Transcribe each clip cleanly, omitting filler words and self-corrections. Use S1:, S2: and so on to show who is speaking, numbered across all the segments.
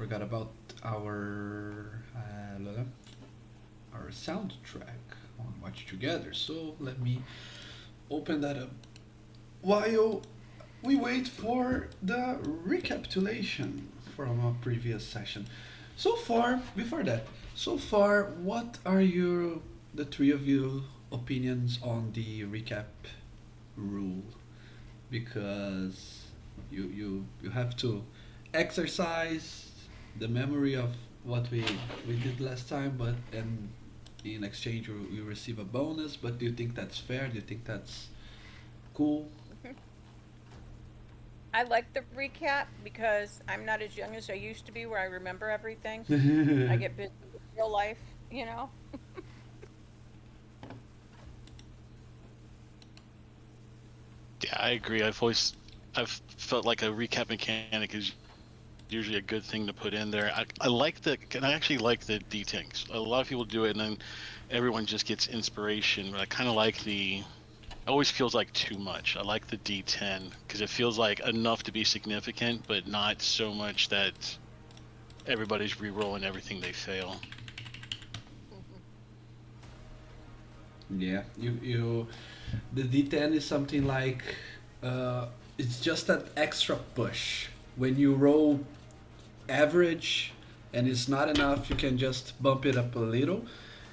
S1: forgot about our our soundtrack on Watch Together. So let me open that up while we wait for the recapitulation from our previous session. So far, before that, so far, what are your the three of you opinions on the recap rule? Because you have to exercise the memory of what we did last time, but and in exchange you receive a bonus. But do you think that's fair? Do you think that's cool?
S2: I like the recap because I'm not as young as I used to be where I remember everything. I get busy with real life.
S3: Yeah, I agree. I've felt like a recap mechanic is usually a good thing to put in there. I like and I actually like the D-Tanks. A lot of people do it and then everyone just gets inspiration, but I kind of like it always feels like too much. I like the D10 because it feels like enough to be significant, but not so much that everybody's re-rolling everything they fail.
S1: Yeah, you the D10 is something like uh, it's just that extra push. When you roll average and it's not enough, you can just bump it up a little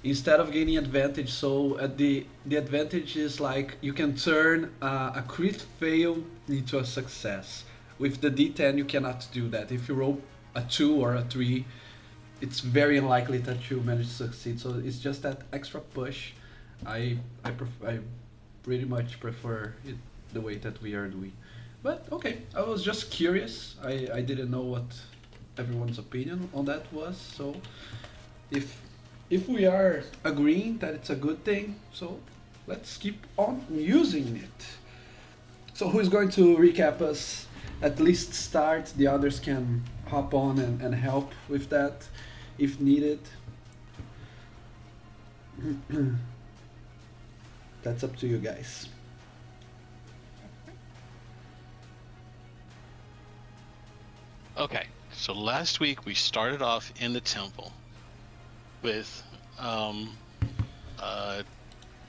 S1: instead of gaining advantage. So the advantage is like you can turn a crit fail into a success. With the D10, you cannot do that. If you roll a 2 or a 3, it's very unlikely that you manage to succeed. So it's just that extra push. I pretty much prefer it the way that we are doing. But okay, I was just curious. I didn't know what everyone's opinion on that was. So if if we are agreeing that it's a good thing, so let's keep on using it. So who is going to recap us? At least start. The others can hop on and help with that if needed. That's up to you guys.
S3: Okay, so last week we started off in the temple with um, uh,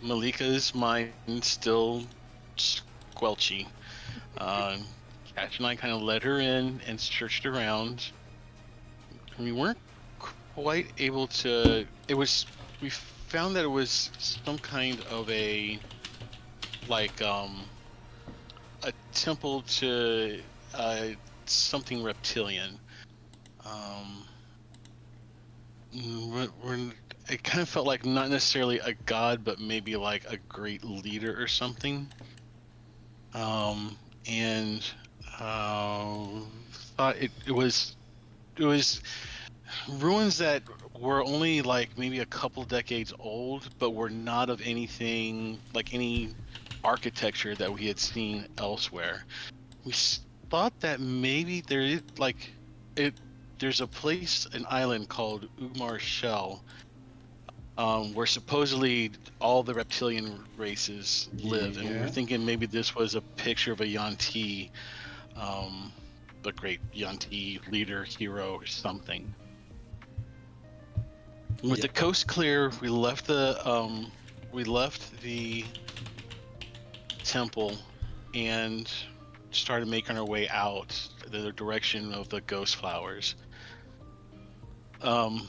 S3: Malika's mind still squelchy. Uh, Catch and I kind of led her in and searched around. We weren't quite able to. We found that it was some kind of like a temple to something reptilian. Um, we're it kind of felt like not necessarily a god, but maybe like a great leader or something. And uh, thought it was ruins that were only like maybe a couple decades old, but were not of anything like any architecture that we had seen elsewhere. Thought that maybe there is like it. There's a place, an island called Ugmar Shell, where supposedly all the reptilian races live, and we were
S1: Yeah.
S3: thinking maybe this was a picture of a Yanti, um, the great Yanti leader, hero, or something. With
S1: Yeah.
S3: the coast clear, we left the temple and started making our way out the direction of the ghost flowers. Um,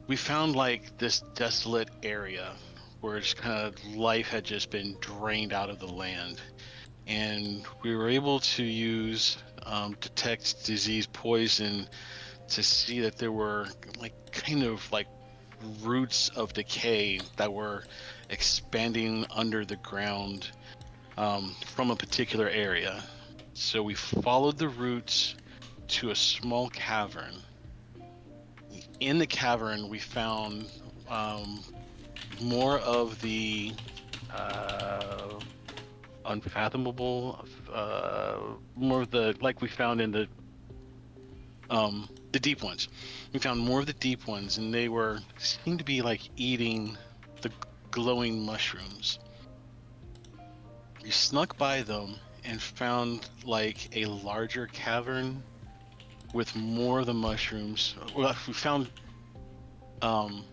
S3: we found like this desolate area where it's kind of life had just been drained out of the land, and we were able to use detect disease poison to see that there were like kind of like roots of decay that were expanding under the ground from a particular area. So we followed the roots to a small cavern. In the cavern, we found um, more of the uh, unfathomable, more of the like we found in the deep ones. We found more of the deep ones, and they were seemed to be like eating the glowing mushrooms. We snuck by them and found like a larger cavern with more of the mushrooms. Well, um,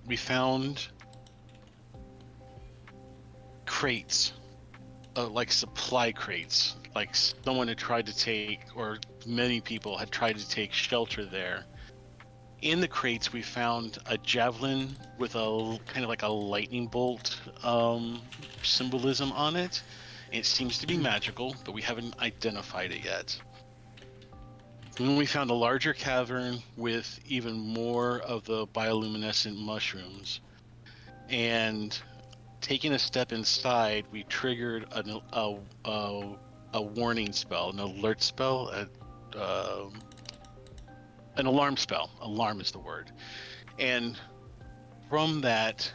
S3: we found crates, like supply crates. Like someone had tried to take, or many people had tried to take shelter there. In the crates, we found a javelin with a kind of like a lightning bolt symbolism on it. It seems to be magical, but we haven't identified it yet. Then we found a larger cavern with even more of the bioluminescent mushrooms. And taking a step inside, we triggered a warning spell, an alert spell, an alarm spell. Alarm is the word. And from that,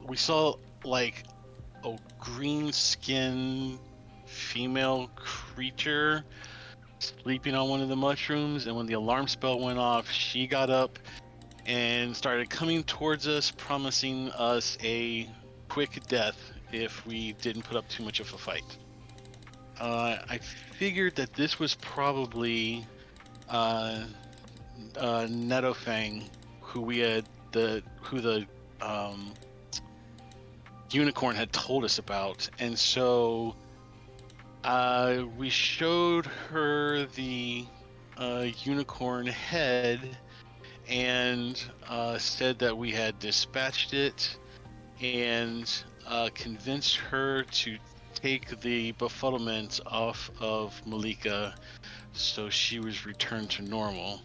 S3: we saw like a green skinned female creature sleeping on one of the mushrooms. And when the alarm spell went off, she got up and started coming towards us, promising us a quick death if we didn't put up too much of a fight. I figured that this was probably uh, Netofang, who the um, unicorn had told us about, and so we showed her the unicorn head and said that we had dispatched it and convinced her to take the befuddlement off of Malika so she was returned to normal.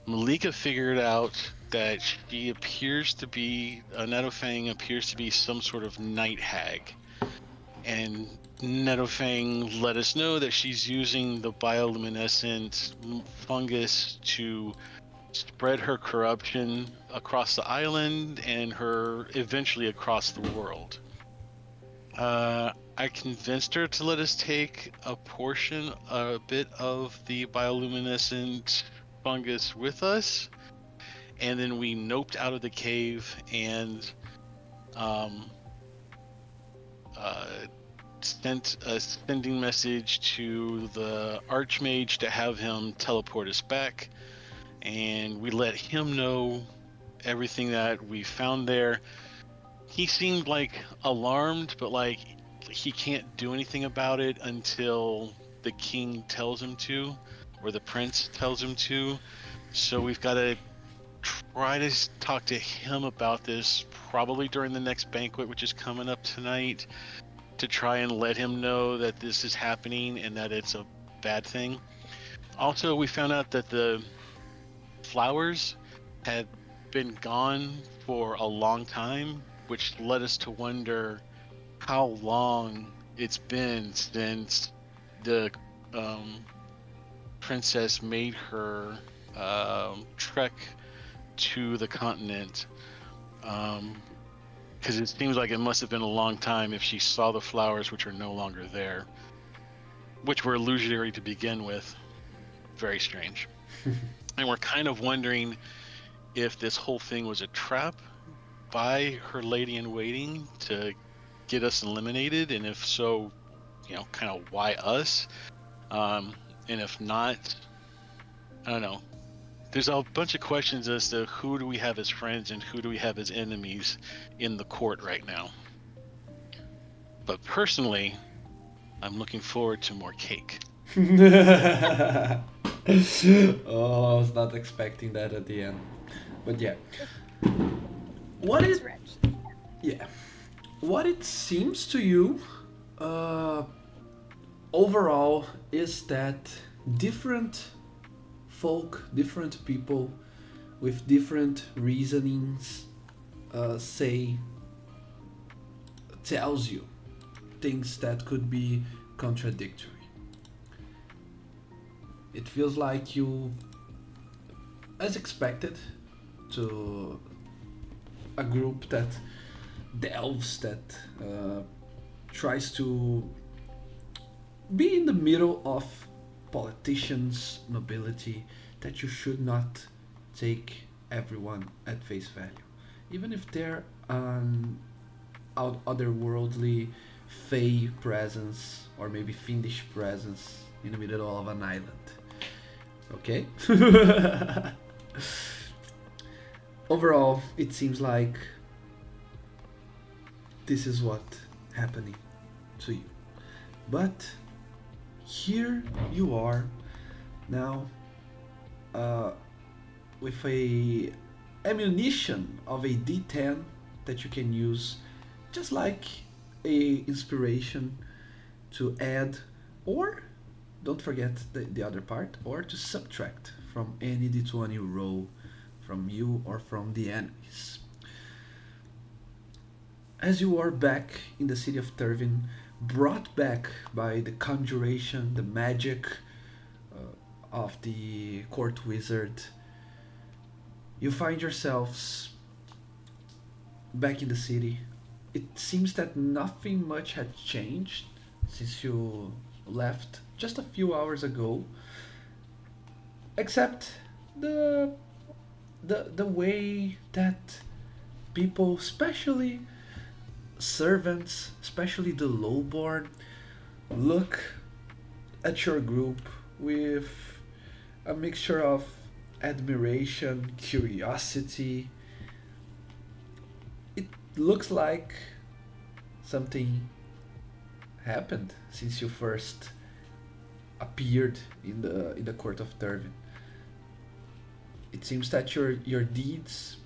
S3: Malika figured out that she appears to be, Netofang appears to be some sort of night hag. And Netofang let us know that she's using the bioluminescent fungus to spread her corruption across the island and her eventually across the world. I convinced her to let us take a bit of the bioluminescent fungus with us, and then we noped out of the cave and um, uh, sent a sending message to the Archmage to have him teleport us back, and we let him know everything that we found there. He seemed like alarmed, but like he can't do anything about it until the king tells him to, or the prince tells him to. So we've got to try to talk to him about this probably during the next banquet, which is coming up tonight, to try and let him know that this is happening and that it's a bad thing. Also, we found out that the flowers had been gone for a long time, which led us to wonder how long it's been since the um, princess made her trek to the continent. Because it seems like it must have been a long time if she saw the flowers, which are no longer there, which were illusionary to begin with. Very strange. And we're kind of wondering if this whole thing was a trap by her lady in waiting to get us eliminated, and if so, kind of why us? And if not, I don't know. There's a bunch of questions as to who do we have as friends and who do we have as enemies in the court right now. But personally, I'm looking forward to more cake.
S1: Oh, I was not expecting that at the end. But yeah. What
S2: It's
S1: it
S2: rich.
S1: yeah. What it seems to you uh overall is that different folk, different people with different reasonings say tells you things that could be contradictory. It feels like you, as expected, to a group that delves, that tries to be in the middle of politicians, nobility, that you should not take everyone at face value. Even if they're an otherworldly fey presence or maybe fiendish presence in the middle of an island. Okay. Overall, it seems like this is what happening to you. But here you are now, uh, with a ammunition of a D10 that you can use, just like a inspiration to add, or don't forget the other part, or to subtract from any D20 roll from you or from the enemies. As you are back in the city of Turvin, brought back by the conjuration, the magic of the court wizard, you find yourselves back in the city. It seems that nothing much had changed since you left just a few hours ago, except the the way that people, especially servants, especially the lowborn, look at your group with a mixture of admiration, curiosity. It looks like something happened since you first appeared in the court of Turvin. It seems that your deeds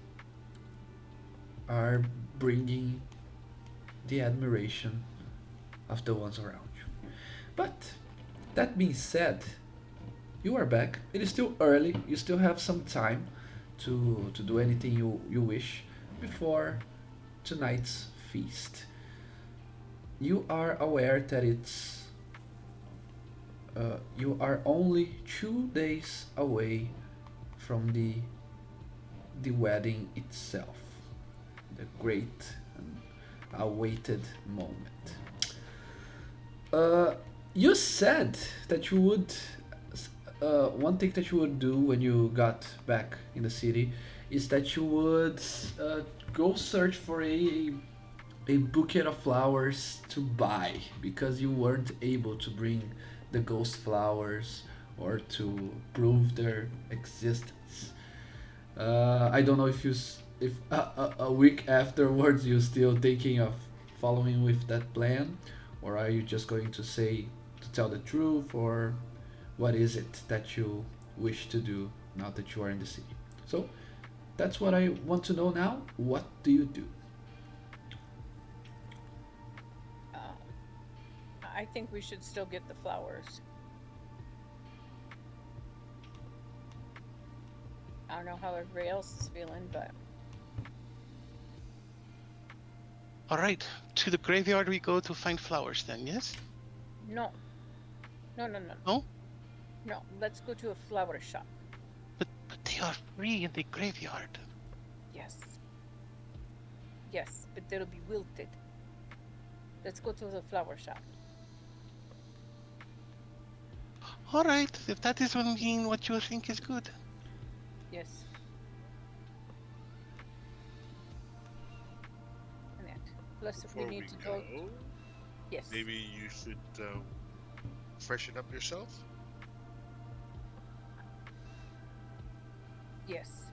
S1: are bringing the admiration of the ones around you. But that being said, you are back. It is still early. You still have some time to do anything you wish before tonight's feast. You are aware that you are only 2 days away from the wedding itself, the great and awaited moment. Uh, you said that you would. One thing that you would do when you got back in the city is that you would go search for a bouquet of flowers to buy because you weren't able to bring the ghost flowers or to prove their existence. I don't know if if a week afterwards you're still thinking of following with that plan, or are you just going to say to tell the truth, or what is it that you wish to do now that you are in the city? So that's what I want to know now. What do you do?
S2: Um, I think we should still get the flowers. I don't know how everybody else is feeling, but
S3: All right, to the graveyard we go to find flowers then, yes?
S2: no, no, no, no,
S3: No?
S2: no. Let's go to a flower shop.
S3: But they are free in the graveyard.
S2: Yes, yes, but they'll be wilted. Let's go to the flower shop.
S3: All right, if that is what you think is good.
S2: Yes. And that. Plus, if we
S4: Before
S2: need
S4: we
S2: to
S4: go,
S2: go, yes,
S4: maybe you should freshen up yourself.
S2: yes,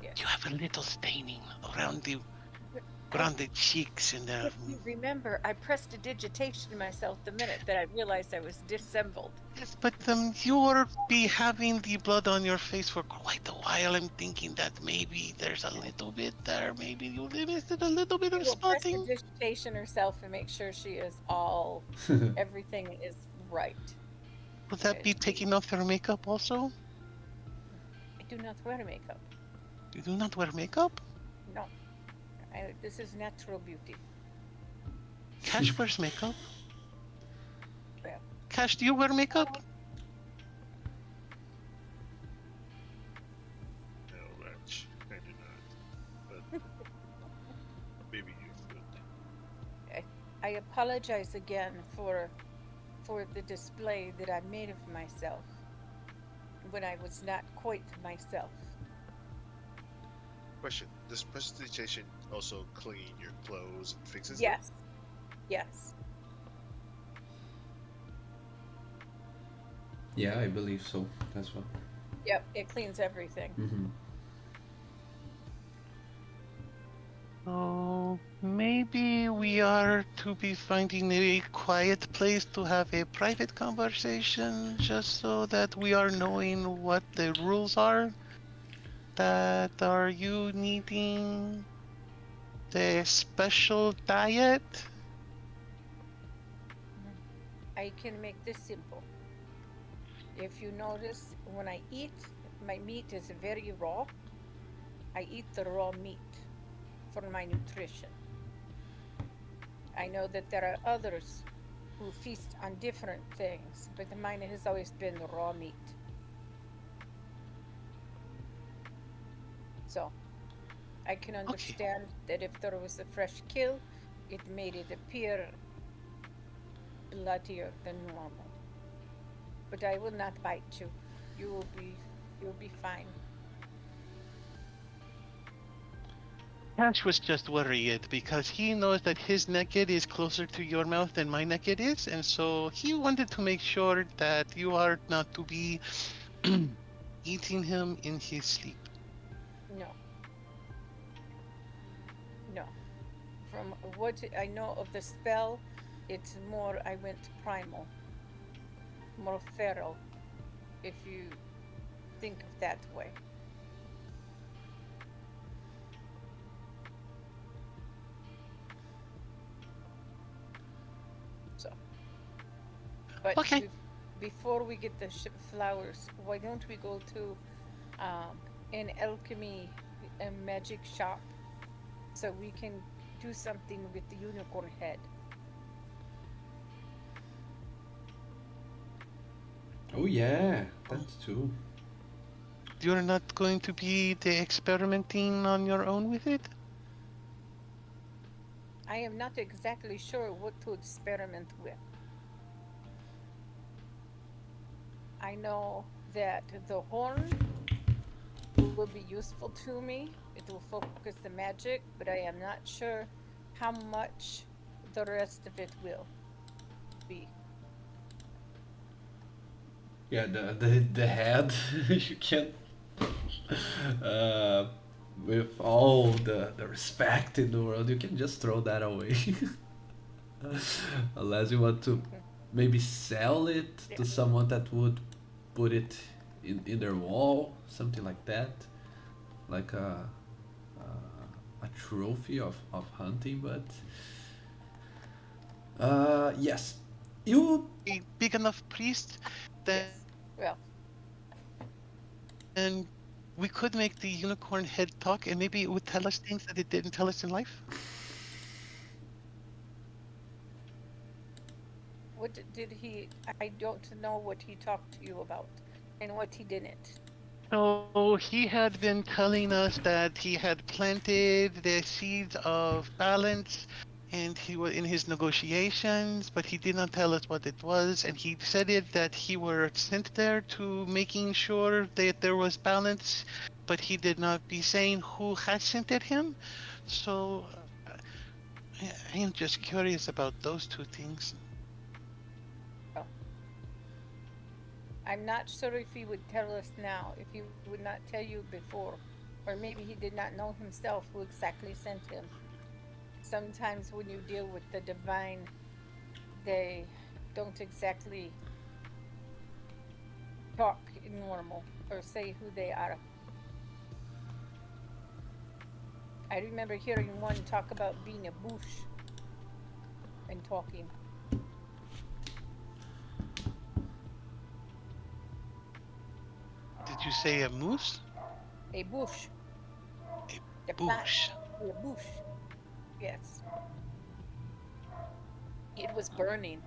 S2: yes.
S3: You have a little staining
S2: But
S3: around the cheeks and the.
S2: if you remember, I pressed a digitation myself the minute that I realized I was dissembled.
S3: Yes, but you will be having the blood on your face for quite a while. I'm thinking that maybe there's a little bit there. Maybe you missed a little bit
S2: She
S3: of
S2: will press the
S3: spotting.
S2: digitation herself and make sure she is all, everything is right.
S3: Would that be taking off your makeup also?
S2: I do not wear makeup.
S3: You do not wear makeup?
S2: No, this is natural beauty.
S3: Cash wears makeup.
S2: Well,
S3: Cash, do you wear makeup?
S4: No, Rach, I do not. But maybe you could.
S2: I apologize again for the display that I made of myself when I was not quite myself.
S4: Question: does prestidigitation also clean your clothes and fixes them?
S2: Yes, yes.
S1: Yeah, I believe so as well.
S2: Yep, it cleans everything.
S1: Mm-hmm.
S3: Oh, maybe we are to be finding a quiet place to have a private conversation just so that we are knowing what the rules are. That are you needing the special diet?
S2: Mhm. I can make this simple. If you notice, when I eat, my meat is very raw. I eat the raw meat for my nutrition. I know that there are others who feast on different things, but mine has always been the raw meat. So I can
S3: Okay.
S2: understand that if there was a fresh kill, it made it appear bloodier than normal. But I will not bite you. You will be you'll be fine.
S3: Cash was just worried because he knows that his naked is closer to your mouth than my naked is, and so he wanted to make sure that you are not to be eating him in his sleep.
S2: No, no. From what I know of the spell, it's more I went primal, more feral, if you think of that way. So, but
S3: Okay.
S2: before we get the flowers, why don't we go to an alchemy a magic shop so we can do something with the unicorn head?
S1: Oh yeah,
S3: Oh,
S1: that's too.
S3: you're not going to be the experimenting on your own with it?
S2: I am not exactly sure what to experiment with. I know that the horn will be useful to me. It will focus the magic, but I am not sure how much the rest of it will be.
S1: Yeah, the head you can't uh, with all the respect in the world, you can just throw that away. Unless you want to
S2: Mhm.
S1: maybe sell it
S2: Yeah.
S1: to someone that would put it in their wall, something like that, like a trophy of hunting. But yes, you.
S3: A big enough priest, then
S2: Yes. Well,
S3: we could make the unicorn head talk and maybe it would tell us things that it didn't tell us in life.
S2: what did he? I don't know what he talked to you about and what he didn't.
S3: So he had been telling us that he had planted the seeds of balance and he was in his negotiations, but he did not tell us what it was. And he said it that he were sent there to making sure that there was balance, but he did not be saying who had sent it him. So I am just curious about those two things.
S2: Well, I'm not sure if he would tell us now, if he would not tell you before, or maybe he did not know himself who exactly sent him. Sometimes when you deal with the divine, they don't exactly talk in normal or say who they are. I remember hearing one talk about being a bush and talking.
S3: Did you say a moose?
S2: A bush,
S3: A
S2: the plant,
S3: bush.
S2: a bush. Yes, it was burning,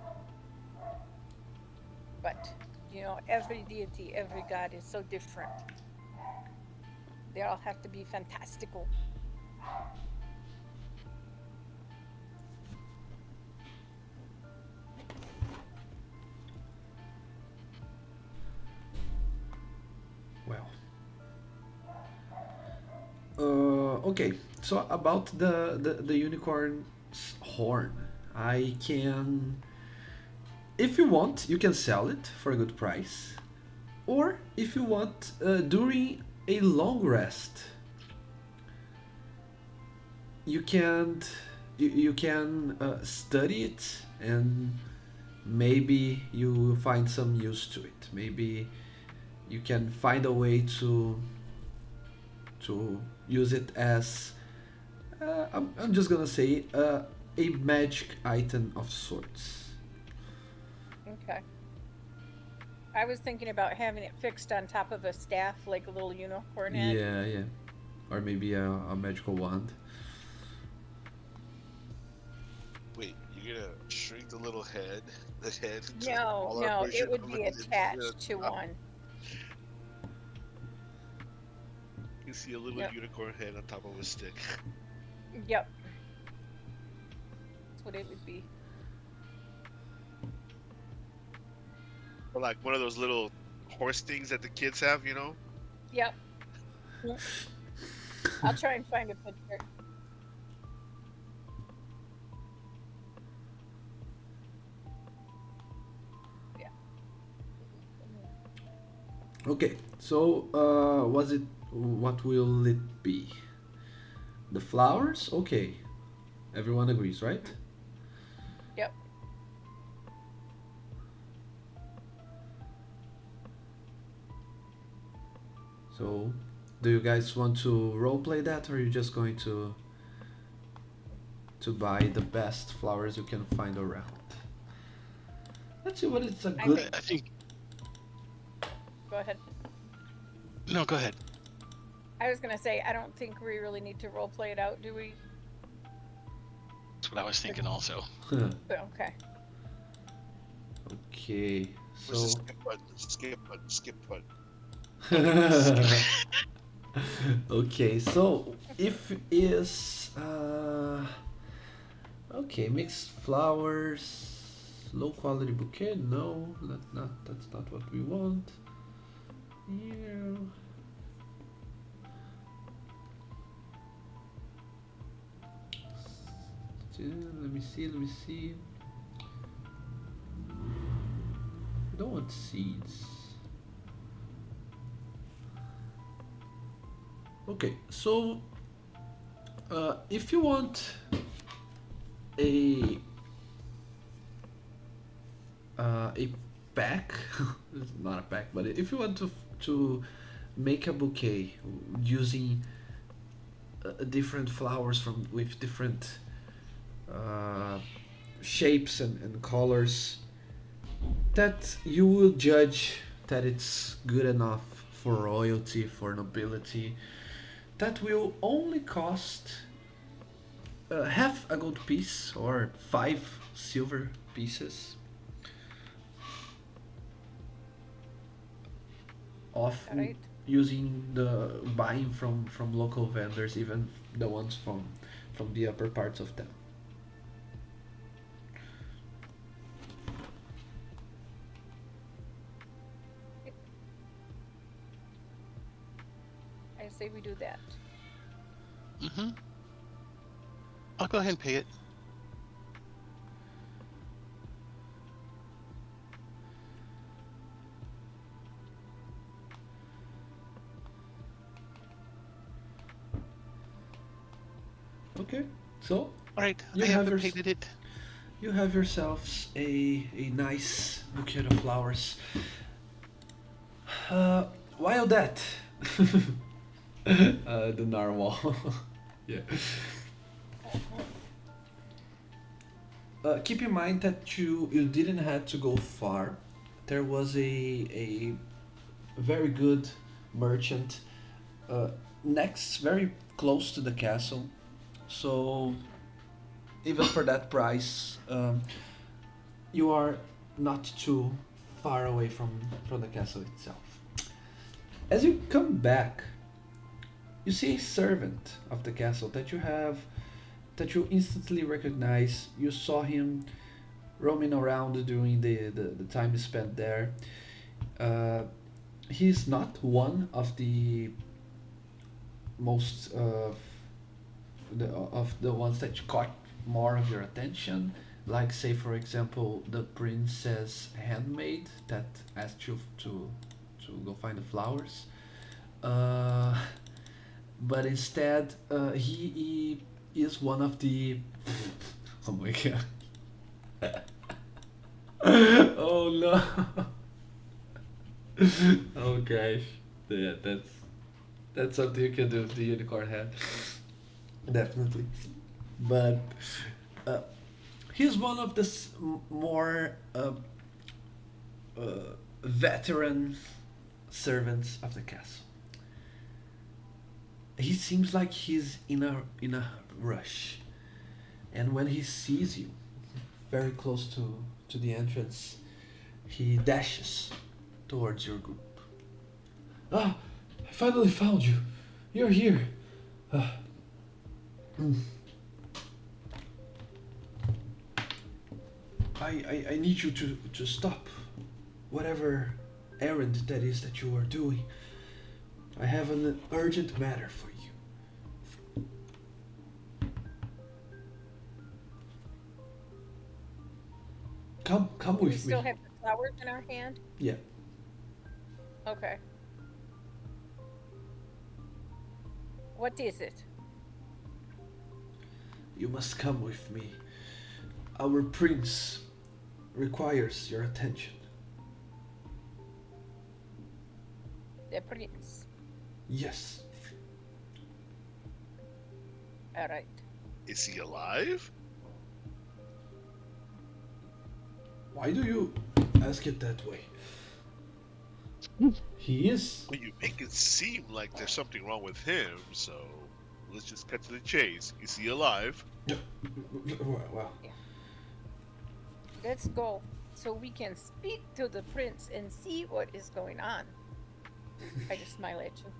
S2: but every deity, every god is so different. They all have to be fantastical.
S1: Well, okay. So about the unicorn's horn, I can, if you want, you can sell it for a good price. Or if you want, during a long rest, you can you can study it, and maybe you will find some use to it. Maybe you can find a way to use it as I'm just gonna say a magic item of sorts.
S2: Okay. I was thinking about having it fixed on top of a staff, like a little unicorn head.
S1: Yeah, yeah. Or maybe a magical wand.
S4: Wait, you're gonna shrink the little head, the head into a
S2: No,
S4: smaller
S2: no, it
S4: version
S2: would
S4: of
S2: be
S4: it, and put it on
S2: attached to
S4: top.
S2: one.
S4: You see a little
S2: Yep.
S4: unicorn head on top of a stick.
S2: Yep. That's what it would be.
S4: Or like one of those little horse things that the kids have, you know?
S2: Yep. Mm. I'll try and find a picture. Yeah.
S1: Okay, so was it? What will it be? The flowers? Okay, everyone agrees, right?
S2: Yep.
S1: So, do you guys want to roleplay that, or are you just going to buy the best flowers you can find around? Let's see what it's a
S2: I
S1: good.
S2: think.
S3: I think.
S2: Go ahead.
S3: No, go ahead.
S2: I was gonna say I don't think we really need to role play it out, do we?
S3: That's what I was thinking also.
S2: Okay.
S1: Okay,
S4: Where's the
S1: so.
S4: skip button? Skip button, skip button.
S1: Okay, so if is okay, mixed flowers, low quality bouquet. No, that's not what we want. Yeah. Let me see. Let me see. I don't want seeds. Okay, so if you want a a pack, it's not a pack, but if you want to make a bouquet using different flowers from with different uh, shapes and colors, that you will judge that it's good enough for royalty, for nobility, that will only cost half a gold piece or 5 silver pieces of
S2: All right.
S1: using the buying from local vendors, even the ones from the upper parts of town.
S2: I say we do that.
S3: Mm-hmm. I'll go ahead and pay it.
S1: Okay, so
S3: All right,
S1: you
S3: I
S1: have
S3: haven't
S1: your
S3: paid it.
S1: you have yourselves a nice bouquet of flowers. While that, the narwhal. Yeah. Keep in mind that you didn't have to go far. There was a very good merchant next, very close to the castle. So even for that price, you are not too far away from the castle itself. As you come back, you see a servant of the castle that you instantly recognize. You saw him roaming around during the time you spent there. Uh, he's not one of the most of the ones that caught more of your attention, like say for example the princess handmaid that asked you to to go find the flowers. Uh, but instead, he is one of the. Oh my god! Oh no! Oh gosh! Yeah, that's something you can do with the unicorn head, definitely. But uh, he's one of the more veteran servants of the castle. He seems like he's in a rush, and when he sees you very close to the entrance, he dashes towards your group. Ah, I finally found you. You're here. Ah, mm. I need you to stop whatever errand that is that you are doing. I have an urgent matter for you. Come
S2: Do we
S1: with
S2: still
S1: me.
S2: have the flowers in our hand?
S1: Yeah.
S2: Okay. What is it?
S1: You must come with me. Our prince requires your attention.
S2: The prince.
S1: Yes.
S2: All right.
S4: Is he alive?
S1: Why do you ask it that way? He is.
S4: Well, you make it seem like there's something wrong with him, so let's just cut to the chase. Is he alive?
S1: Well,
S2: Yeah. Let's go so we can speak to the prince and see what is going on. I just smile at you.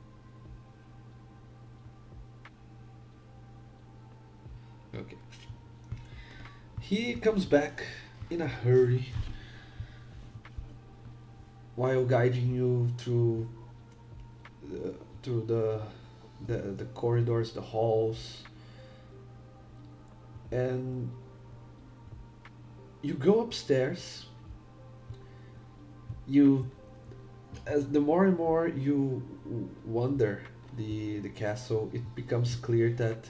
S1: okay. He comes back in a hurry while guiding you through the corridors, the halls, and you go upstairs. You, as the more and more you wander the castle, it becomes clear that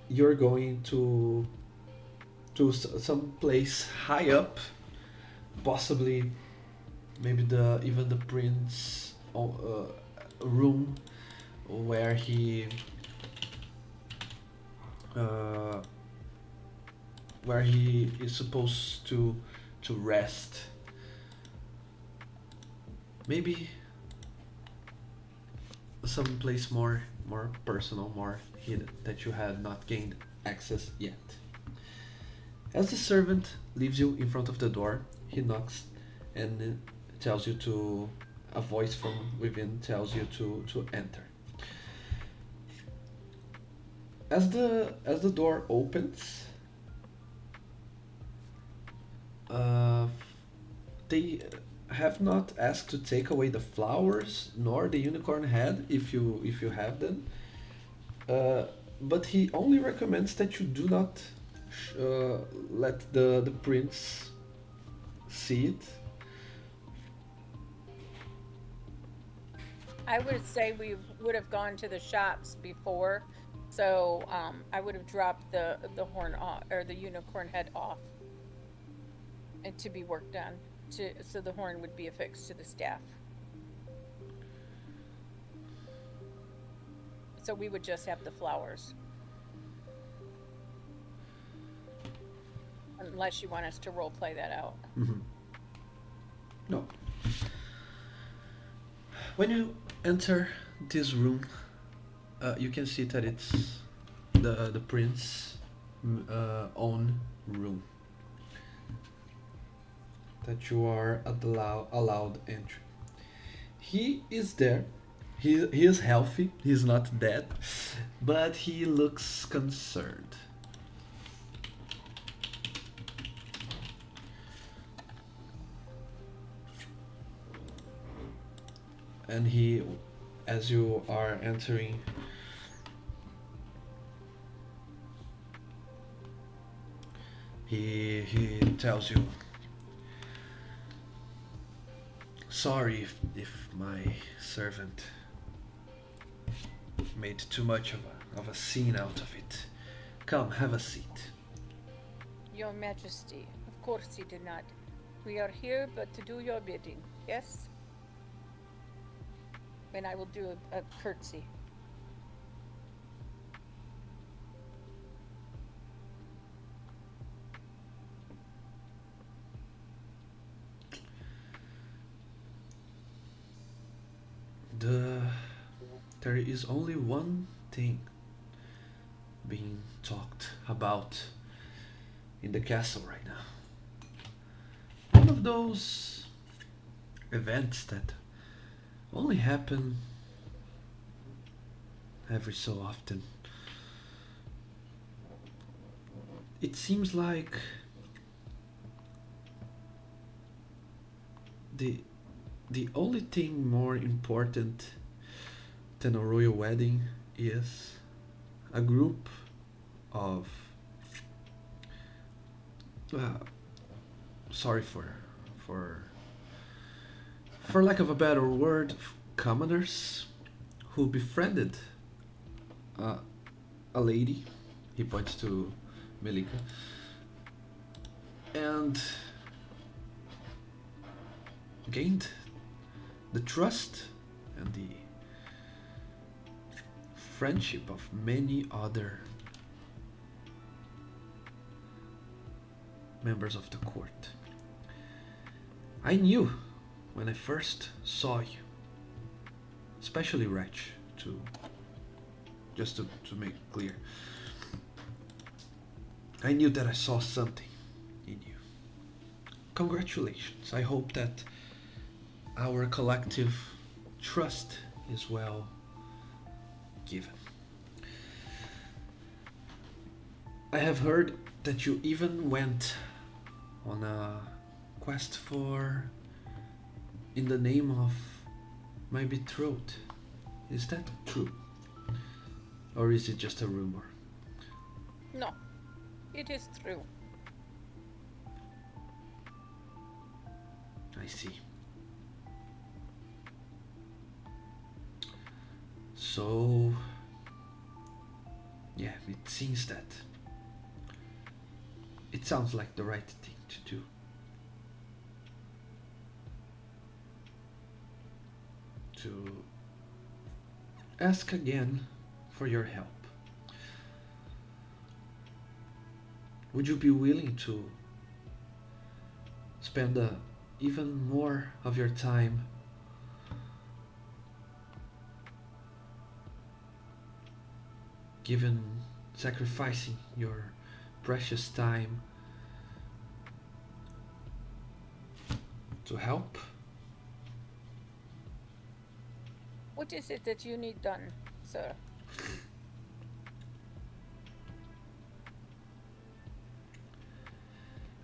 S1: you're going to some place high up, possibly maybe the even the prince room where uh, he is supposed to rest. Maybe some place more personal, more hidden that you had not gained access yet. As the servant leaves you in front of the door, he knocks and tells you to. A voice from within tells you to enter. As the door opens, uh, they have not asked to take away the flowers nor the unicorn head if you have them. Uh, but he only recommends that you do not let the prince see it.
S2: I would say we would have gone to the shops before, so I would have dropped the horn off or the unicorn head off, and to be worked on, to so the horn would be affixed to the staff. So we would just have the flowers, unless you want us to role play that out.
S1: Mhm. No. When you enter this room, you can see that it's the prince's own room. That you are allowed entry. He is there. He is healthy. He's not dead, but he looks concerned. And he, as you are entering, he tells you, Sorry if my servant made too much of a scene out of it. Come, have a seat.
S2: Your Majesty, of course he did not. We are here but to do your bidding, yes? And I will do a curtsy.
S1: The there is only one thing being talked about in the castle right now. One of those events that only happen every so often. It seems like the the only thing more important than a royal wedding is a group of uh, sorry for for lack of a better word, commoners who befriended uh, a lady. He points to Melika, and gained the trust and the friendship of many other members of the court. I knew when I first saw you, especially Wretch, to to make it clear. I knew that I saw something in you. Congratulations. I hope that our collective trust is well given. I have heard that you even went on a quest for in the name of my betrothed. Is that true? Or is it just a rumor?
S2: No, it is true.
S1: I see. So, yeah, it seems that it sounds like the right thing to do. To ask again for your help. Would you be willing to spend even more of your time given sacrificing your precious time to help?
S2: What is it that you need done, sir?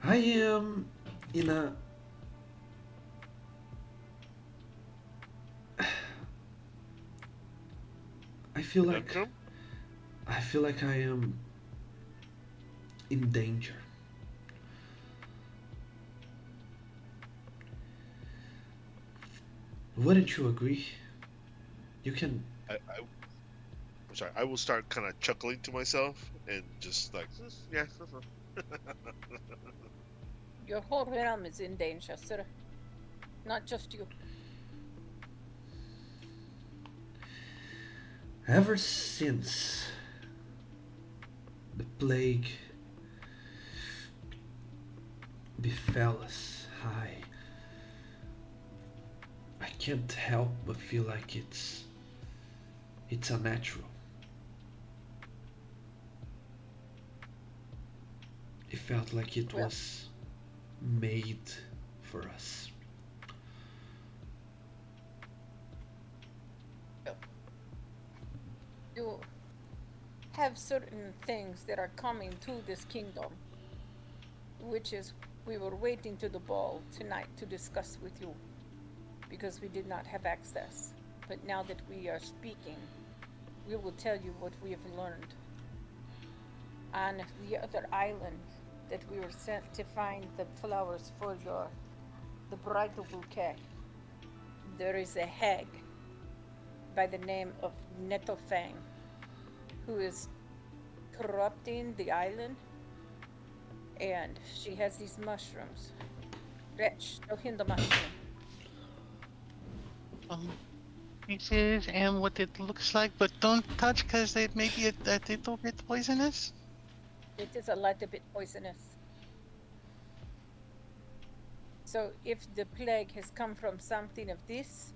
S1: I am in a I feel like
S4: Conundrum?
S1: I feel like I am in danger. Wouldn't you agree? You can
S4: I'm sorry. I will start kind of chuckling to myself and just like, yeah.
S2: Your whole realm is in danger, sir. Not just you.
S1: ever since the plague befell us, I can't help but feel like it's unnatural. It felt like it
S2: Well,
S1: was made for us.
S2: well, you have certain things that are coming to this kingdom, which is we were waiting to the ball tonight to discuss with you because we did not have access. But now that we are speaking, we will tell you what we have learned. On the other island that we were sent to find the flowers for the bridal bouquet. there is a hag by the name of Netofang who is corrupting the island, and she has these mushrooms. Wretch, show him the mushroom.
S3: Um, pieces and what it looks like, but don't touch because it may be a little bit poisonous.
S2: It is a little bit poisonous. So, if the plague has come from something of this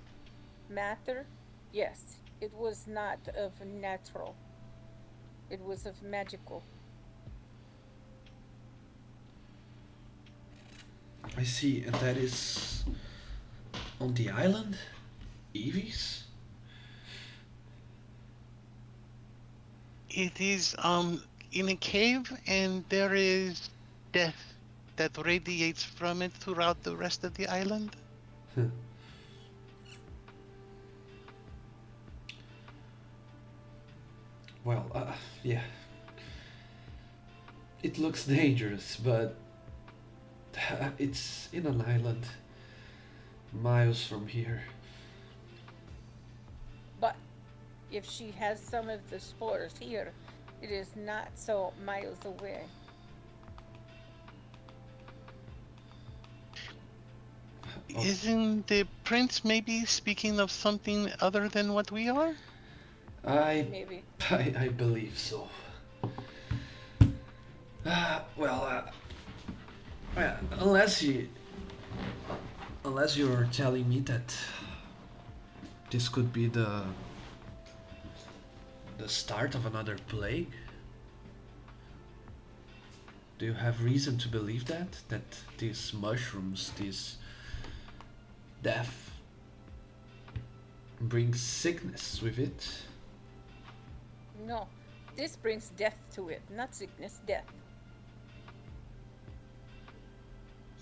S2: matter, yes, it was not of natural, it was of magical.
S1: I see, and that is on the island? Eevees?
S3: It is in a cave, and there is death that radiates from it throughout the rest of the island.
S1: Well, yeah. It looks dangerous, but it's in an island, miles from here.
S2: But if she has some of the spores here, it is not so miles away.
S1: Oh,
S3: Isn't the prince maybe speaking of something other than what we are?
S1: I,
S2: Maybe.
S1: I believe so. Well, unless you're telling me that this could be the start of another plague. Do you have reason to believe that these mushrooms, this death, brings sickness with it?
S2: No, this brings death to it, not sickness, death.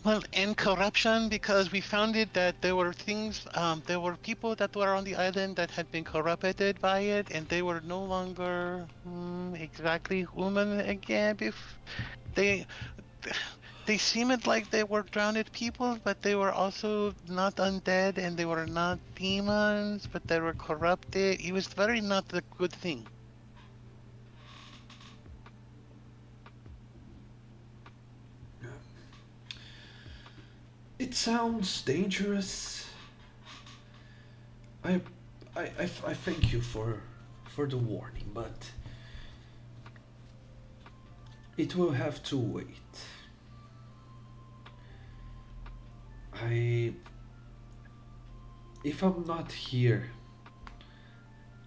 S3: Well, and corruption, because we found it that there were things, there were people that were on the island that had been corrupted by it, and they were no longer exactly human again. They they seemed like they were drowned people, but they were also not undead, and they were not demons, but they were corrupted. It was very not a good thing.
S1: It sounds dangerous. I, I thank you for the warning, but it will have to wait. I, if I'm not here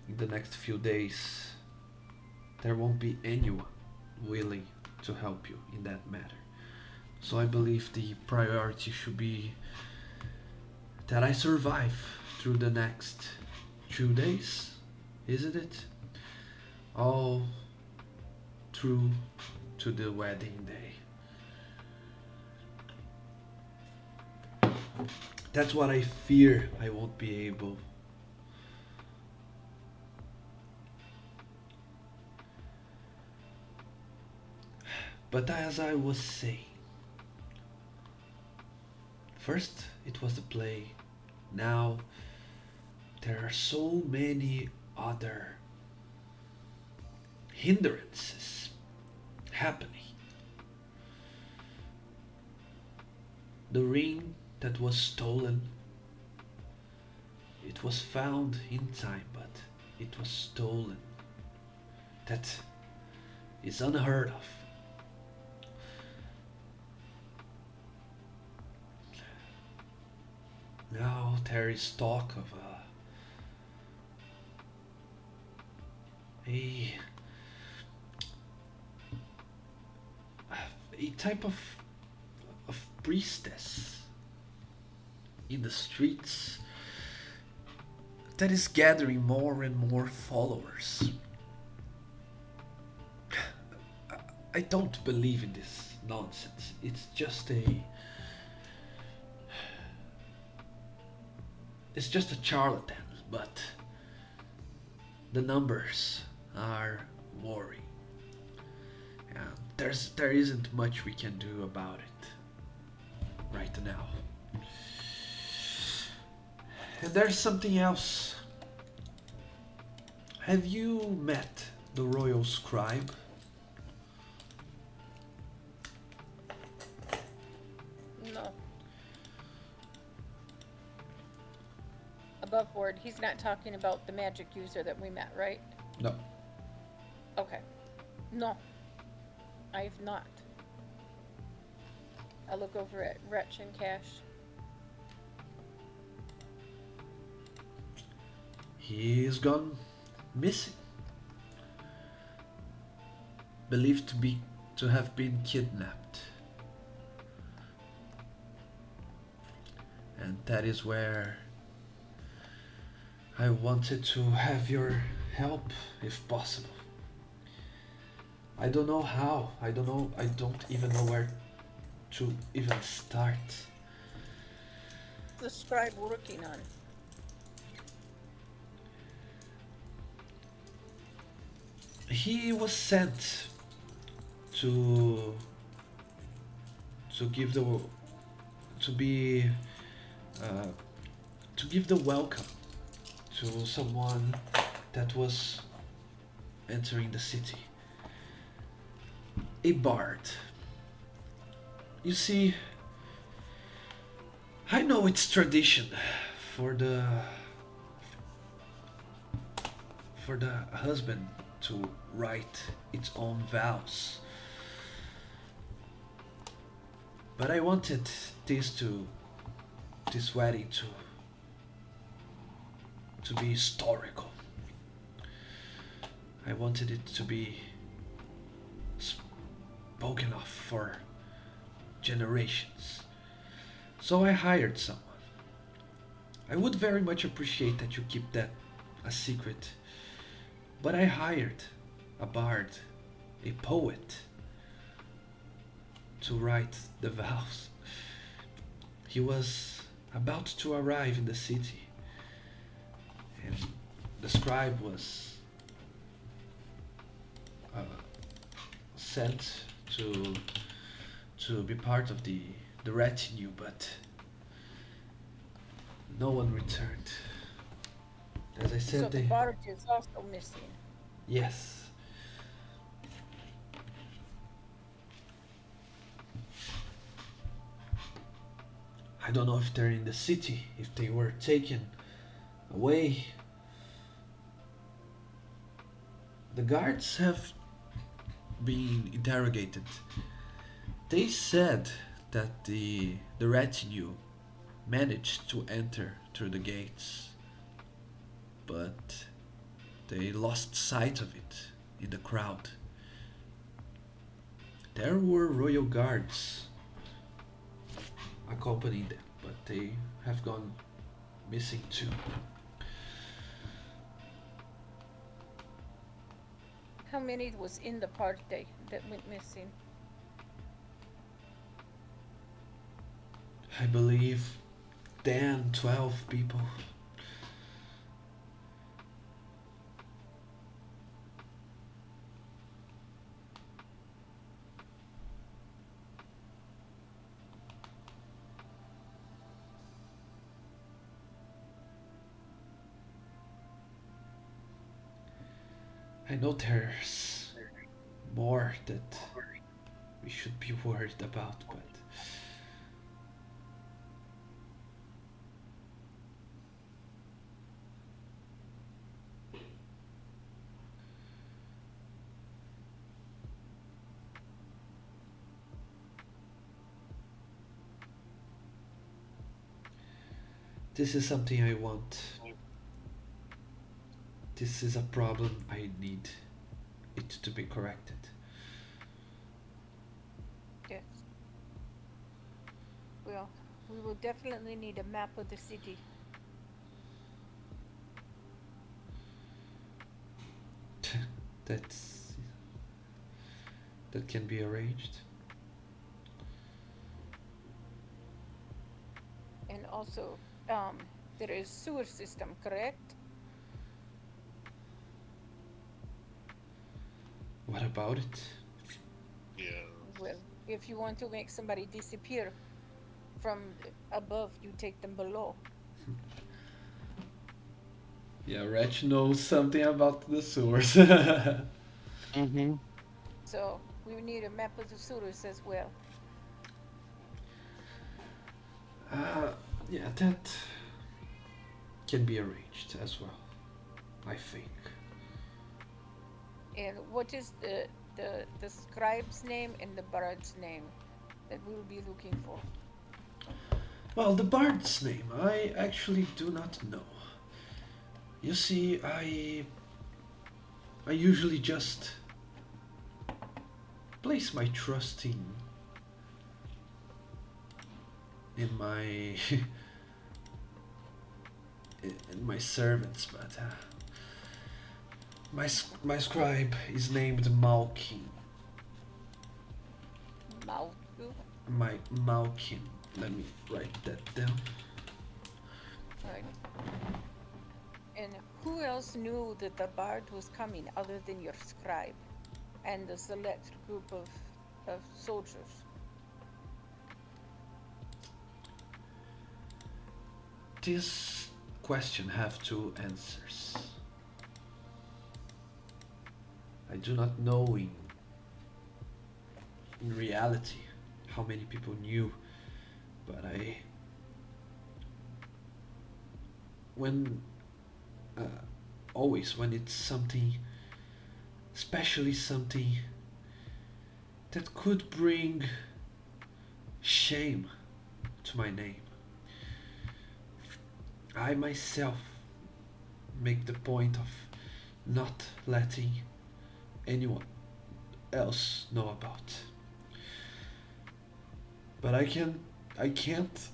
S1: in the next few days, there won't be anyone willing to help you in that matter. So I believe the priority should be that I survive through the next 2 days, isn't it? All through to the wedding day. That's what I fear I won't be able. But as I was saying, first it was the play, now there are so many other hindrances happening. The ring that was stolen, it was found in time, but it was stolen. That is unheard of. Now there is talk of a a type of priestess in the streets that is gathering more and more followers. I don't believe in this nonsense. It's just a charlatan, but the numbers are worrying. And there isn't much we can do about it right now. And there's something else. Have you met the royal scribe?
S2: No. Above board, he's not talking about the magic user that we met, right?
S1: No.
S2: Okay. No, I've not. I look over at Wretch and Cash.
S1: He's gone missing. Believed to have been kidnapped. And that is where I wanted to have your help if possible. I don't know how. I don't even know where to even start.
S2: The scribe working on.
S1: He was sent to give the to be to give the welcome to someone that was entering the city. A bard. You see, I know it's tradition for the husband to write its own vows. But I wanted this wedding to be historical. I wanted it to be spoken of for generations. So I hired someone. I would very much appreciate that you keep that a secret. But I hired a bard, a poet, to write the vows. He was about to arrive in the city, and the scribe was uh, sent to be part of the retinue, but no one returned. As I
S2: So
S1: said,
S2: the
S1: they
S2: barge is also missing.
S1: yes. I don't know if they're in the city, if they were taken away. The guards have been interrogated. They said that the retinue managed to enter through the gates, but they lost sight of it in the crowd. There were royal guards accompanying them, but they have gone missing too.
S2: How many was in the party that went missing?
S1: I believe 10, 12 people. I know there's more that we should be worried about, but this is something I want. This is a problem I need it to be corrected.
S2: Yes. Well, we will definitely need a map of the city.
S1: That's that can be arranged.
S2: And also, there is sewer system, correct?
S1: What about it?
S4: Yeah.
S2: Well, if you want to make somebody disappear from above, you take them below.
S1: Yeah, Wretch knows something about the sewers.
S3: Mm-hmm.
S2: So we need a map of the sewers as well.
S1: uh, yeah, that can be arranged as well, I think.
S2: And what is the scribe's name and the bard's name that we'll be looking for?
S1: Well, the bard's name, I actually do not know. You see, I usually just place my trust in my in my servants, but my scribe is named Malkin.
S2: Malku.
S1: My Malkin. Let me write that down.
S2: Right. And who else knew that the bard was coming other than your scribe and the select group of soldiers?
S1: This question have two answers. I do not know in reality how many people knew, but I when uh, always when it's something, especially something that could bring shame to my name, I myself make the point of not letting anyone else know about. But I can't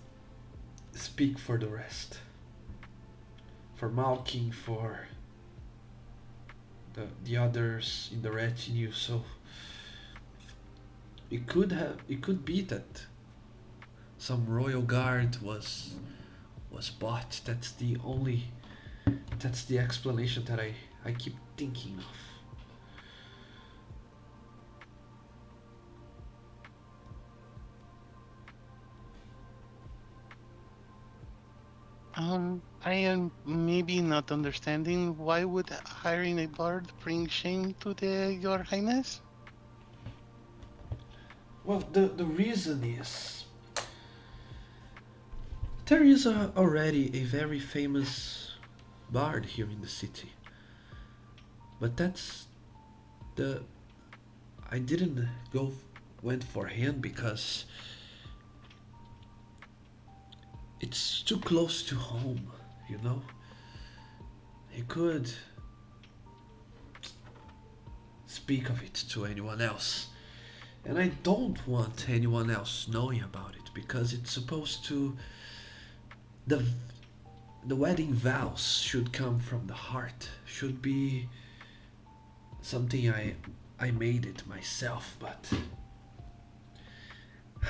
S1: speak for the rest. For Malkin, for the others in the retinue, so it could be that some royal guard was bought. That's the explanation that I keep thinking of.
S3: I am maybe not understanding why would hiring a bard bring shame to your highness?
S1: Well, the reason is there is already a very famous bard here in the city, but that's the I didn't go went for him because it's too close to home, you know. He could speak of it to anyone else, and I don't want anyone else knowing about it because it's supposed to the the wedding vows should come from the heart, should be something I made it myself, but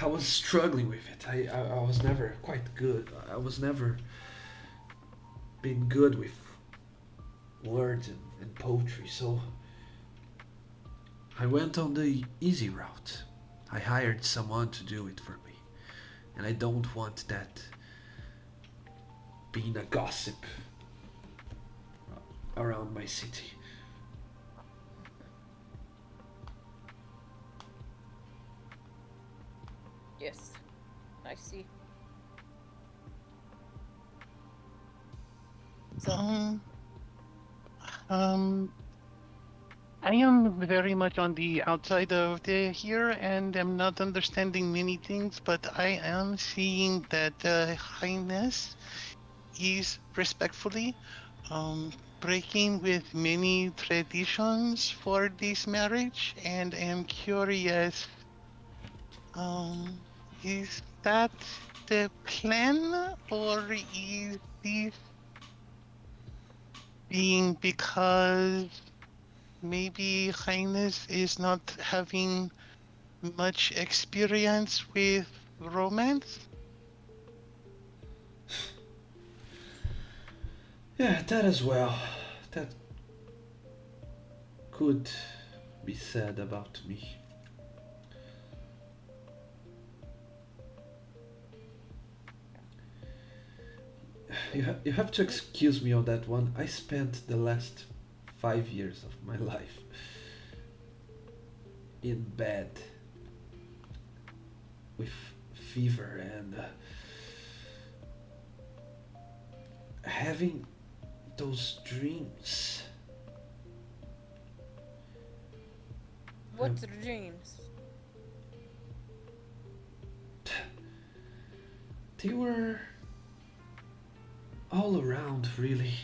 S1: I was struggling with it. I was never quite good. I was never been good with words and poetry, so I went on the easy route. I hired someone to do it for me, and I don't want that being a gossip around my city.
S2: Yes, I see. So
S3: Um, um, I am very much on the outside of the here and am not understanding many things, but I am seeing that highness is respectfully um breaking with many traditions for this marriage, and am curious, um is that the plan, or is this being because maybe highness is not having much experience with romance?
S1: Yeah, that as well. That could be said about me. You have to excuse me on that one. I spent the last 5 years of my life in bed with fever and having those dreams.
S2: What
S1: Um,
S2: dreams?
S1: they were all around, really.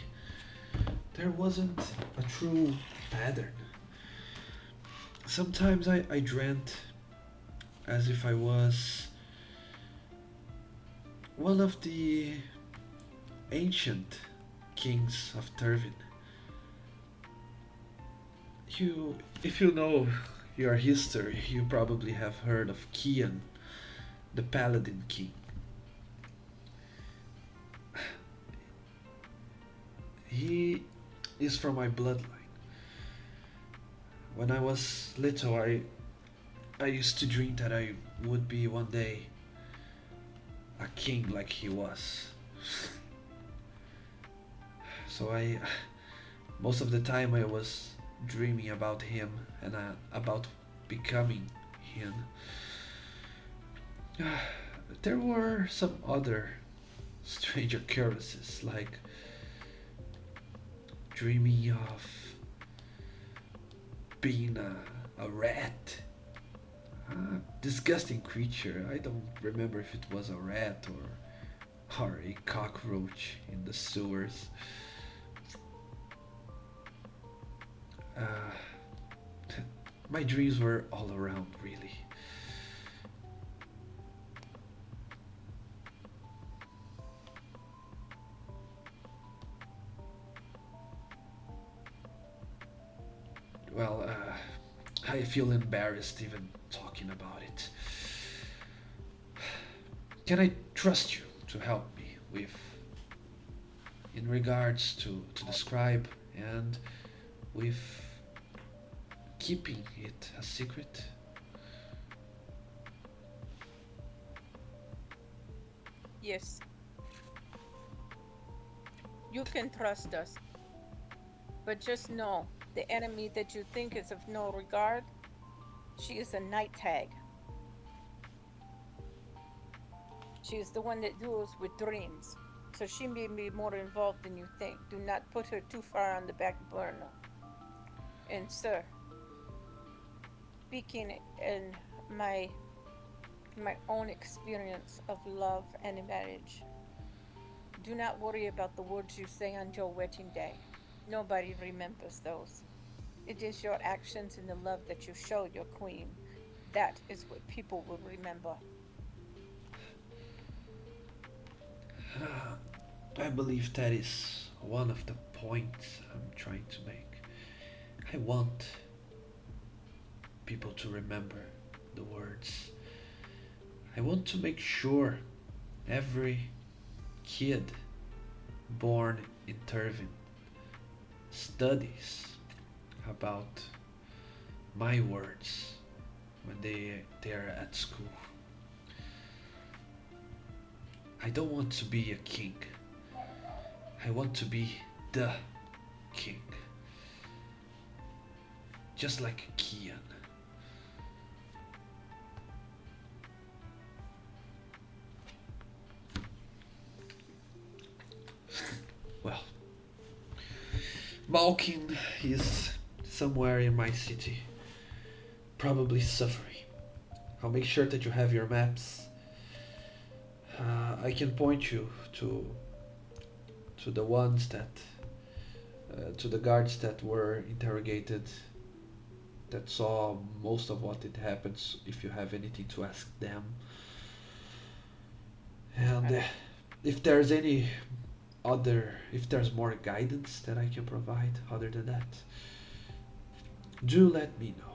S1: There wasn't a true pattern. Sometimes I dreamt as if I was one of the ancient kings of Turvin. You, if you know your history, you probably have heard of Kian, the Paladin King. He is from my bloodline. When I was little, I used to dream that I would be one day a king like he was. So most of the time I was dreaming about him and about becoming him. There were some other strange occurrences, like dreaming of being a rat. A disgusting creature. I don't remember if it was a rat or a cockroach in the sewers. Uh, my dreams were all around, really. Well, I feel embarrassed even talking about it. Can I trust you to help me with, in regards to describe and with keeping it a secret?
S2: Yes, you can trust us, but just know the enemy that you think is of no regard, she is a night hag. She is the one that deals with dreams. So she may be more involved than you think. Do not put her too far on the back burner. And sir, speaking in my own experience of love and marriage, do not worry about the words you say on your wedding day. Nobody remembers those. It is your actions and the love that you show your queen. That is what people will remember.
S1: I believe that is one of the points I'm trying to make. I want people to remember the words. I want to make sure every kid born in Turvin studies about my words when they're at school. I don't want to be a king. I want to be the king. Just like Kian. Well, Malkin is somewhere in my city, probably suffering. I'll make sure that you have your maps. I can point you to the ones that to the guards that were interrogated, that saw most of what it happens. If you have anything to ask them, and
S2: Alright.
S1: if there's any if there's more guidance that I can provide other than that, do let me know.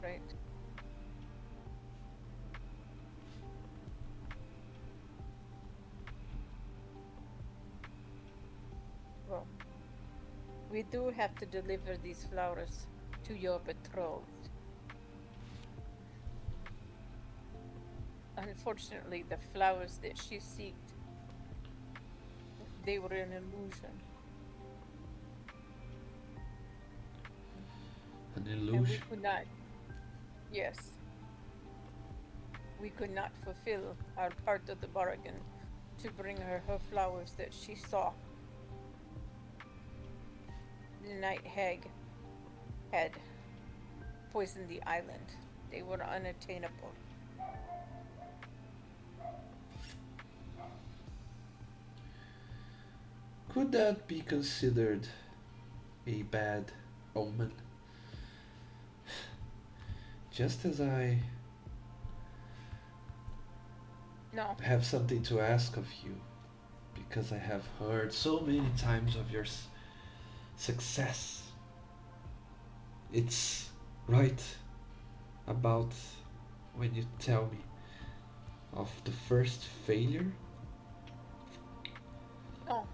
S2: Right. Well, we do have to deliver these flowers to your betrothed. unfortunately, the flowers that she seeked, they were an illusion,
S1: An
S2: and we
S1: illusion.
S2: could not. Yes, we could not fulfill our part of the bargain to bring her flowers that she saw. The night hag had poisoned the island. They were unattainable.
S1: Could that be considered a bad omen? Just as I
S2: No,
S1: have something to ask of you, because I have heard so many times of your success. It's right about when you tell me of the first failure.
S2: no,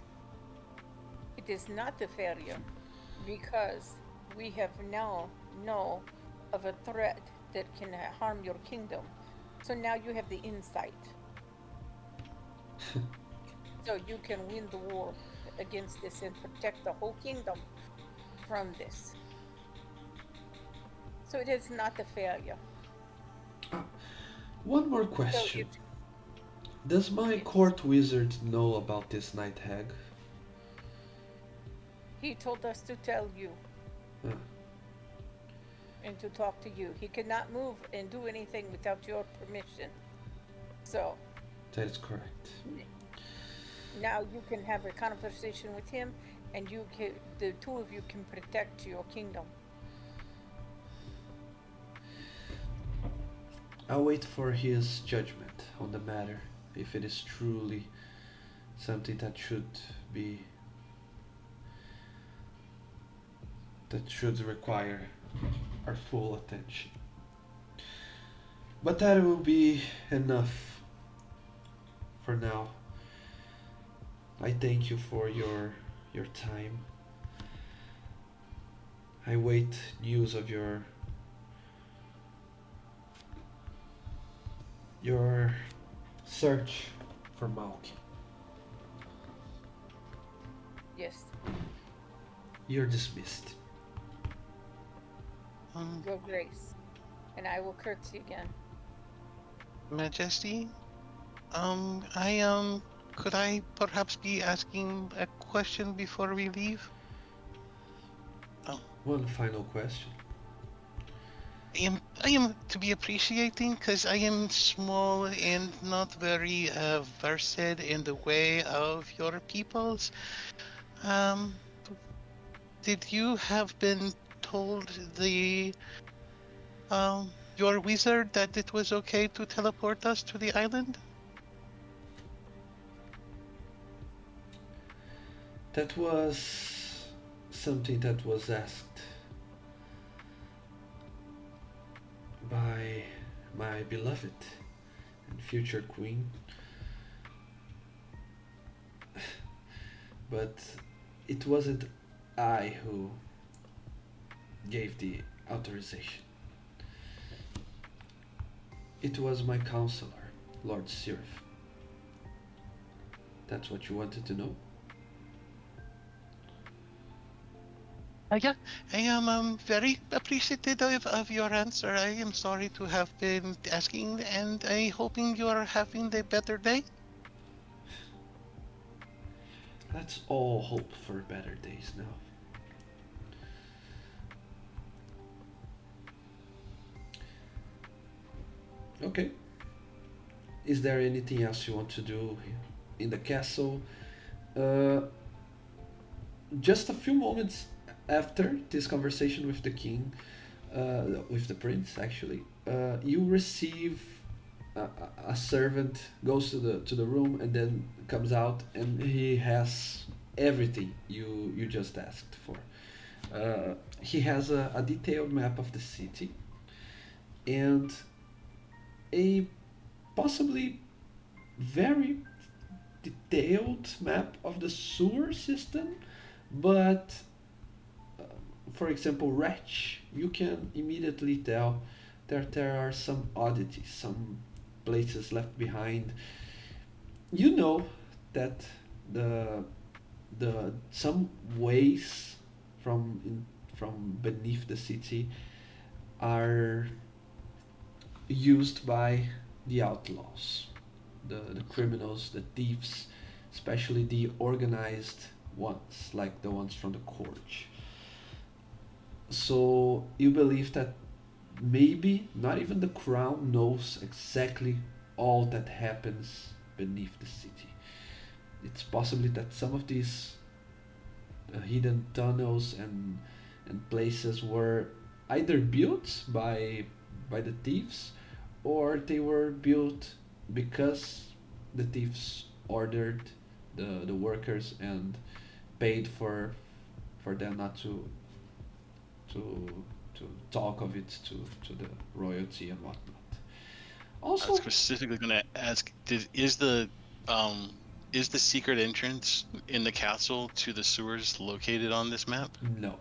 S2: it is not a failure because we have now know of a threat that can harm your kingdom. So now you have the insight. So you can win the war against this and protect the whole kingdom from this. So it is not a failure.
S1: Ah, one more
S2: So
S1: question.
S2: if
S1: Does my
S2: yes,
S1: court wizard know about this night hag?
S2: he told us to tell you
S1: Ah,
S2: and to talk to you. He cannot move and do anything without your permission. So
S1: that is correct.
S2: now you can have a conversation with him, and the two of you can protect your kingdom.
S1: I'll wait for his judgment on the matter, if it is truly something be that should require our full attention. But that will be enough for now. I thank you for your time. I wait news of your search for Malky.
S2: Yes,
S1: You're dismissed.
S3: Um,
S2: your grace. And I will curtsy again.
S3: Majesty, I could I perhaps be asking a question before we leave? Oh,
S1: One final question.
S3: I am to be appreciating because I am small and not very versed in the way of your peoples. Um, did you have been told the your wizard that it was okay to teleport us to the island?
S1: That was something that was asked by my beloved and future queen, but it wasn't I who gave the authorization. It was my counselor, Lord Sirf. That's what you wanted to know?
S3: Yeah, I am very appreciative of your answer. I am sorry to have been asking, and I hoping you are having a better day.
S1: Let's all hope for better days now. Okay. Is there anything else you want to do in the castle? Uh, just a few moments after this conversation with the king, with the prince actually, you receive a servant goes to the room and then comes out and he has everything you just asked for. He has a detailed map of the city and a possibly very detailed map of the sewer system, but for example, Wretch, you can immediately tell that there are some oddities, some places left behind. You know that the some ways from beneath the city are used by the outlaws, the criminals, the thieves, especially the organized ones, like the ones from the court. So you believe that maybe not even the crown knows exactly all that happens beneath the city. It's possibly that some of these hidden tunnels and places were either built by the thieves, or they were built because the thieves ordered the workers and paid for them not to to talk of it to the royalty and whatnot.
S3: I was
S1: Also,
S3: specifically going to ask: is the secret entrance in the castle to the sewers located on this map?
S1: no.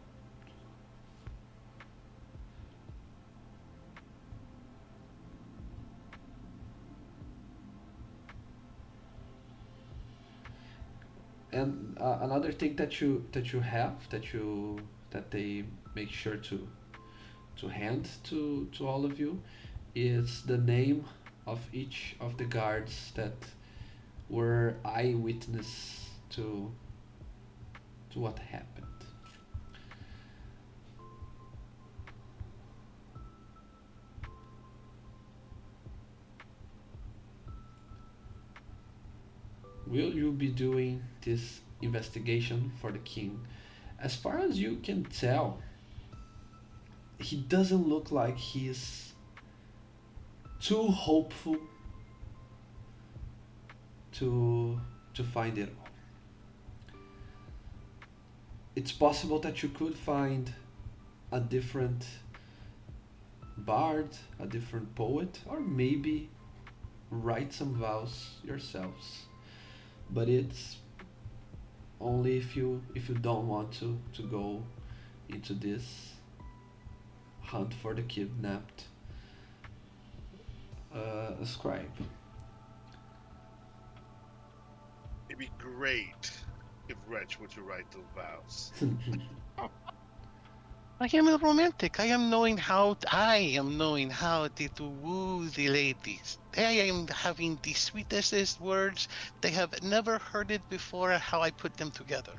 S1: And another thing that you have that they make sure to hand to all of you is the name of each of the guards that were eyewitness to what happened. Will you be doing this investigation for the king? As far as you can tell, he doesn't look like he's too hopeful to find it all. It's possible that you could find a different bard, a different poet, or maybe write some vows yourselves. But it's only if you don't want to go into this hunt for the kidnapped scribe.
S4: It'd be great if Wretch were to write those vows.
S3: I am a romantic. I am knowing how to woo the ladies. I am having the sweetest words. They have never heard it before how I put them together.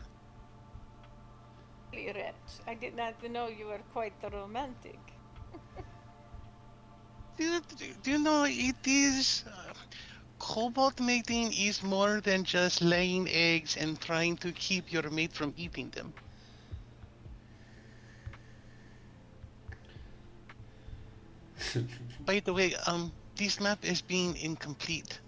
S2: Really, Rich, I did not know you were quite a romantic.
S3: Do you know it is cobalt mating is more than just laying eggs and trying to keep your mate from eating them. By the way, this map is being incomplete.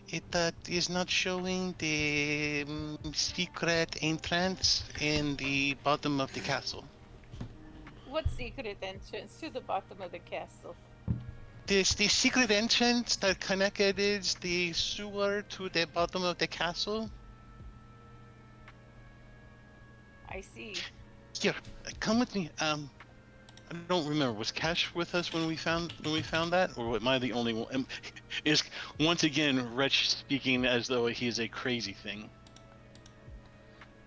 S3: It is not showing the secret entrance in the bottom of the castle.
S2: What secret entrance to the bottom of the castle?
S3: This the secret entrance that connected is the sewer to the bottom of the castle.
S2: I see.
S3: Here, come with me. I don't remember. Was Cash with us when we found that, or am I the only one? Is once again Wretch speaking as though he is a crazy thing.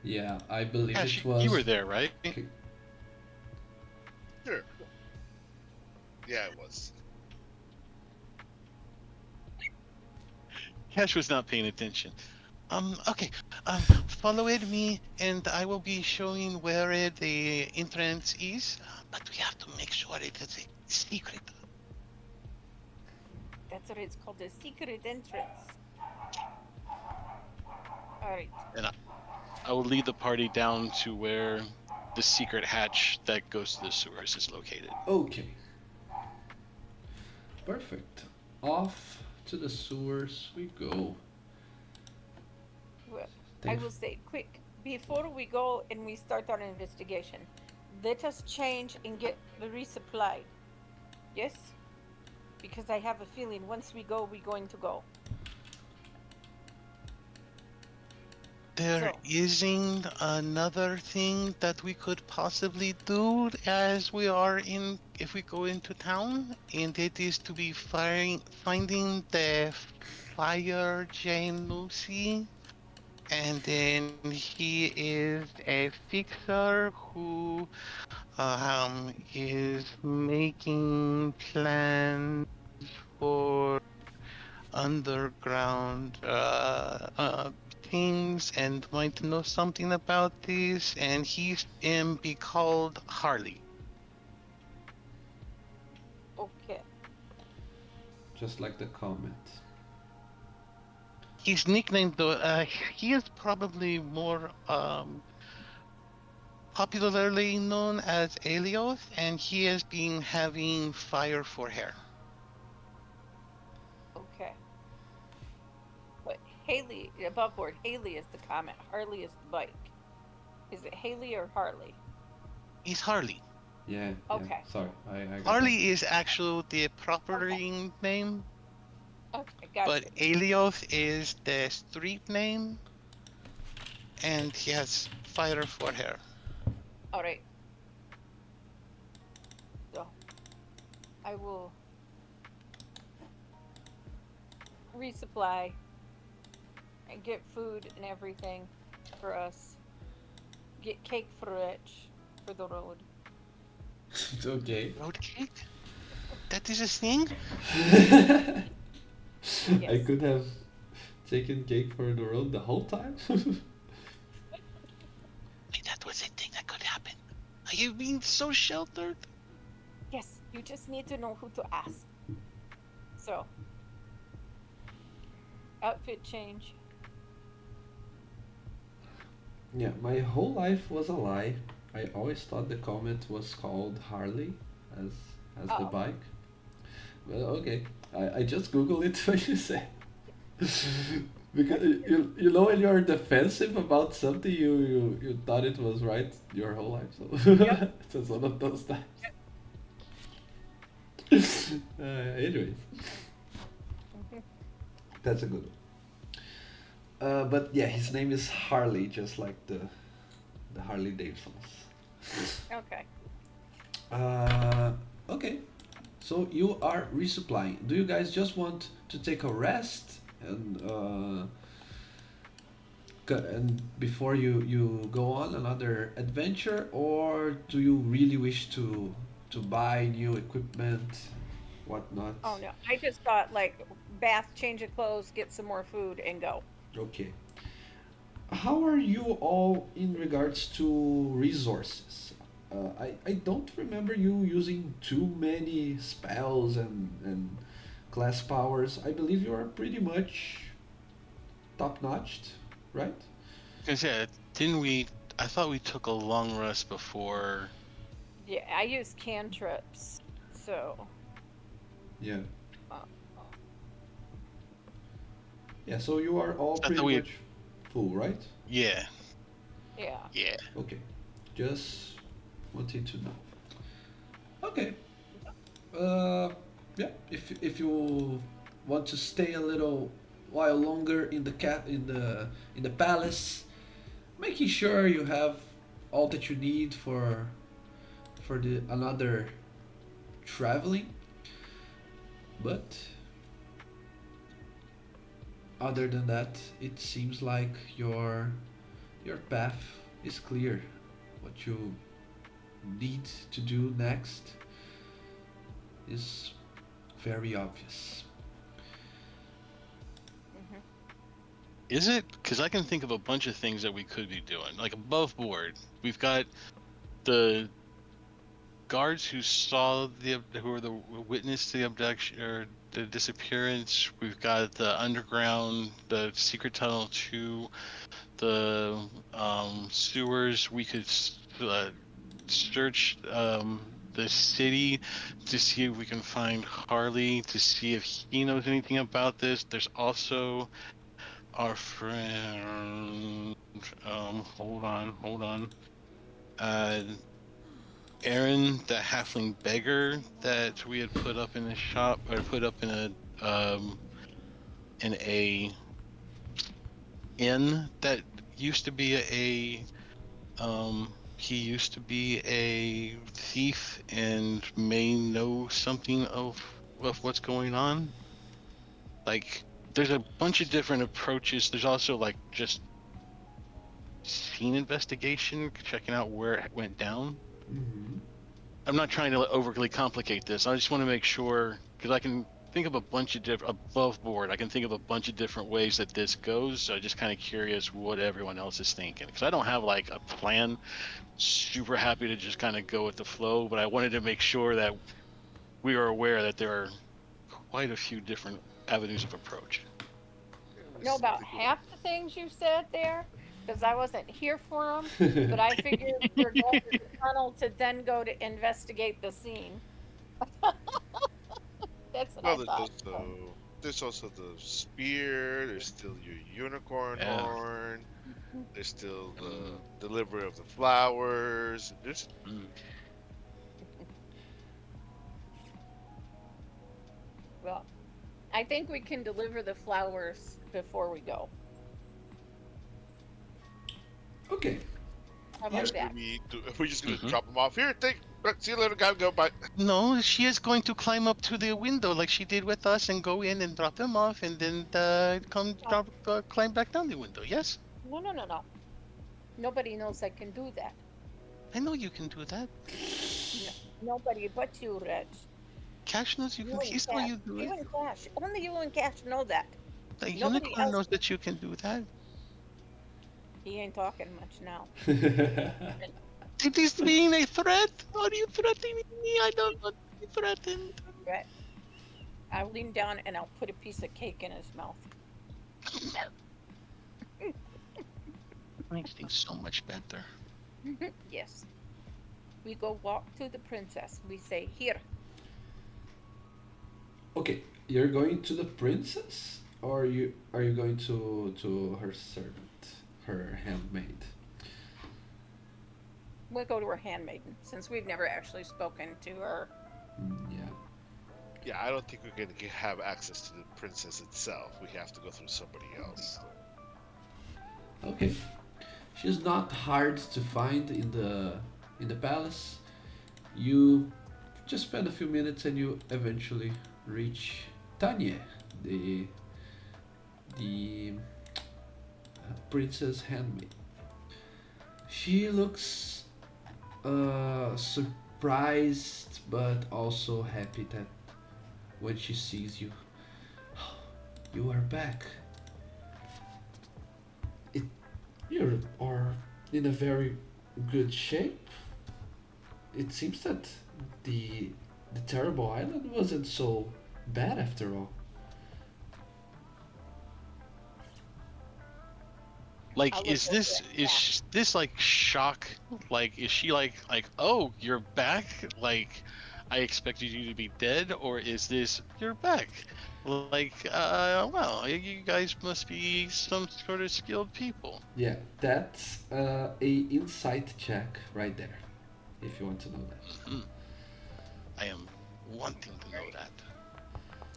S1: Yeah, I believe it
S3: Cash, you were
S1: was.
S3: there, right?
S4: Sure. Yeah, it was.
S3: Cash was not paying attention. Okay. Follow me, and I will be showing where the entrance is. But we have to make sure it is a secret.
S2: That's what it's called, a secret entrance. All right.
S3: And I will lead the party down to where the secret hatch that goes to the sewers is located.
S1: Okay, perfect. Off to the sewers we go.
S2: Well, I
S1: Thanks.
S2: will say quick before we go and we start our investigation. Let us change and get resupplied. Yes, because I have a feeling once we go, we're going to go.
S3: There
S2: So,
S3: isn't another thing that we could possibly do as we are in if we go into town, and it is to be finding the fire Jane Lucy, and then he is a fixer who is making plans for underground things and might know something about this, and he's be called Harley.
S2: okay.
S1: Just like the comment.
S3: His nickname, though, he is probably more popularly known as Elios, and he has been having fire for hair.
S2: Okay. But Haley, above board, Haley is the comment. Harley is the bike. Is it Haley or Harley?
S3: He's Harley.
S1: Yeah, yeah.
S2: Okay.
S1: Sorry, I got that.
S3: Harley is actually the proper
S2: Okay.
S3: name,
S2: Okay.
S3: but
S2: Gotcha.
S3: Elios is the street name, and he has fire for hair.
S2: All right. So I will resupply and get food and everything for us. Get cake for Rich for the road.
S1: It's okay.
S3: Road cake? That is a thing?
S1: I
S2: Yes.
S1: could have taken cake for the road the whole time.
S3: Wait, that was a thing that could happen. Are you being so sheltered?
S2: Yes. You just need to know who to ask. So outfit change.
S1: Yeah, my whole life was a lie. I always thought the Comet was called Harley as the
S2: Oh.
S1: bike. Well, okay. I just Googled it when you said. Because you know when you're defensive about something you thought it was right your whole life, so
S2: Yep.
S1: it was one of those times. Anyways,
S2: Mhm.
S1: that's a good one. But yeah, his name is Harley, just like the Harley Davidsons.
S2: Okay.
S1: Uh, okay, so you are resupplying. Do you guys just want to take a rest and before you go on another adventure, or do you really wish to buy new equipment, whatnot?
S2: Oh no. I just thought like bath, change of clothes, get some more food, and go.
S1: Okay. How are you all in regards to resources? I don't remember you using too many spells and class powers. I believe you are pretty much top notched, right?
S3: Because yeah, didn't we? I thought we took a long rest before.
S2: Yeah, I use cantrips. So,
S1: Yeah.
S2: uh,
S1: Yeah, so you are all
S3: I thought
S1: pretty
S3: we had,
S1: much full, right?
S3: yeah,
S2: yeah.
S3: yeah.
S1: Okay. Just wanted to know. Okay. Uh, yeah. If you want to stay a little while longer in the in the palace, making sure you have all that you need for the another traveling. But other than that, it seems like your path is clear. What you need to do next is very obvious.
S2: Hmm.
S3: Is it? Because I can think of a bunch of things that we could be doing, like above board. We've got the guards who were the witness to the abduction or the disappearance. We've got the underground, the secret tunnel to the sewers. We could search the city to see if we can find Harley, to see if he knows anything about this. There's also our friend. Hold on. Uh, Aaron, the halfling beggar that we had put up in the shop, or put up in a inn that used to be he used to be a thief and may know something of what's going on. Like, there's a bunch of different approaches. There's also like just scene investigation, checking out where it went down.
S1: Mm-hmm.
S3: I'm not trying to overly complicate this. I just want to make sure, because I can think of a bunch of different above board. I can think of a bunch of different ways that this goes. So I'm just kind of curious what everyone else is thinking, because I don't have like a plan. Super happy to just kind of go with the flow, but I wanted to make sure that we are aware that there are quite a few different avenues of approach.
S4: Yeah,
S2: Know
S4: let's
S2: about
S4: take
S2: half the things you said there because I wasn't here for them, but I figured we're going to the tunnel to then go to investigate the scene. That's what
S4: Well,
S2: I thought.
S4: there's also the spear. There's still your unicorn
S3: Yeah.
S4: horn.
S2: Mm,
S4: There's still the
S3: Mm,
S4: delivery of the flowers. There's
S3: mm.
S2: well, I think we can deliver the flowers before we go.
S1: Okay.
S2: How
S1: You're
S2: about that?
S4: if we're just gonna
S3: Hmm.
S4: drop them off here. See you later. Gotta go. Bye.
S3: No, she is going to climb up to the window like she did with us and go in and drop them off and then
S2: No,
S3: climb back down the window. Yes,
S2: no, no, no, no. Nobody knows I can do that.
S3: I know you can do that.
S2: No, nobody but you, Reg.
S3: Cash knows you
S2: You
S3: can.
S2: and
S3: He saw
S2: Cash.
S3: you do
S2: You
S3: it.
S2: and Cash. Only you and Cash know that.
S3: The
S2: Nobody
S3: unicorn
S2: else.
S3: knows that you can do that.
S2: He ain't talking much now.
S3: It is being a threat. Are you threatening me? I don't want to be threatened.
S2: Right. I'll lean down and I'll put a piece of cake in his mouth.
S3: Makes things so much better.
S2: Yes. We go walk to the princess. We say, here.
S1: okay. You're going to the princess, or are you going to her servant, her handmaid?
S2: We'll go to her handmaiden since we've never actually spoken to her.
S1: Yeah.
S4: Yeah, I don't think we're gonna have access to the princess itself. We have to go through somebody else.
S1: Okay. She's not hard to find in the palace. You just spend a few minutes and you eventually reach Tanya, the princess handmaid. She looks surprised but also happy that when she sees you, you are back. It you are in a very good shape. It seems that the the terrible island wasn't so bad after all.
S2: I
S3: Like,
S2: look over at Cash.
S3: this like shock? Like, is she like, oh, you're back? Like, I expected you to be dead, or is this you're back? Like, well, you guys must be some sort of skilled people.
S1: Yeah, that's a insight check right there, if you want to know that.
S3: Hmm. I am wanting to know that.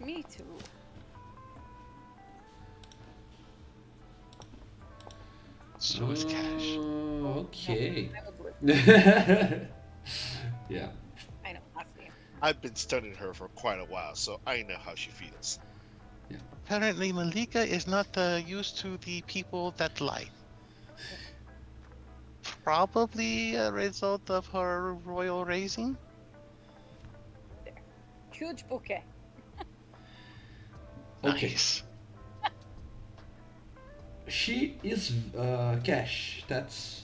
S2: Me too.
S3: So is Cash.
S2: Oh, no.
S1: Okay.
S2: I will do it.
S1: Yeah.
S2: I know. I see.
S4: I've been studying her for quite a while, so I know how she feels.
S3: Apparently, Malika is not used to the people that lie. Probably a result of her royal raising.
S2: There. Huge bouquet.
S1: Okay.
S3: Nice.
S1: She is cash. That's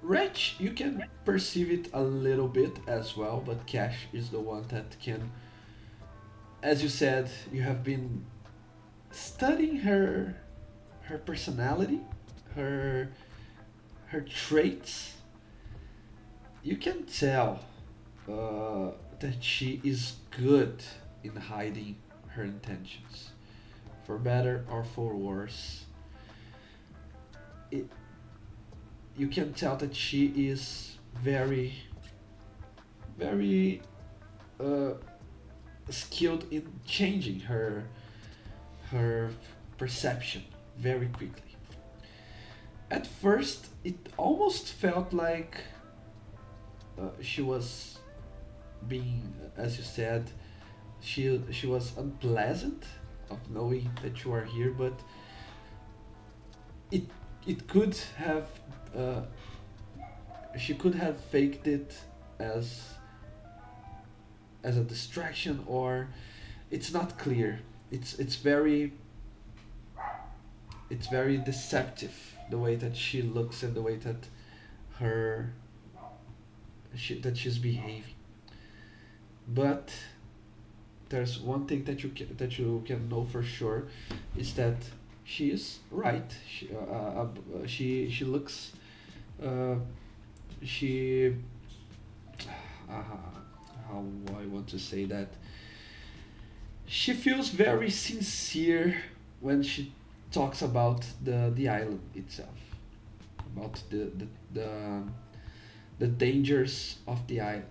S1: Wretch. You can perceive it a little bit as well, but Cash is the one that can. As you said, you have been studying her personality, her her traits. You can tell that she is good in hiding her intentions, for better or for worse. It, you can tell that she is very uh, skilled in changing her perception very quickly. At first, it almost felt like she was being, as you said, she was unpleasant of knowing that you are here, but it it could have uh, she could have faked it as as a distraction, or it's not clear. It's very it's very deceptive the way that she looks and the way that her that she's behaving. But there's one thing that you can know for sure is that she is right. She looks uh, she how I want to say that she feels very sincere when she talks about the island itself, about the dangers of the island.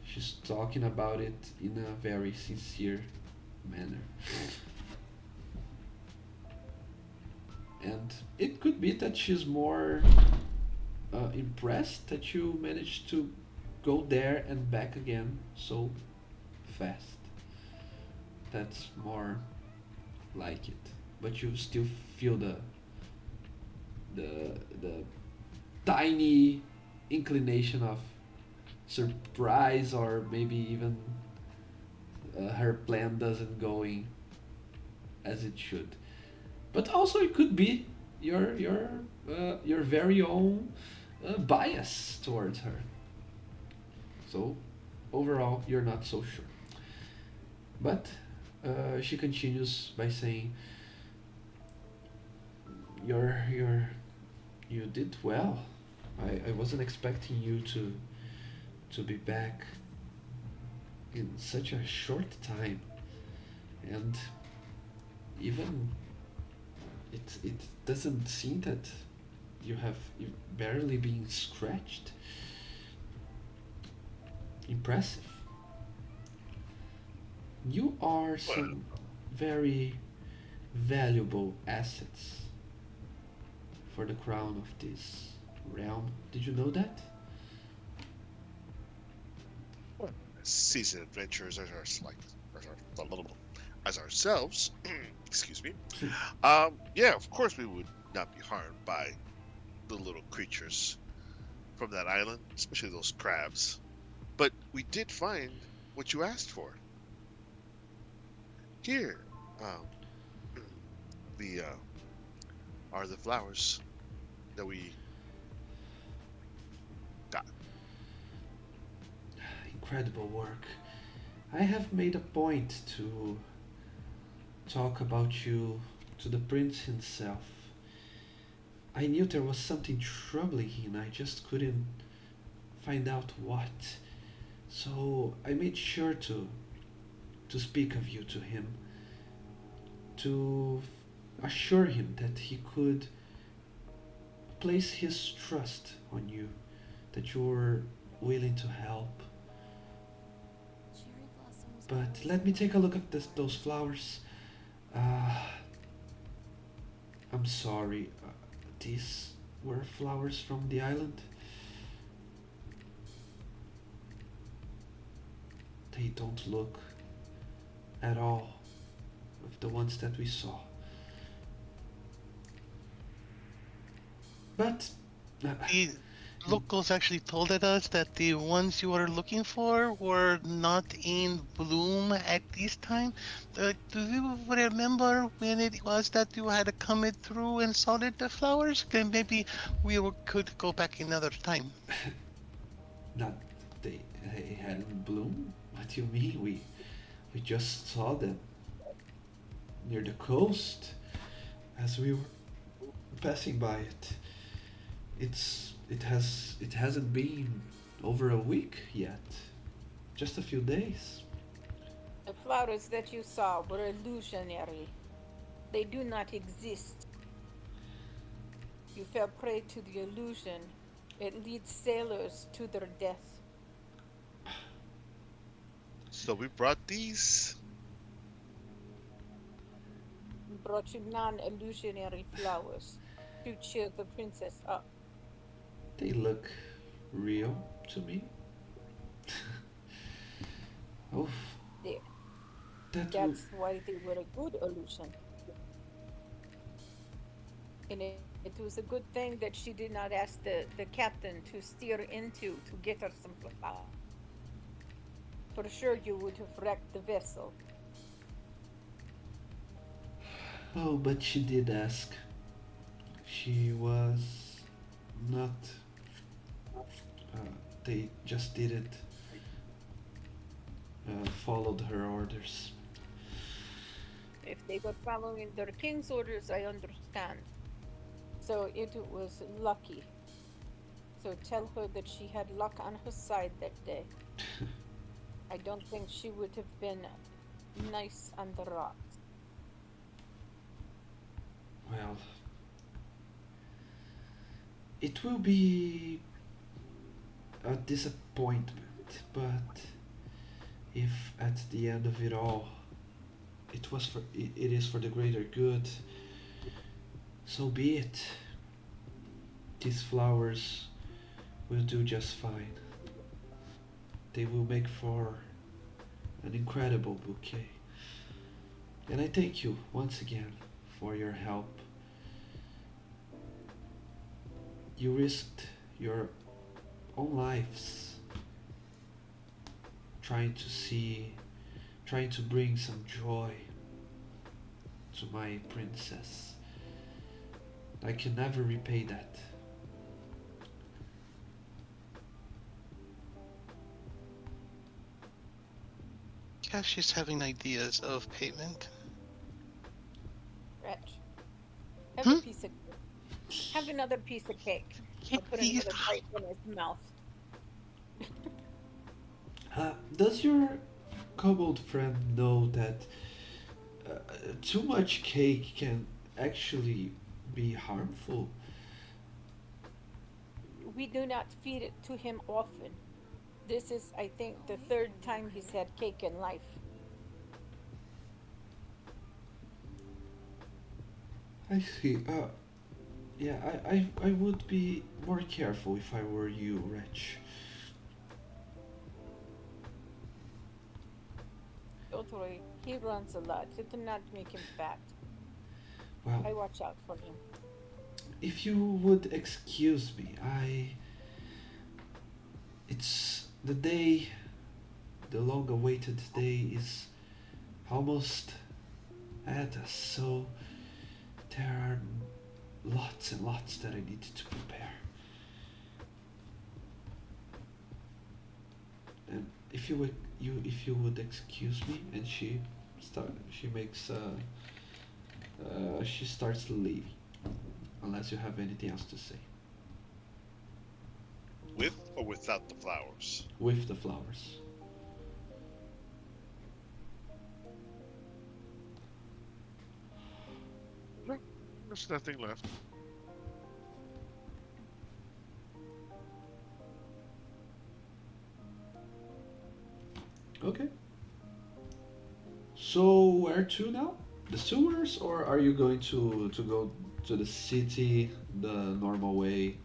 S1: She's talking about it in a very sincere manner. And it could be that she's more impressed that you managed to go there and back again so fast. That's more like it. But you still feel the tiny inclination of surprise, or maybe even her plan doesn't going as it should. But also it could be your very own bias towards her. So overall, you're not so sure. But she continues by saying, "You're you did well. I wasn't expecting you to be back in such a short time, and even it doesn't seem that you barely been scratched. Impressive. You are
S4: Well,
S1: some very valuable assets for the crown of this realm. Did you know that?"
S4: seasoned adventurers as, as ourselves, excuse me. Yeah, of course we would not be harmed by the little creatures from that island, especially those crabs. But we did find what you asked for. Here, um, the are the flowers that we got.
S1: Incredible work. I have made a point to talk about you to the prince himself. I knew there was something troubling him, I just couldn't find out what. So I made sure to speak of you to him, to assure him that he could place his trust on you, that you were willing to help.
S5: Cherry blossoms
S1: But
S5: always
S1: let me take a
S5: bloom.
S1: look at those flowers. Uh, I'm sorry. These were flowers from the island. They don't look at all with the ones that we saw. But uh,
S3: The locals actually told us that the ones you were looking for were not in bloom at this time. Do you remember when it was that you had come it through and saw the flowers? Then maybe could go back another time.
S1: not they hadn't bloomed. What do you mean? We just saw them near the coast as we were passing by it. It hasn't been over a week yet. Just a few days.
S2: The flowers that you saw were illusionary. They do not exist. You fell prey to the illusion. It leads sailors to their death.
S4: So we brought these.
S2: We brought you non illusionary flowers. to cheer the princess up.
S1: They look real to me. Oh,
S2: There.
S1: that would.
S2: That's why they were a good illusion. And it was a good thing that she did not ask the captain to steer into to get her some flowers. For sure, you would have wrecked the vessel.
S1: Oh, but she did ask. She was not. They just didn't followed her orders.
S2: If they were following their king's orders, I understand. So it was lucky. So tell her that she had luck on her side that day. I don't think she would have been nice on the rocks.
S1: Well, it will be a disappointment, but if at the end of it all it is for the greater good, so be it. These flowers will do just fine. They will make for an incredible bouquet. And I thank you once again for your help. You risked your own lives trying to see, trying to bring some joy to my princess. I can never repay that.
S3: Yeah, she's having ideas of payment.
S2: Wretch. Have a
S3: Hmm?
S2: piece of have another piece of cake.
S3: Yeah,
S2: I'll put
S3: please.
S2: another bite in his mouth.
S1: Does your kobold friend know that too much cake can actually be harmful?
S2: We do not feed it to him often. This is, I think, the third time he's had cake in life.
S1: I see. Yeah, I would be more careful if I were you, Wretch.
S2: Don't worry, he runs a lot. It did not make him fat.
S1: Well,
S2: I watch out for him.
S1: if you would excuse me, it's the day, the long awaited day is almost at us, so there are lots and lots that I need to prepare. And if you would excuse me, and she makes she starts leaving, unless you have anything else to say.
S4: With or without the flowers?
S1: With the flowers.
S4: No, there's nothing left.
S1: Okay. So where to now? The sewers, or are you going to go to the city the normal way?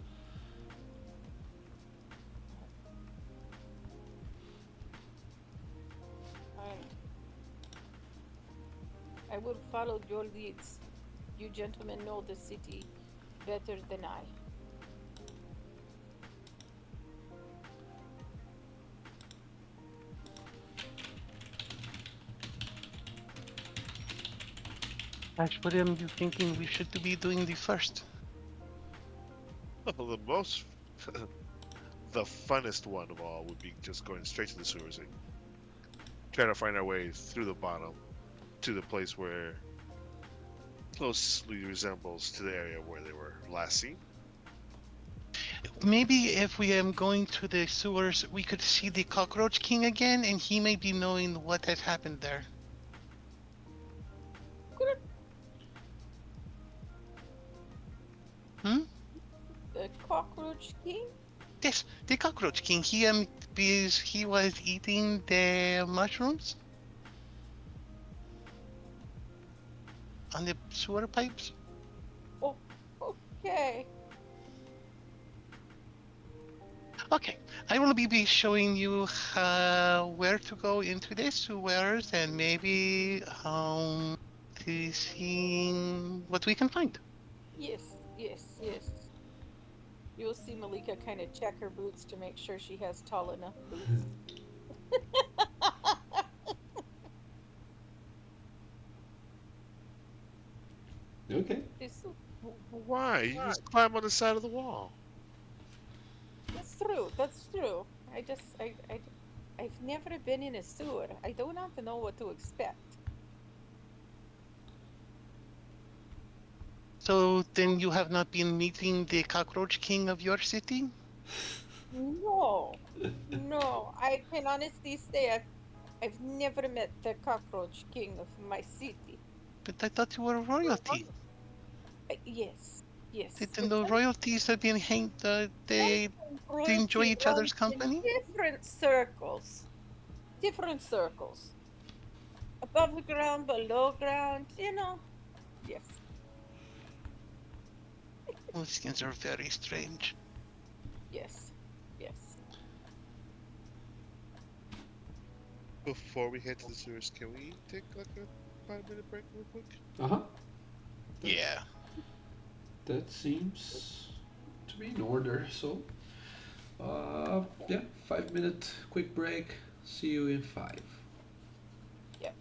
S2: Alright. I will follow your leads. You gentlemen know the city better than I.
S3: Ash, what am you thinking we should be doing the first?
S4: Well, the most, the funnest one of all would be just going straight to the sewers and trying to find our way through the bottom to the place where closely resembles to the area where they were last seen.
S3: Maybe if we am going to the sewers, we could see the Cockroach King again, and he may be knowing what has happened there. Hmm?
S2: The cockroach king?
S3: Yes, the Cockroach King. He was eating the mushrooms on the sewer pipes.
S2: Oh, okay. Okay.
S3: Okay, I will be showing you where to go into the sewers and maybe to see what we can find.
S2: Yes, yes, yes. You'll see Malika kind of check her boots to make sure she has tall enough boots.
S1: Okay.
S2: This,
S4: Why? You just climb on the side of the wall.
S2: that's true. That's true. I've never been in a sewer. I do not know what to expect.
S3: So then you have not been meeting the cockroach king of your city?
S2: No, no. I can honestly say I've never met the cockroach king of my city.
S3: But I thought you were royalty.
S2: Yes, yes.
S3: Didn't the royalties have been hanged? They enjoy
S2: Royalty
S3: each
S2: runs
S3: other's
S2: in
S3: company?
S2: different circles. Different circles. Above ground, below ground, Yes,
S3: Those skins are very strange.
S2: yes, yes.
S4: Before we head to the sewers, can we take like a 5 minute break real quick?
S1: Uh huh.
S3: Yeah.
S1: That seems to be in order. So, yeah, 5 minute quick break. See you in five.
S2: Yep.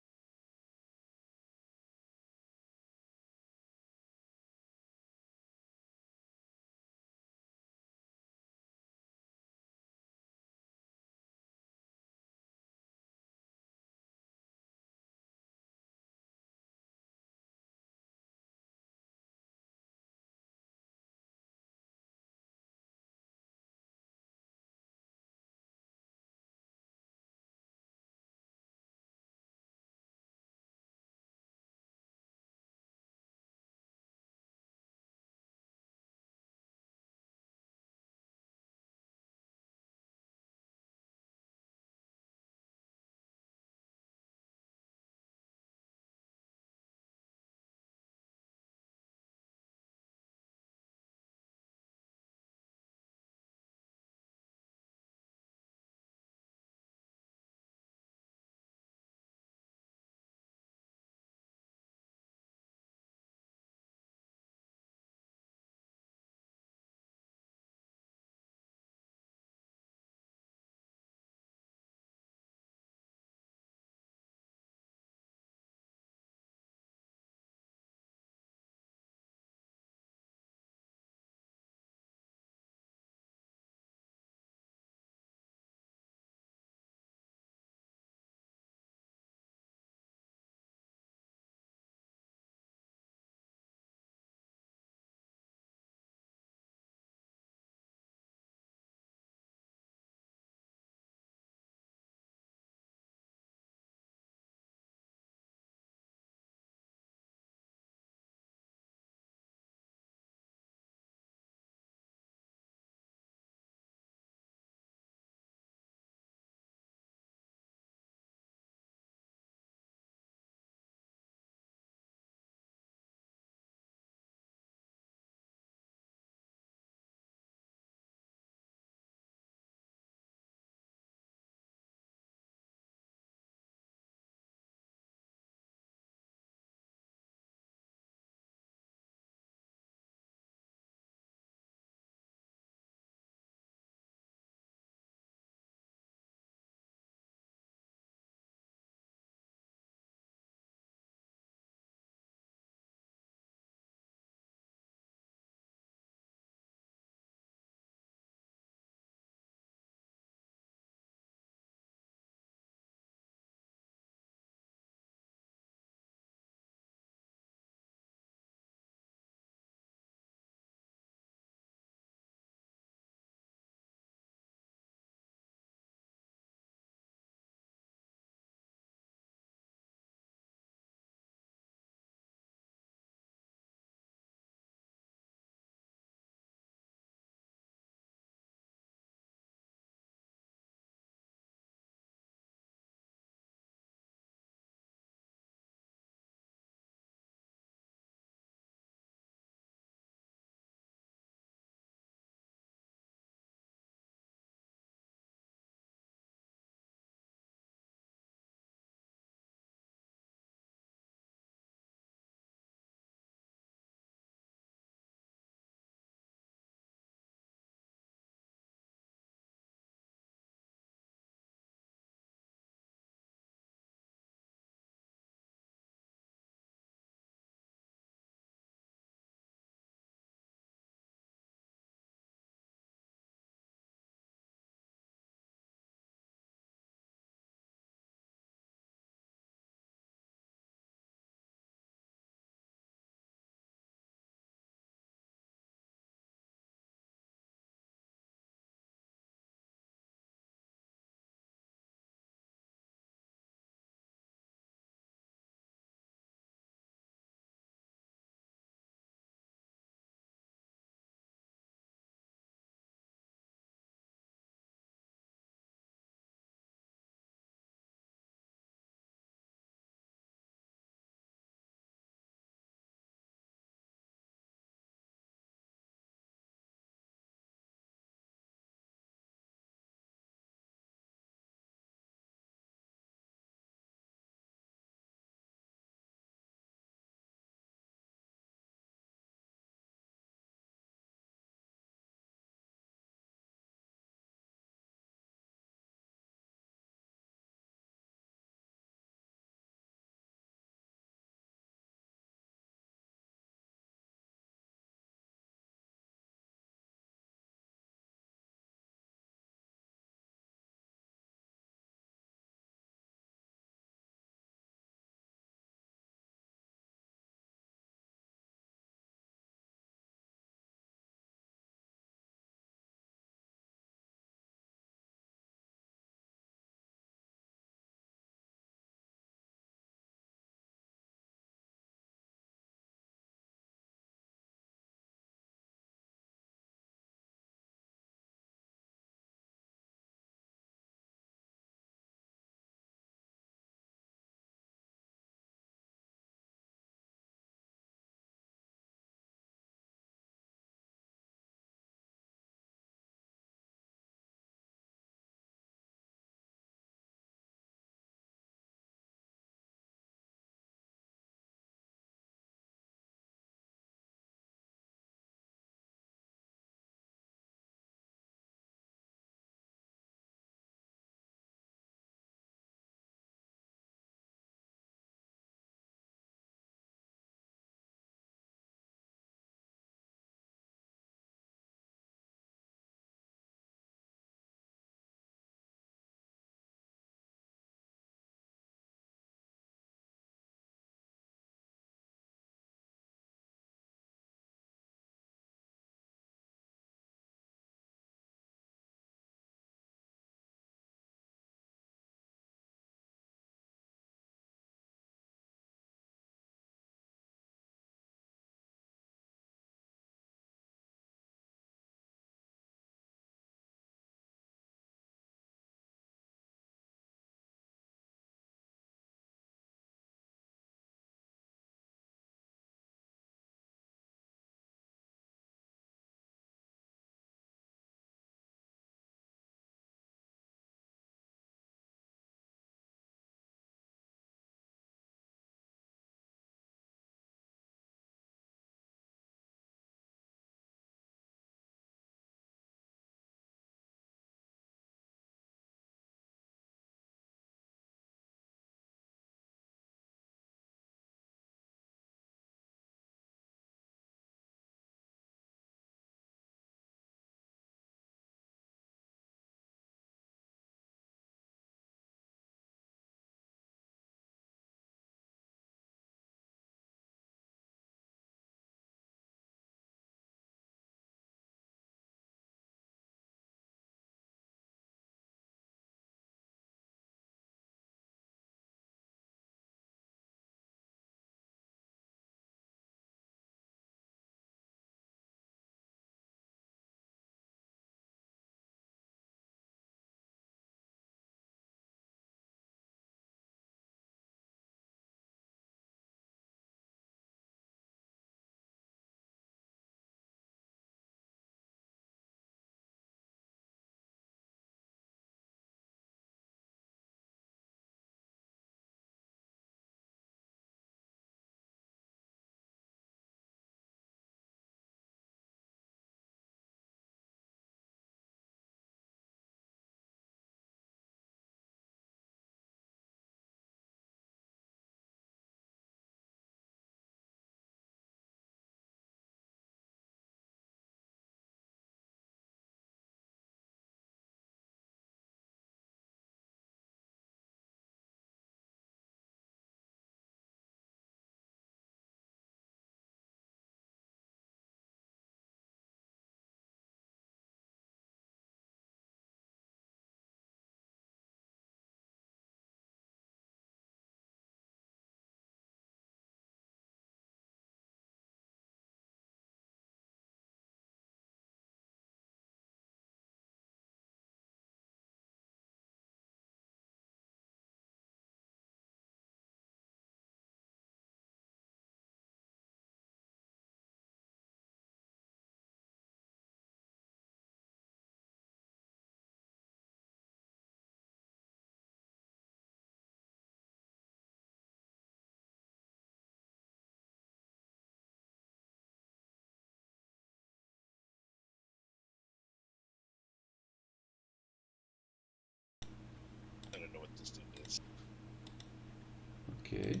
S1: Okay.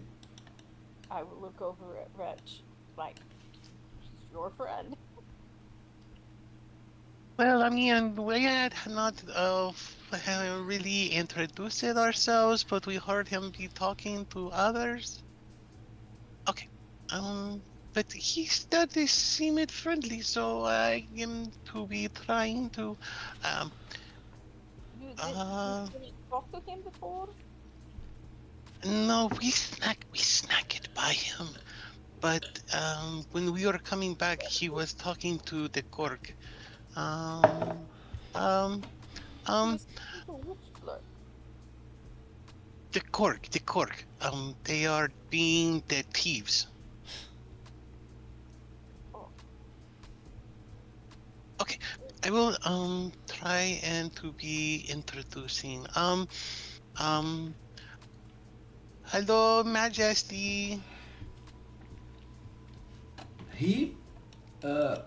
S2: I will look over at Wretch like she's your friend.
S3: Well, I mean, we had not really introduced ourselves, but we heard him be talking to others. Okay. Um, but he started seeming friendly, so I am to be trying to, um,
S2: You
S3: uh,
S2: didn't talk to him before?
S3: no, we snuck it by him. But when we were coming back, he was talking to the cork. Um, um,
S2: He
S3: um,
S2: was speaking to which clerk?
S3: the cork. They are being the thieves.
S2: Oh,
S3: Okay, I will try and to be introducing. Um, hello, Majesty.
S1: He uh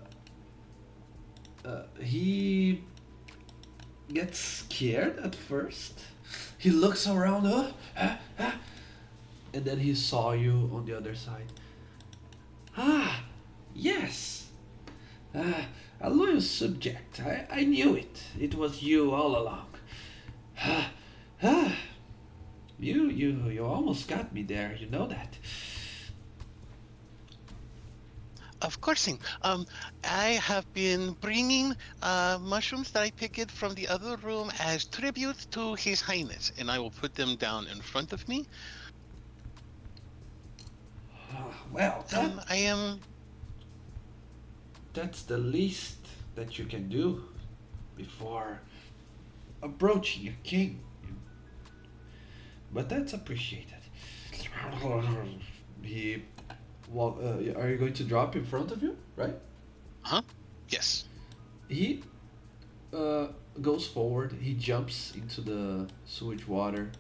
S1: he gets scared at first. He looks around, and then he saw you on the other side. Ah, yes. Ah, a loyal subject. I knew it. It was you all along. Ah, ah. You almost got me there. You know that.
S3: Of course. I have been bringing mushrooms that I picked from the other room as tribute to His Highness, and I will put them down in front of me.
S1: Well,
S3: I am.
S1: that's the least that you can do before approaching a king. But that's appreciated. He, are you going to drop in front of you? Right?
S3: Huh? Yes.
S1: He uh, goes forward. He jumps into the sewage water,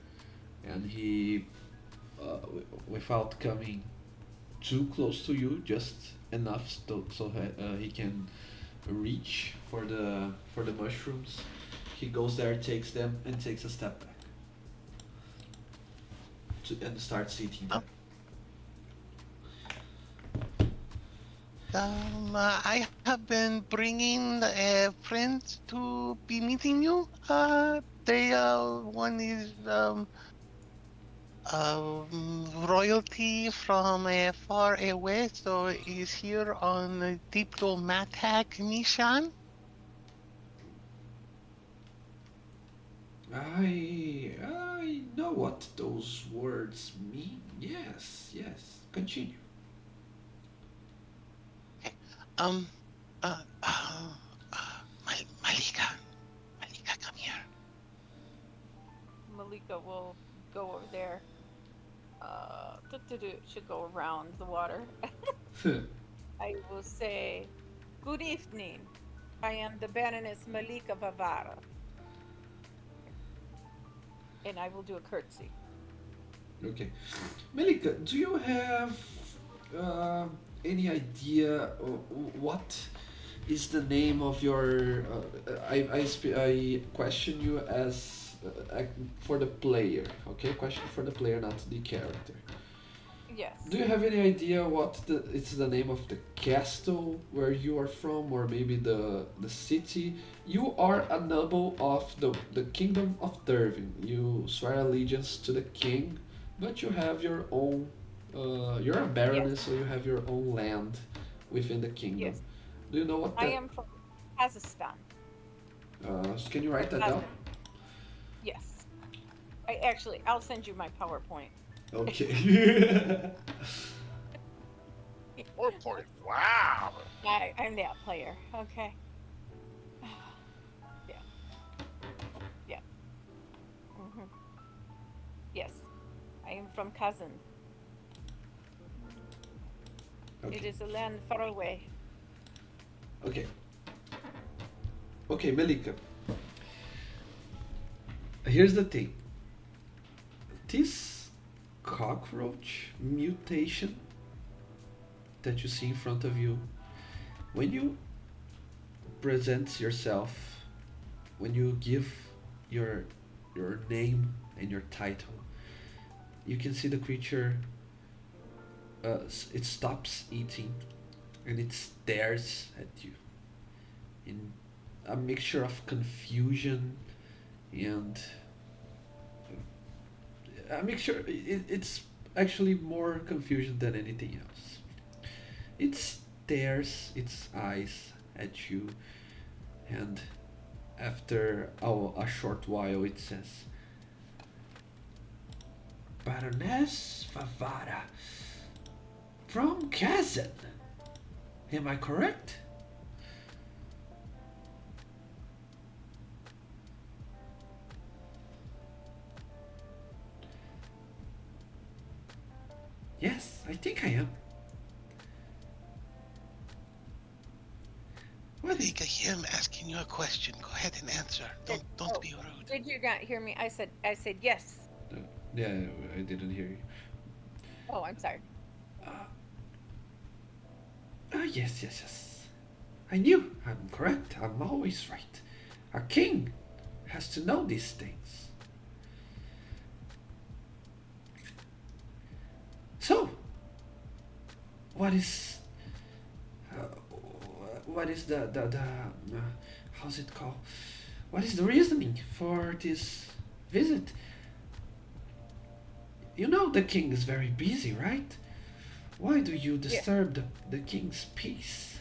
S1: and he, without coming too close to you, just enough so he can reach for the mushrooms. He goes there, takes them, and takes a step back and starts eating
S3: Uh,
S1: them.
S3: I have been bringing friends to be meeting you. One is royalty from far away, so is here on a diplomatic mission.
S1: I know what those words mean. Yes, yes. Continue.
S3: Okay. Um, uh, uh, Malika, Malika, come here.
S2: Malika will go over there. Should go around the water. I will say, "Good evening. I am the Baroness Malika Vavara," and I will do a curtsy.
S1: Okay. Melika, do you have uh, any idea what is the name of your? I question you as for the player. Okay, question for the player, not the character. Do
S2: Yes.
S1: you have any idea what it's the name of the castle where you are from, or maybe the city? You are a noble of the kingdom of Dervin. You swear allegiance to the king, but you have your own. You're a
S2: Yes.
S1: baroness, so you have your own land within the kingdom.
S2: Yes.
S1: Do you know what
S2: I
S1: that?
S2: am from Kazakhstan.
S1: Can you write that down?
S2: Kazan. Yes. I'll send you my PowerPoint.
S1: Okay.
S4: Or point. Wow.
S2: I'm that player. Okay. Yeah. Yeah. hmm Yes. I am from Kazan. It
S1: Okay.
S2: is a land far away.
S1: Okay. Okay, Melika. Here's the thing. This cockroach mutation that you see in front of you, when you present yourself, when you give your your name and your title, You can see the creature. It stops eating, and it stares at you in a mixture of confusion and a mixture. It's actually more confusion than anything else. It stares its eyes at you, and after a short while, it says, Baroness Favara from Kazan. Am I correct? Yes, I think I am.
S3: I
S1: What is.
S3: think I hear him asking you a question. Go ahead and answer.
S2: Did,
S3: Don't
S2: oh,
S3: be rude.
S2: did you not hear me? I said yes.
S1: Uh, yeah, I didn't hear you.
S2: Oh, I'm sorry.
S1: Uh, yes, yes, yes. I knew. I'm correct. I'm always right. A king has to know these things. So, what is. Uh, what is the how's it called? What is the reasoning for this visit? You know the king is very busy, right? Why do you
S2: Yeah,
S1: disturb the king's peace?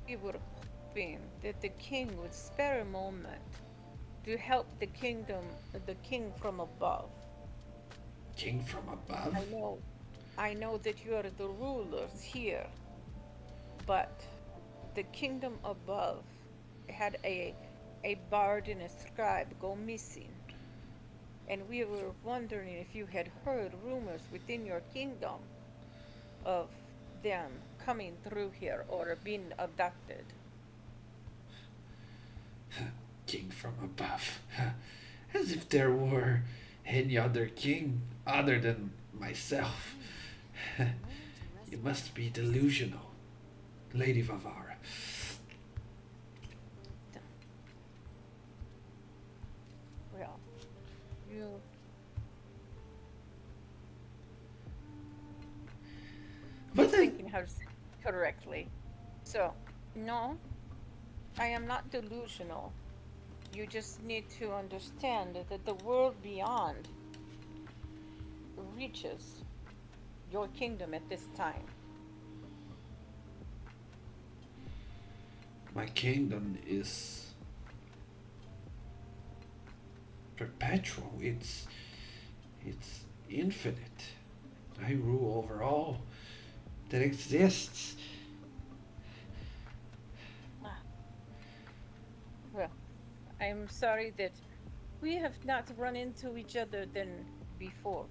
S2: we were hoping that the king would spare a moment to help the king from above.
S1: King from above?
S2: I know, I know that you are the rulers here, but the kingdom above had a bard and a scribe go missing, and we were wondering if you had heard rumors within your kingdom of them coming through here or being abducted.
S1: King from above. As if there were any other king other than myself.
S5: In order to
S1: You
S5: resurrect
S1: must be
S5: this.
S1: delusional, Lady Vavara.
S2: Well, you
S1: But
S2: just
S1: then,
S2: thinking how to say it correctly. So, no, I am not delusional. You just need to understand that the world beyond reaches your kingdom at this time.
S1: my kingdom is perpetual. It's infinite. I rule over all that exists.
S2: Ah, well, I'm sorry that we have not run into each other than before.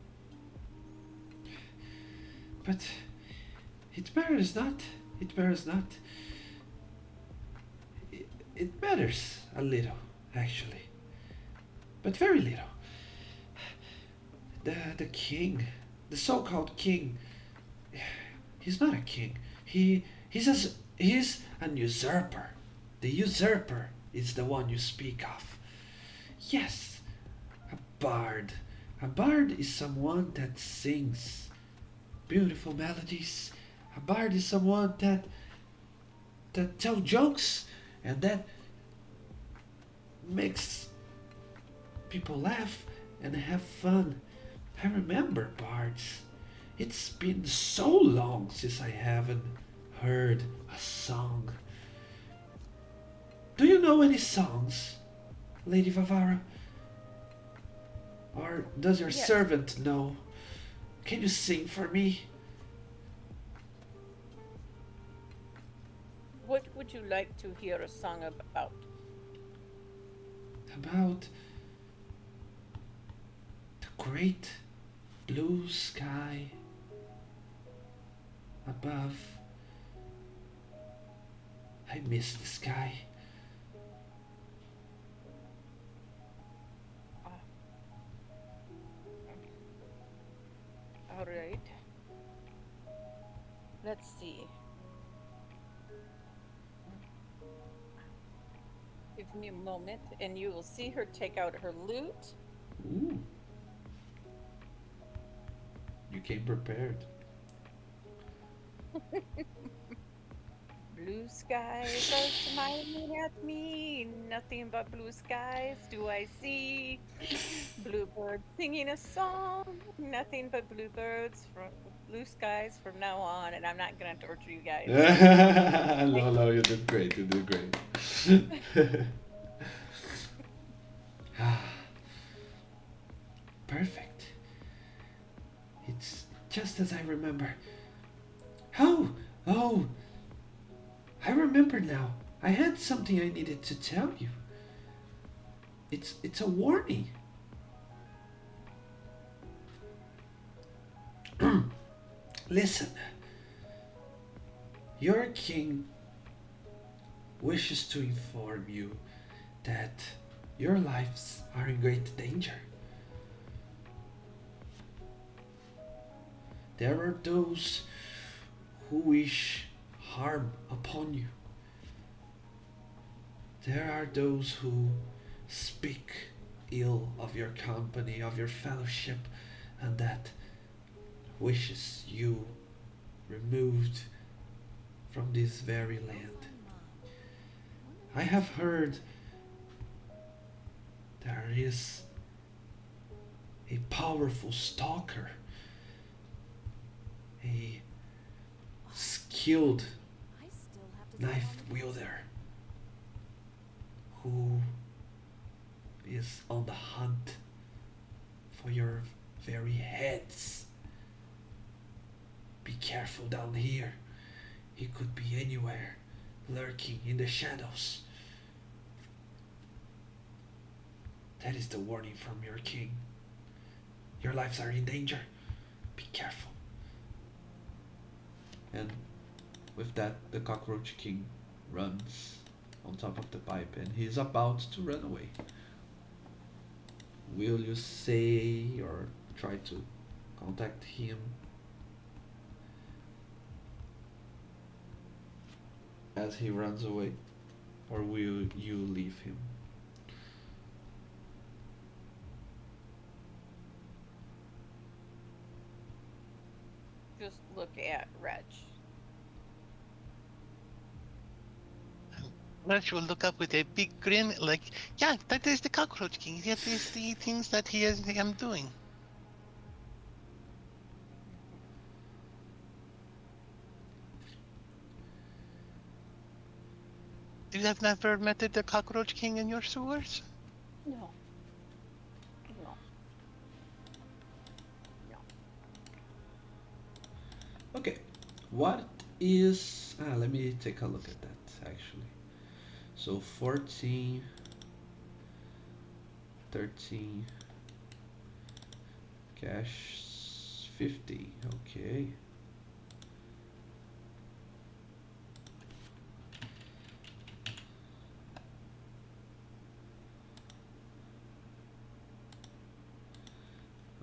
S1: But it matters not. It matters not. It matters a little, actually, but very little. The king, the so-called king, he's not a king. He's an usurper. The usurper is the one you speak of. Yes, a bard. A bard is someone that sings beautiful melodies. A bard is someone that tell jokes and that makes people laugh and have fun. I remember bards. It's been so long since I haven't heard a song. Do you know any songs, Lady Vavara? Or does your
S2: Yes.
S1: servant know? Can you sing for me?
S2: What would you like to hear a song about?
S1: About the great blue sky above. I miss the sky.
S2: Ah, all right. Let's see. Give me a moment, and you will see her take out her loot.
S1: Ooh, you came prepared.
S2: Blue skies are smiling at me. Nothing but blue skies do I see. Bluebirds singing a song. Nothing but bluebirds from blue skies from now on. And I'm not gonna torture you guys.
S1: No, no, you did great. You did great. Perfect. It's just as I remember. Oh, oh, I remember now. I had something I needed to tell you. It's a warning. Listen, your king wishes to inform you that your lives are in great danger. There are those who wish harm upon you. There are those who speak ill of your company, of your fellowship, and that wishes you removed from this very land. I have heard there is a powerful stalker, a skilled knife wielder who is on the hunt for your very heads. Be careful down here. He could be anywhere, lurking in the shadows. That is the warning from your king. Your lives are in danger. Be careful. And with that, the cockroach king runs on top of the pipe and he's about to run away. Will you say or try to contact him as he runs away? Or will you leave him?
S2: Just look at Reg.
S3: Raj will look up with a big grin, like, yeah, that is the cockroach king. That is the things that he is I'm doing. You have never met the cockroach king in your sewers?
S2: No, no, no.
S1: Okay. What is. Let me take a look at that actually. So 14, 13, cash 50. Okay.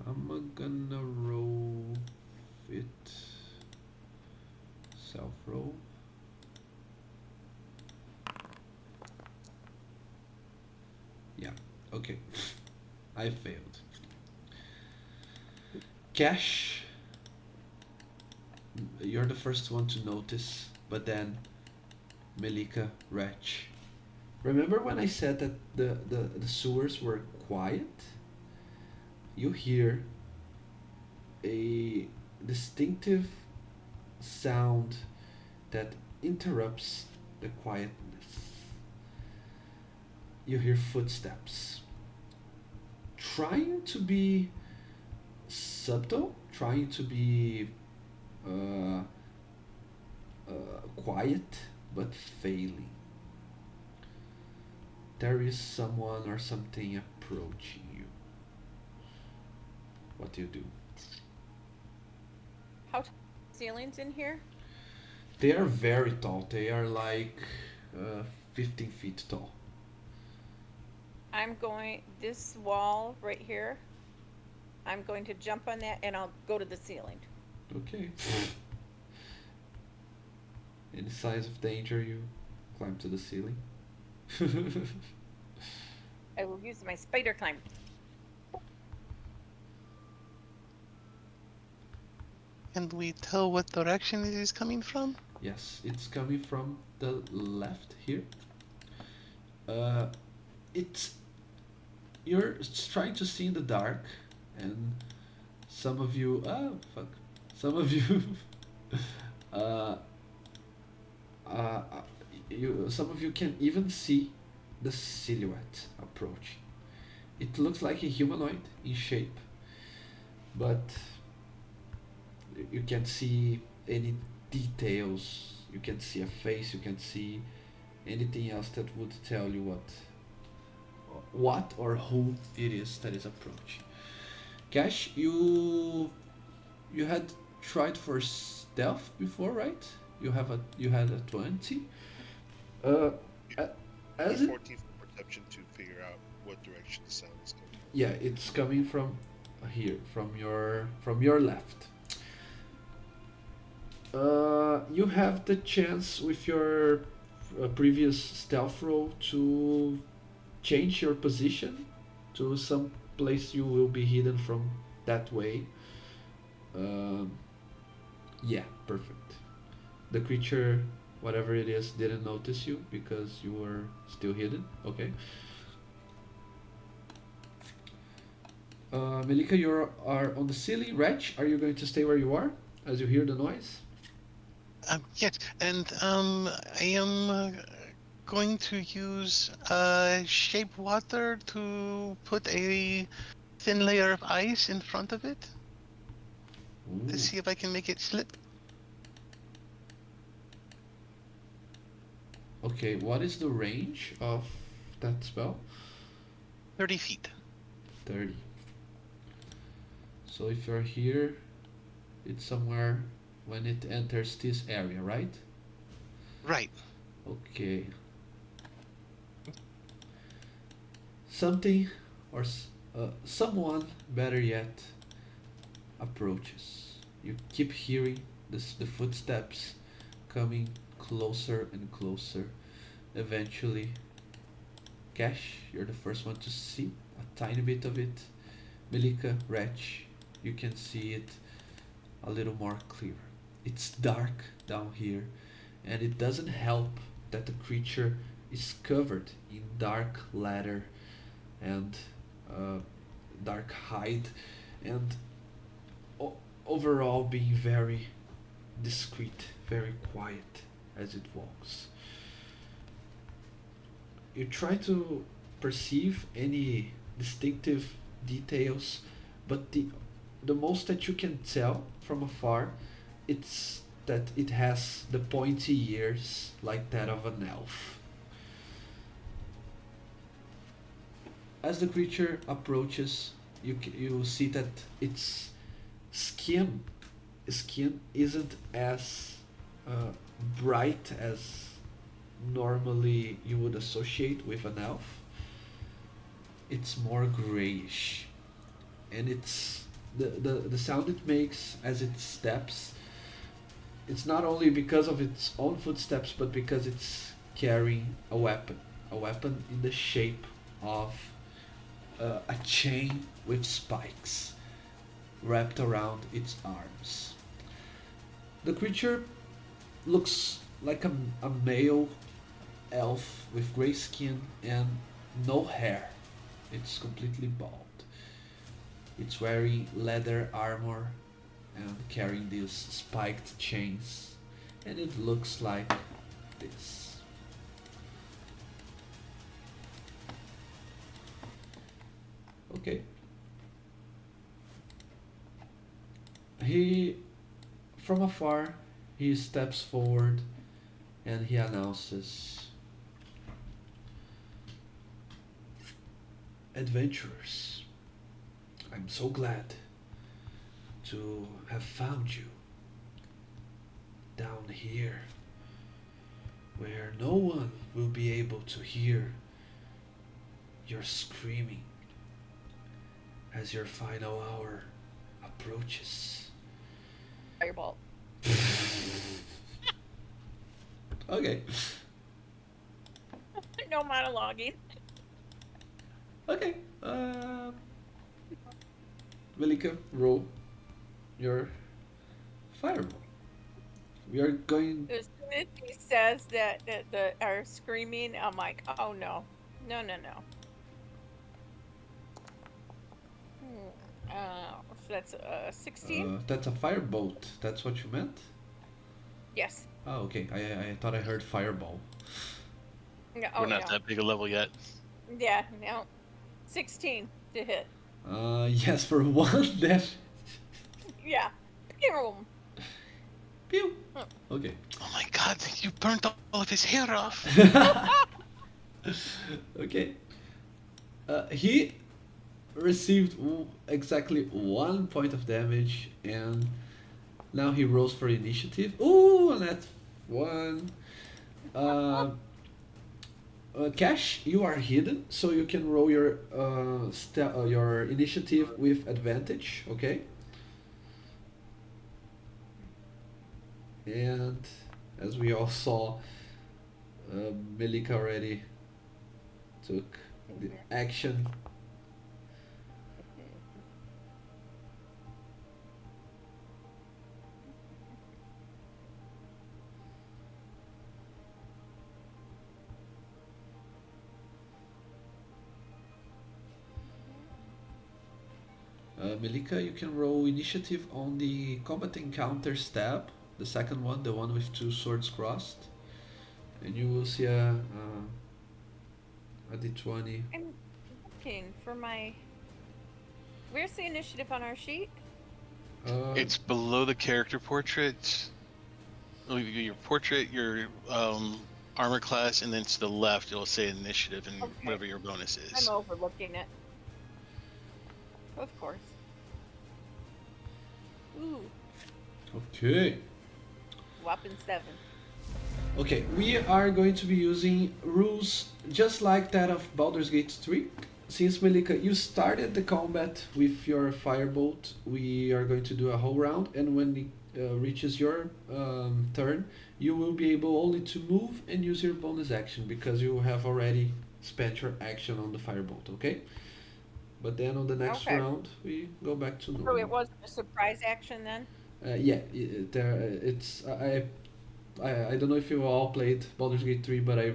S1: I'm gonna roll it. Self roll. Yeah, okay. I failed. Cash, you're the first one to notice, but then Melika, Wretch. Remember when I said that the sewers were quiet? You hear a distinctive sound that interrupts the quietness. You hear footsteps. Trying to be subtle, trying to be uh, quiet, but failing. There is someone or something approaching you. What do you do?
S2: How tall are the ceilings in here?
S1: They are very tall. They are like 15 feet tall.
S2: I'm going this wall right here. I'm going to jump on that and I'll go to the ceiling.
S1: Okay. In signs of danger, you climb to the ceiling.
S2: I will use my spider climb.
S3: Can we tell what direction it is coming from?
S1: Yes, it's coming from the left here. Uh, it's you're trying to see in the dark, and some of you, fuck, some of you, uh, uh, some of you can even see the silhouette approaching. It looks like a humanoid in shape, but you can't see any details. You can see a face. You can see anything else that would tell you what or who it is that is approaching. Cash, you had tried for stealth before, right? You had a 20. Uh, a-
S4: My
S1: as it
S4: 14 for perception to figure out what direction the sound is coming.
S1: yeah, it's coming from here, from your left. You have the chance with your previous stealth roll to change your position to some place you will be hidden from that way. Um, yeah, perfect. The creature, whatever it is, didn't notice you because you were still hidden. Okay. Melika, you are on the ceiling. Wretch, are you going to stay where you are as you hear the noise?
S3: Yes, and I am going to use shape water to put a thin layer of ice in front of it to
S1: Ooh.
S3: see if I can make it slip.
S1: Okay, what is the range of that spell?
S3: 30 feet.
S1: 30. So if you're here, it's somewhere when it enters this area, right?
S3: Right.
S1: Okay. Something or someone, better yet, approaches. You keep hearing the footsteps coming closer and closer. Eventually, Cash, you're the first one to see a tiny bit of it. Melika, Wretch, you can see it a little more clear. It's dark down here, and it doesn't help that the creature is covered in dark leather and uh, dark hide, and o- overall being very discreet, very quiet as it walks. You try to perceive any distinctive details, but the most that you can tell from afar, it's that it has the pointy ears like that of an elf. As the creature approaches, you see that its skin skin isn't as uh, bright as normally you would associate with an elf. It's more grayish, and the sound it makes as it steps. It's not only because of its own footsteps, but because it's carrying a weapon in the shape of a chain with spikes wrapped around its arms. The creature looks like a male elf with gray skin and no hair. It's completely bald. It's wearing leather armor and carrying these spiked chains, and it looks like this. Okay. He, from afar, he steps forward and he announces, "Adventurers, I'm so glad to have found you down here where no one will be able to hear your screaming as your final hour approaches."
S2: Fireball.
S1: Okay.
S2: No matter monologuing.
S1: Okay. Velika, roll your fireball. We are going.
S2: As soon as he says that the are screaming, I'm like, oh no, no, no, no. Hmm. So that's 16.
S1: That's a firebolt. That's what you meant?
S2: Yes.
S1: Oh, okay. I thought I heard fireball.
S2: No.
S3: We're
S2: Oh
S3: not
S2: no.
S3: that big a level yet.
S2: Yeah. No. 16 to hit.
S1: Yes, for one damage.
S2: Yeah. Boom.
S1: Pew.
S2: Huh.
S1: Okay.
S3: Oh my god, you burnt all of his hair off.
S1: Okay. He received exactly 1 point of damage, and now he rolls for initiative. Ooh, and that's one. Uh, Cash, you are hidden, so you can roll your initiative with advantage. Okay. And as we all saw, Melika already took the action. Melika, you can roll initiative on the combat encounters tab, the second one, the one with two swords crossed, and you will see a d20.
S2: I'm looking for my. Where's the initiative on our sheet?
S3: It's below the character portrait. Your portrait, your armor class, and then to the left it'll say initiative and
S2: Okay.
S3: whatever your bonus
S2: I'm
S3: is.
S2: overlooking it. Of course. Ooh,
S1: Okay.
S2: whopping 7.
S1: Okay, we are going to be using rules just like that of Baldur's Gate 3. Since Melika, you started the combat with your firebolt, we are going to do a whole round, and when it reaches your turn, you will be able only to move and use your bonus action because you have already spent your action on the firebolt, okay? But then on the next
S2: Okay.
S1: round, we go back to
S2: So it
S1: normal.
S2: wasn't a surprise action then?
S1: Yeah, it's I don't know if you all played Baldur's Gate 3, but I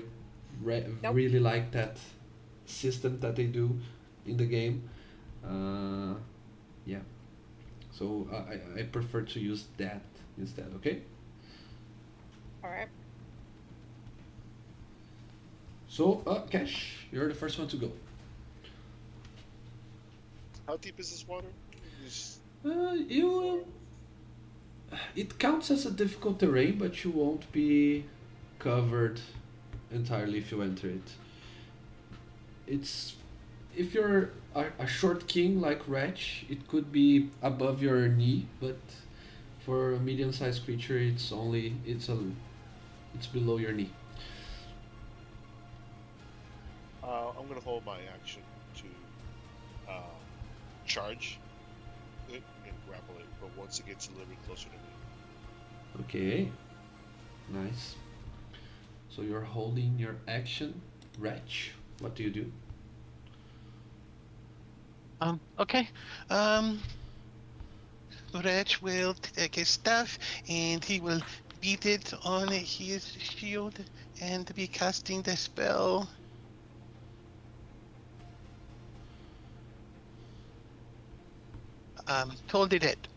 S2: Nope.
S1: really like that system that they do in the game. Uh, yeah, so I prefer to use that instead. Okay.
S2: All right.
S1: So, Cash, you're the first one to go.
S4: How deep is this water? Is
S1: You it counts as a difficult terrain, but you won't be covered entirely if you enter it. It's if you're a short king like Wretch, it could be above your knee, but for a medium-sized creature, it's below your knee.
S4: I'm gonna hold my action to uh, charge it and grapple it, but once it gets a little bit closer to me.
S1: Okay, nice. So you're holding your action, Wretch. What do you do?
S3: Okay. Reg will take his staff and he will beat it on his shield and be casting the spell. Told it.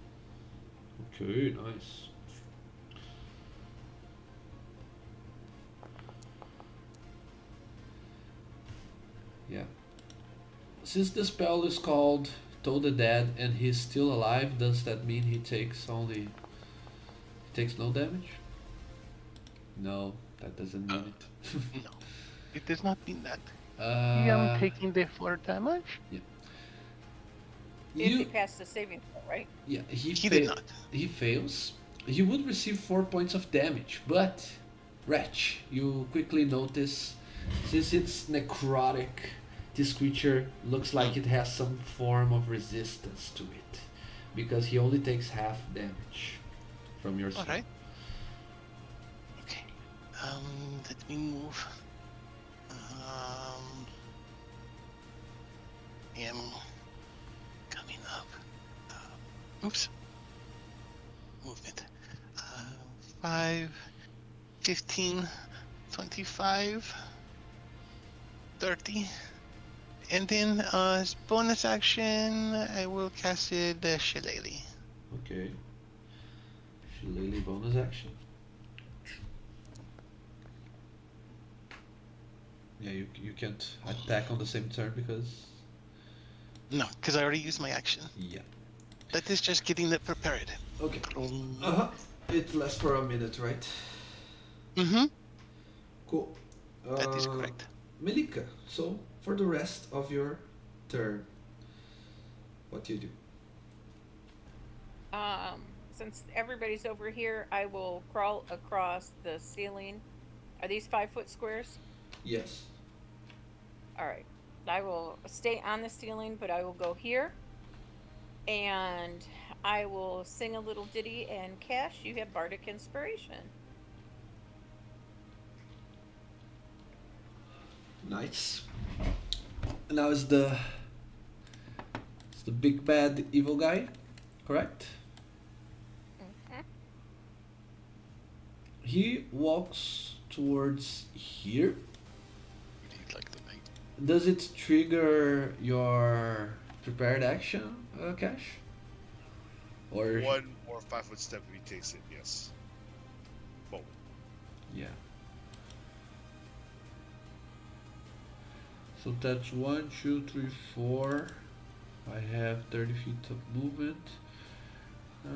S1: Okay, nice. Yeah. Since the spell is called Toll the Dead and he's still alive, does that mean he takes no damage? No, that doesn't mean it.
S3: No, it does not mean that. I am
S1: uh,
S3: taking the 4 damage.
S2: If he
S1: you
S2: passed the saving throw, right?
S1: yeah
S3: He did not.
S1: he fails. He would receive 4 points of damage, but Wretch, you quickly notice since it's necrotic, this creature looks like it has some form of resistance to it because he only takes half damage from your
S3: All
S1: spell.
S3: right. Okay. Let me move. am coming up. Oops. Movement. 5, 15, 25, 30. And then as bonus action, I will cast it the Shillelagh.
S1: Okay. Shillelagh bonus action. Yeah, you can't attack on the same turn because
S3: No, because I already used my action.
S1: yeah.
S3: That is just getting it prepared.
S1: Okay.
S3: Mm-hmm.
S1: Uh-huh. It lasts for a minute, right? Cool.
S3: That is correct.
S1: Melika, so for the rest of your turn, what do you do?
S2: Since everybody's over here, I will crawl across the ceiling. Are these 5 foot squares?
S1: Yes.
S2: All right. I will stay on the ceiling, but I will go here and I will sing a little ditty. And Cash, you have bardic inspiration.
S1: Nice. Now it's the big bad evil guy, correct?
S2: Mhm.
S1: He walks towards here.
S3: Would you like the night?
S1: Does it trigger your prepared action, Cash? Or
S4: One more 5 foot step if he takes it, yes. Forward.
S1: yeah. So that's 1, 2, 3, 4. I have 30 feet of movement. Uh,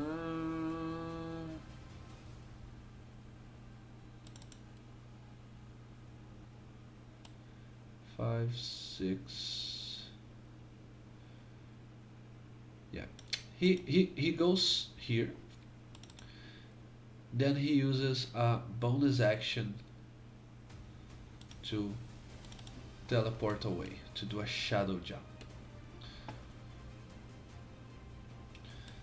S1: five, 6. Yeah. He goes here. Then he uses a bonus action to teleport away, to do a shadow jump.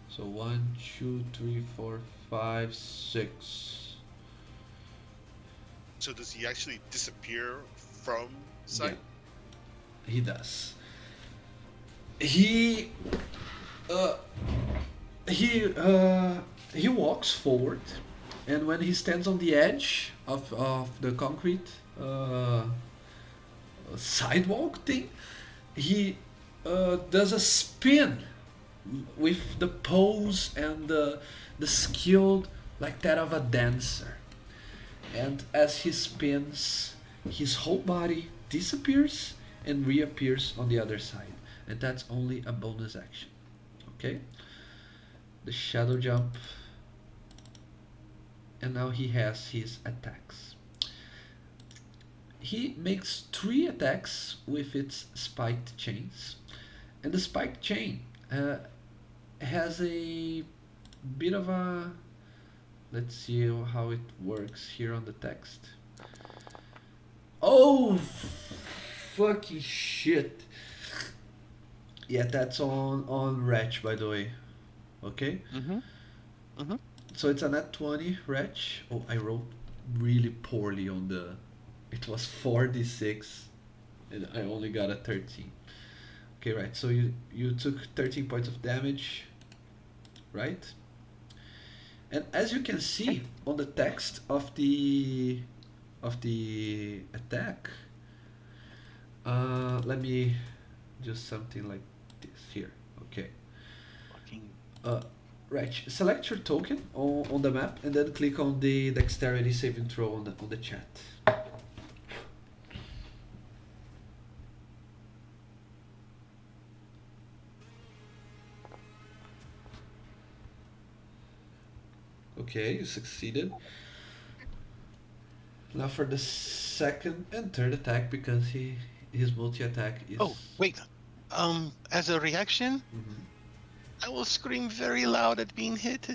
S1: So 1, 2, 3, 4, 5, 6.
S4: So does he actually disappear from sight?
S1: Yeah, he does. He uh he uh he walks forward, and when he stands on the edge of the concrete sidewalk thing, he does a spin with the pose and the skill like that of a dancer. And as he spins, his whole body disappears and reappears on the other side. And that's only a bonus action. Okay? The shadow jump. And now he has his attacks. He makes 3 attacks with its spiked chains. And the spiked chain has a bit of a. Let's see how it works here on the text. Oh, fucking shit. Yeah, that's on Wretch, by the way. Okay? So it's a net 20 Wretch. Oh, I rolled really poorly on the. It was 4d6 and I only got a 13. Okay, right. So you took 13 points of damage, right? And as you can see on the text of the attack, let me just something like this here. Okay.
S3: Fucking
S1: Right. Select your token on the map and then click on the dexterity saving throw on the chat. Okay, you succeeded. Now for the second and third attack, because his multi attack is.
S3: Oh, wait. As a reaction,
S1: Mhm.
S3: I will scream very loud at being hit.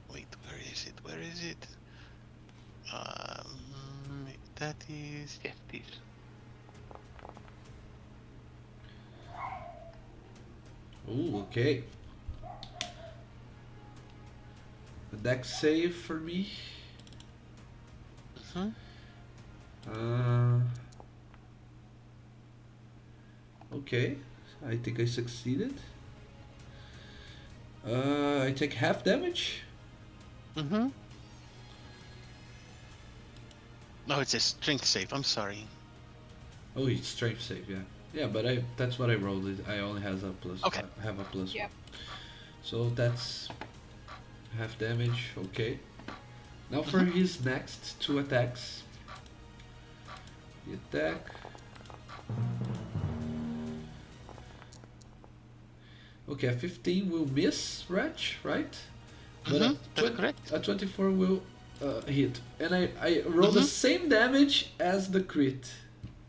S3: Wait, where is it? Where is it? That is, yes, this.
S1: Ooh, okay. A dex save for me.
S3: Mhm.
S1: Uh, Okay, I think I succeeded. I take half damage.
S3: Mm-hmm. No, it's a strength save. I'm sorry.
S1: Oh, it's strength save, yeah. Yeah, but I that's what I rolled. I only has a plus.
S3: Okay.
S1: I have a plus one.
S2: Yep.
S1: So that's half damage. Okay. Now for
S3: Mm-hmm.
S1: his next two attacks. The attack. Okay, a 15 will miss Wretch, right? But
S3: Mm-hmm. That's correct.
S1: a 24 will hit. And I roll the
S3: Mm-hmm.
S1: same damage as the crit.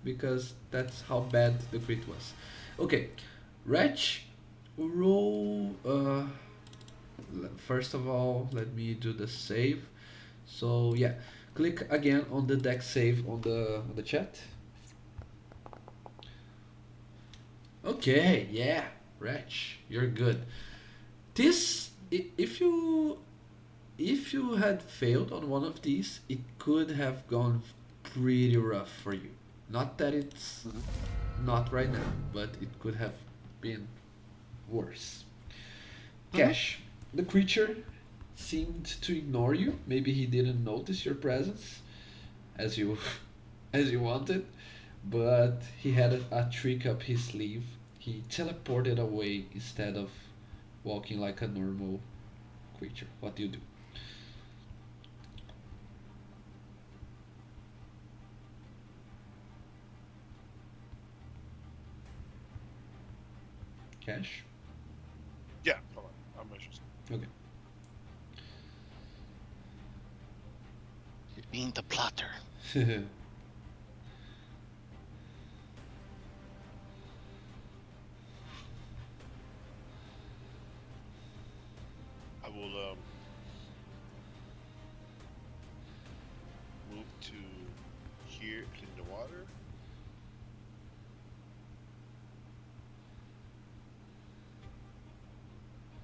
S1: Because that's how bad the crit was. Okay, Wretch, roll. First of all, let me do the save. So yeah, click again on the deck save on the chat. Okay, yeah, Wretch, you're good. This if you had failed on one of these, it could have gone pretty rough for you. Not that it's
S3: Mm-hmm.
S1: not right now, but it could have been worse.
S3: Mm-hmm.
S1: Cash, the creature seemed to ignore you. Maybe he didn't notice your presence as you as you wanted, but he had a trick up his sleeve. He teleported away instead of walking like a normal creature. What do you do? Cash?
S4: Yeah, hold on. I'm measuring.
S1: Okay.
S3: You're being the plotter.
S4: I will move to here in the water.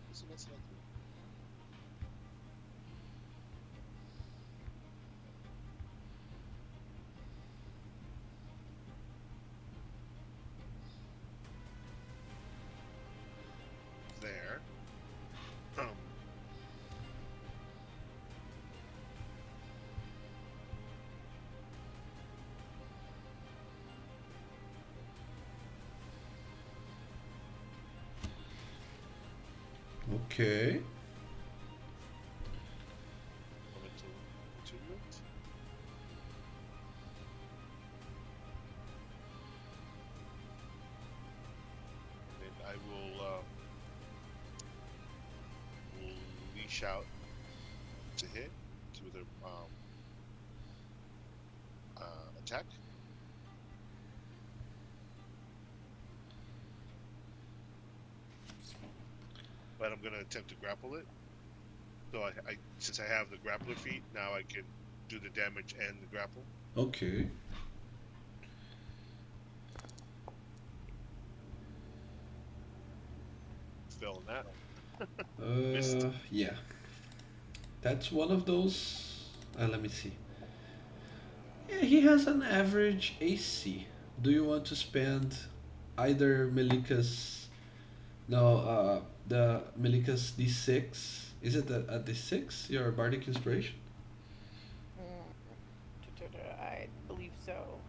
S4: What's the next one? There. Um,
S1: Okay.
S4: Elemental attunement. And I will leash out to hit with a attack. But I'm gonna attempt to grapple it. So I since I have the grappler feat, now I can do the damage and the grapple.
S1: Okay.
S4: Fail on that. Missed.
S1: Yeah. That's one of those. Let me see. Yeah, he has an average AC. Do you want to spend either Melika's. No, the Melika's D6? Is it a D6? Your Bardic Inspiration?
S2: I believe so.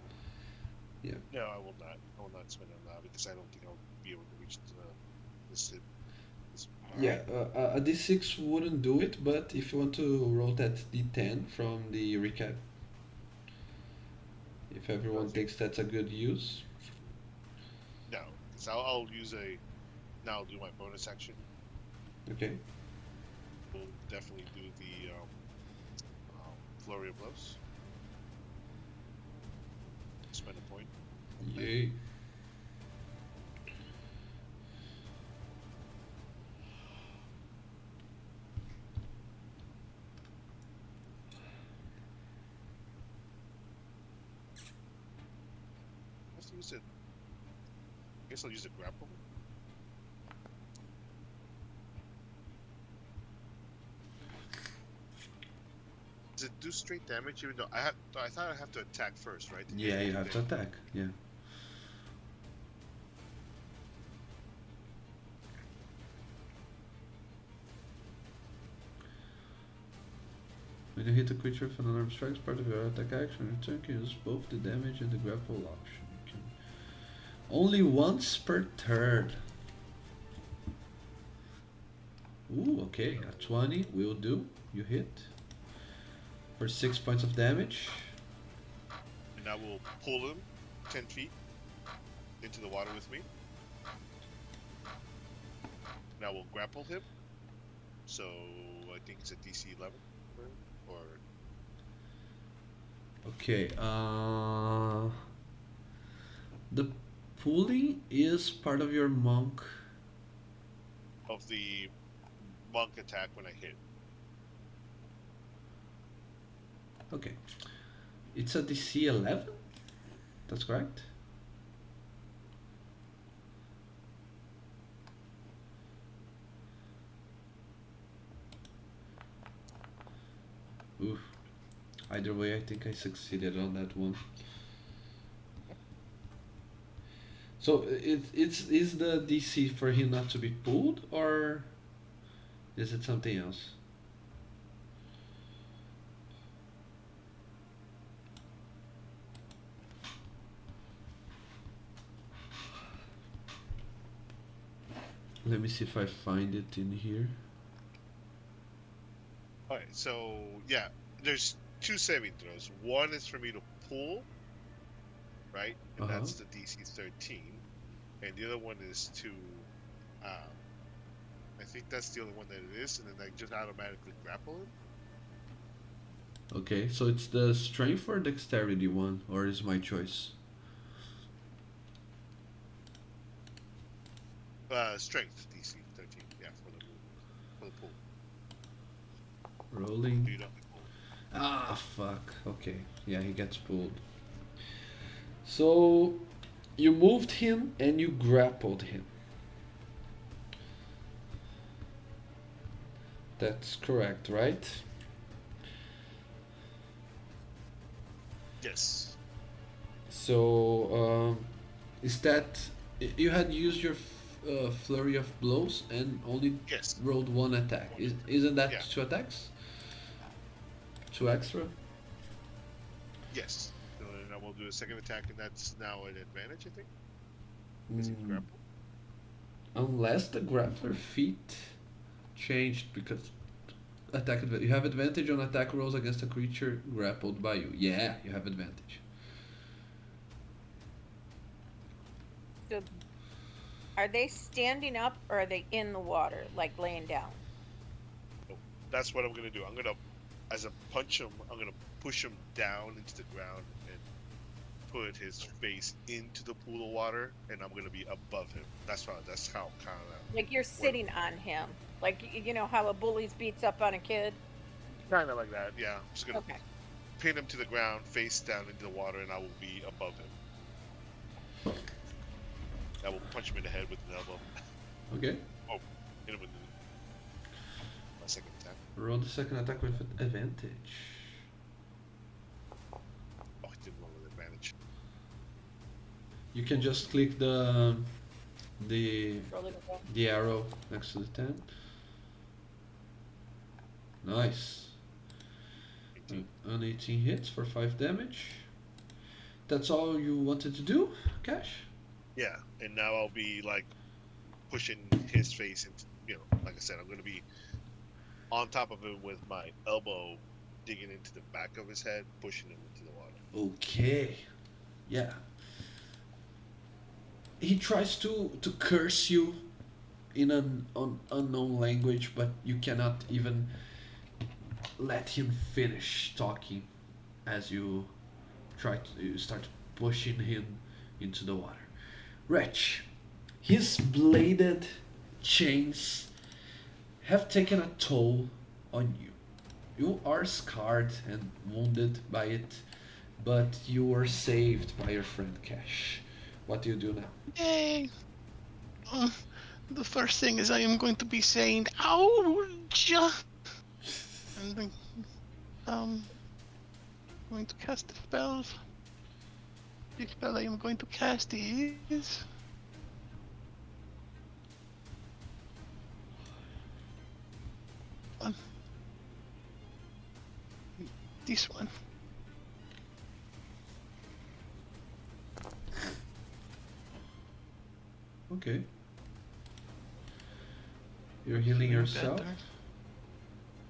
S1: Yeah.
S4: No, I will not. I will not spend it on that because I don't think I'll be able to reach this. This
S1: Yeah,
S2: Alright.
S1: a D6 wouldn't do it, but if you want to roll that D10 from the recap, if
S4: I
S1: everyone
S4: think
S1: thinks that's a good use.
S4: no, because I'll use a. Now I'll do my bonus action.
S1: Okay.
S4: We'll definitely do the flurry of blows. Spend a point.
S1: Yay.
S4: Let's use it. I guess I'll use the grapple. Does it do straight damage? Even though I thought I have to attack first, right? To
S1: Yeah,
S4: get
S1: you
S4: to
S1: have to
S4: damage.
S1: attack. Yeah. When you hit a creature with an unarmed strike as part of your attack action, your turn can use both the damage and the grapple option. You can only once per turn. Ooh, okay, a 20 will do. You hit for 6 points of damage.
S4: And I will pull him 10 feet into the water with me. And I will grapple him. So I think it's a DC 11, or
S1: Okay, the pulling is part of your monk.
S4: of the monk attack when I hit.
S1: Okay, it's a DC 11. That's correct. Oof. Either way, I think I succeeded on that one. So it's is the DC for him not to be pulled, or is it something else? Let me see if I find it in here.
S4: Alright, so yeah, there's two saving throws. One is for me to pull, right? And
S1: Uh-huh.
S4: that's the DC 13. And the other one is to, I think that's the only one that it is, and then I just automatically grapple him.
S1: Okay, so it's the strength or dexterity one, or is my choice?
S4: Strength DC 13, yeah, for the pull. Do
S1: Rolling.
S4: you know the pull?
S1: Ah, fuck. Okay, yeah, he gets pulled. So you moved him and you grappled him. That's correct, right?
S4: Yes.
S1: So, is that you had used your flurry of blows and only
S4: Yes.
S1: rolled one attack?
S4: One attack.
S1: Isn't that
S4: Yeah.
S1: two attacks? Two extra?
S4: Yes. So then I will do a second attack, and that's now an advantage, I think. Is he
S1: Mm,
S4: grappled?
S1: unless the grappler feat changed because you have advantage on attack rolls against a creature grappled by you. Yeah, you have advantage.
S2: So are they standing up or are they in the water, like laying down?
S4: So that's what I'm gonna do. As I punch him, I'm gonna push him down into the ground and put his face into the pool of water, and I'm gonna be above him. That's how kind
S2: Like you're sitting on him. Like you know how a bully beats up on a kid?
S4: of like that. Yeah, I'm just gonna
S2: Okay.
S4: pin him to the ground, face down into the water, and I will be above him. I will punch him in the head with an elbow.
S1: Okay.
S4: Oh, hit him with my second attack.
S1: Roll the second attack with advantage.
S4: Oh, I did roll with advantage.
S1: You can just click the
S2: Roll it again.
S1: the arrow next to the 10. Nice.
S4: 18.
S1: An 18 hits for 5 damage. That's all you wanted to do, Cash?
S4: Yeah, and now I'll be like pushing his face into, like I said, I'm gonna be on top of him with my elbow digging into the back of his head, pushing him into the water.
S1: Okay. Yeah. He tries to curse you in an unknown language, but you cannot even let him finish talking as you you start pushing him into the water. Wretch, his bladed chains have taken a toll on you. You are scarred and wounded by it, but you were saved by your friend Cash. What do you do now?
S3: Yay! Uh, the first thing is I am going to be saying, ouch! And then, going to cast the spell. The spell I am going to cast is... this one.
S1: Okay. You're healing yourself?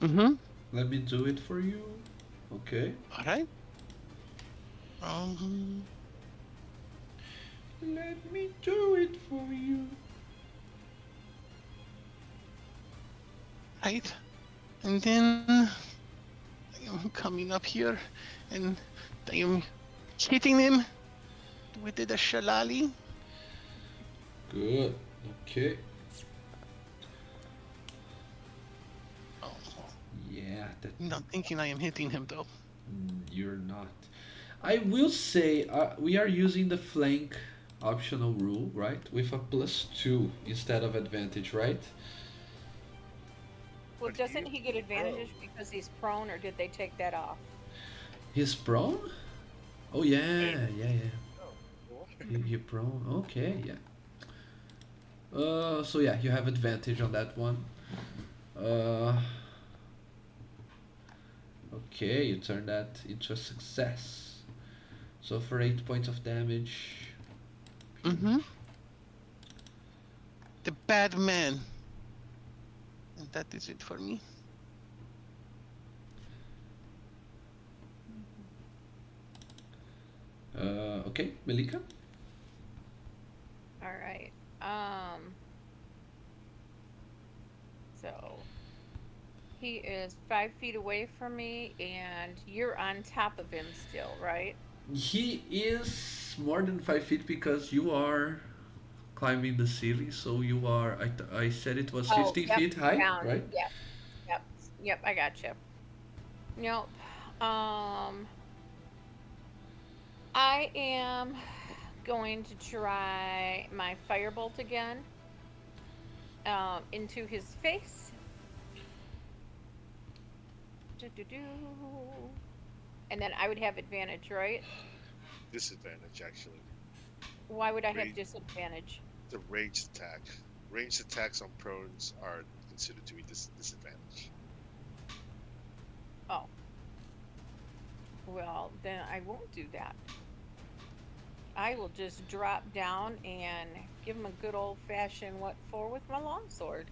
S3: Mm-hmm.
S1: Let me do it for you. Okay.
S3: All right. Um.
S1: Let me do it for you.
S3: Right. And then I am coming up here, and I am hitting them with the shillelagh.
S1: Good. Okay.
S3: Oh,
S1: Yeah, that
S3: not thinking I am hitting him though.
S1: you're not. I will say we are using the flank optional rule, right? With a +2 instead of advantage, right?
S2: Well,
S4: But he
S2: doesn't
S4: is
S2: he get
S4: prone.
S2: advantages because he's prone, or did they take that off?
S1: He's prone? Oh
S4: Hey,
S1: yeah, yeah, yeah.
S4: oh,
S1: He prone. Okay, yeah. So yeah, you have advantage on that one. Uh, okay, you turn that into a success. So for 8 points of damage.
S3: Mm-hmm. The bad man. And that is it for me.
S1: Okay, Melika.
S2: All right. So he is 5 feet away from me, and you're on top of him still, right?
S1: He is more than 5 feet because you are climbing the ceiling. So you are. I said it was
S2: Oh,
S1: 15
S2: yep,
S1: feet high,
S2: down.
S1: right?
S2: Yep, yep, yep. I got you. Nope. Um, I am going to try my firebolt again. Into his face. Do-do-do. And then I would have advantage, right?
S4: disadvantage actually.
S2: Why would I have
S4: Range,
S2: disadvantage?
S4: the ranged attack. Ranged attacks on prones are considered to be disadvantage.
S2: Oh, well, then I won't do that. I will just drop down and give him a good old fashioned what for with my longsword.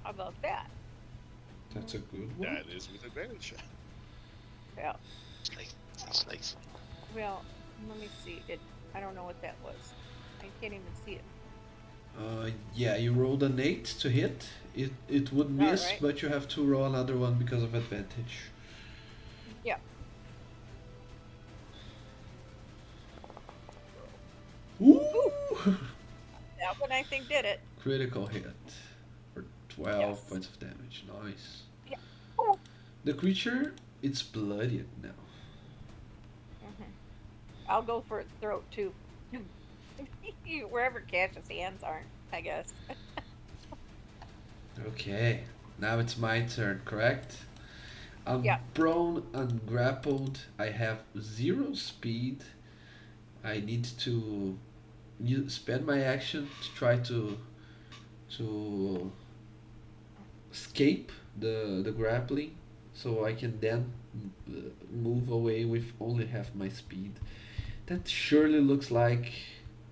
S2: How about that?
S1: That's a good one.
S4: That is with advantage.
S2: Yeah.
S3: Slice, slice.
S2: Well, let me see. I don't know what that was. I can't even see it.
S1: Yeah, you rolled an 8 to hit. It would
S2: All
S1: miss,
S2: right.
S1: but you have to roll another one because of advantage.
S2: Yeah. Ooh,
S1: Ooh!
S2: that one I think did it.
S1: Critical hit for 12
S2: Yes.
S1: points of damage. Nice.
S2: Yeah. Oh.
S1: The creature, it's bloodied now.
S2: I'll go for its throat too. Wherever Cash's hands aren't, I guess.
S1: Okay, now it's my turn, correct? I'm
S2: Yeah.
S1: prone and grappled. I have 0 speed. I need to spend my action to try to escape the grappling, so I can then move away with only half my speed. That surely looks like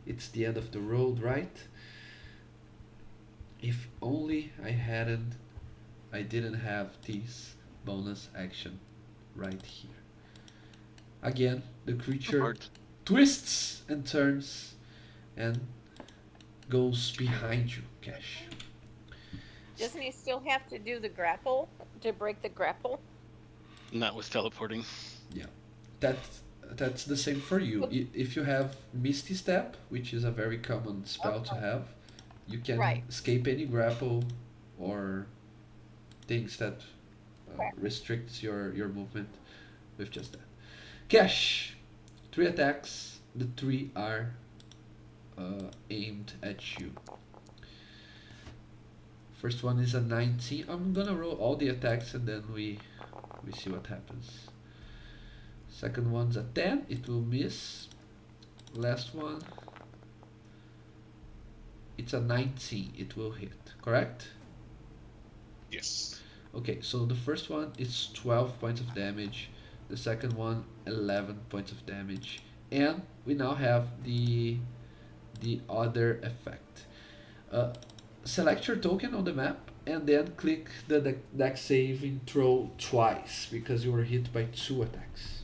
S1: it's the end of the road, right? If only I didn't have this bonus action right here. Again, the creature
S3: Apart.
S1: twists and turns and goes behind you, Cash.
S2: Doesn't he still have to do the grapple to break the grapple?
S3: Not with teleporting.
S1: Yeah, that's that's the same for you. If you have Misty Step, which is a very common spell to
S2: Okay.
S1: have, you can
S2: Right.
S1: escape any grapple or things that
S2: Okay.
S1: restricts your movement with just that. Cash, 3 attacks. The 3 are aimed at you. First one is a 19. I'm gonna roll all the attacks and then we see what happens. Second one's a 10. It will miss. Last one. It's a 19. It will hit, correct?
S4: Yes.
S1: Okay, so the first one is 12 points of damage, the second one 11 points of damage, and we now have the other effect. Uh, Select your token on the map and then click the deck saving throw twice because you were hit by two attacks.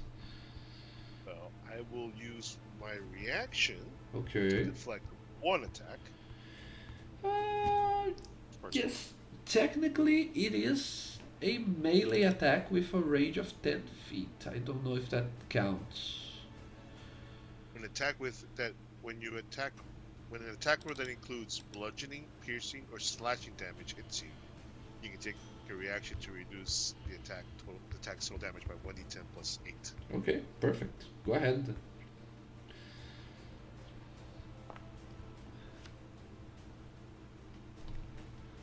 S4: Well, I will use my reaction to
S1: Okay.
S4: deflect one attack.
S1: Uh,
S4: First one.
S1: yes, technically it is a melee attack with a range of 10 feet. I don't know if that counts.
S4: An attack with that when an attack roll that includes bludgeoning, piercing, or slashing damage hits you, you can take a reaction to reduce the attack's total damage by 1d10 plus 8.
S1: Okay, perfect. Go ahead.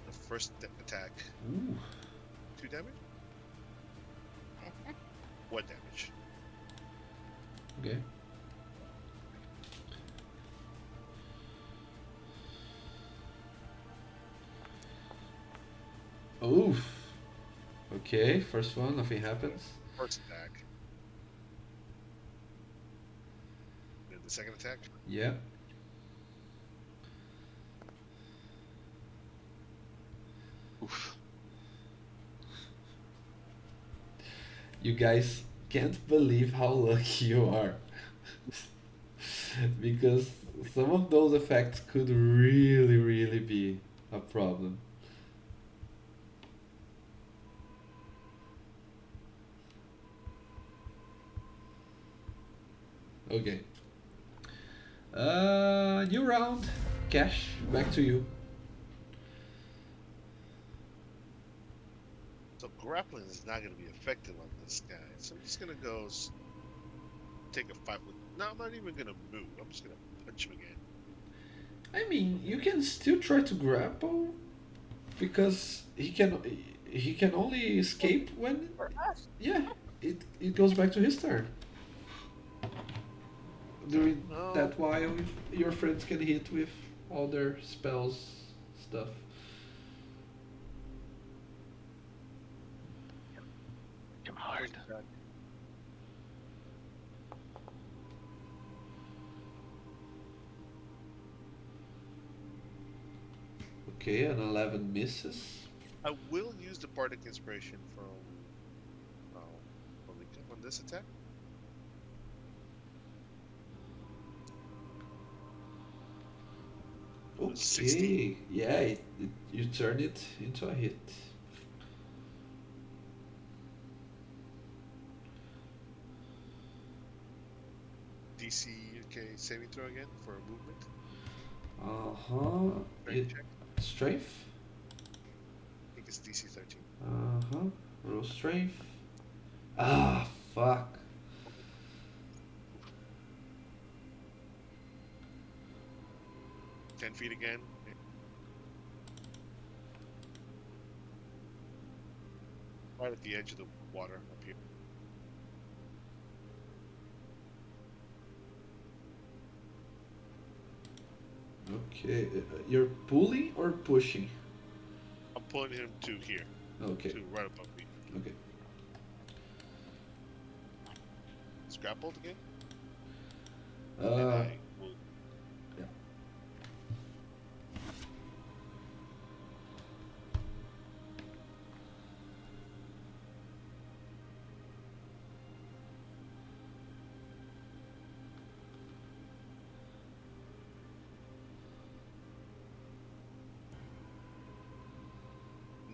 S4: The first attack,
S1: Ooh,
S4: 2 damage, 1 damage.
S1: okay. Oof. Okay, first one, nothing happens.
S4: First attack. Then the second attack,
S1: Yeah.
S3: Oof.
S1: You guys can't believe how lucky you are. Because some of those effects could really, really be a problem. Okay. New round. Cash, back to you.
S4: so grappling is not going to be effective on this guy. So I'm just going to take a fight with. No, I'm not even going to move. I'm just going to punch him again.
S1: I mean, you can still try to grapple because he can only escape when
S2: For us.
S1: yeah, it goes back to his turn. During
S4: No,
S1: that while your friends can hit with all their spells stuff.
S3: Come hard.
S1: Okay, an 11 misses.
S4: I will use the bardic inspiration uh, on this attack. Was 16.
S1: Okay, yeah, you turn it into a hit.
S4: DC, okay, saving throw again for a movement.
S1: Uh huh.
S4: Strength
S1: It
S4: check.
S1: strength.
S4: I think it's DC 13.
S1: Uh huh. Roll strength. Ah, fuck.
S4: 10 feet again. Right at the edge of the water up here.
S1: Okay, you're pulling or pushing?
S4: I'm pulling him to here,
S1: Okay,
S4: to right above me.
S1: okay.
S4: He's grappled again, and
S1: Uh,
S4: I will.
S1: yeah.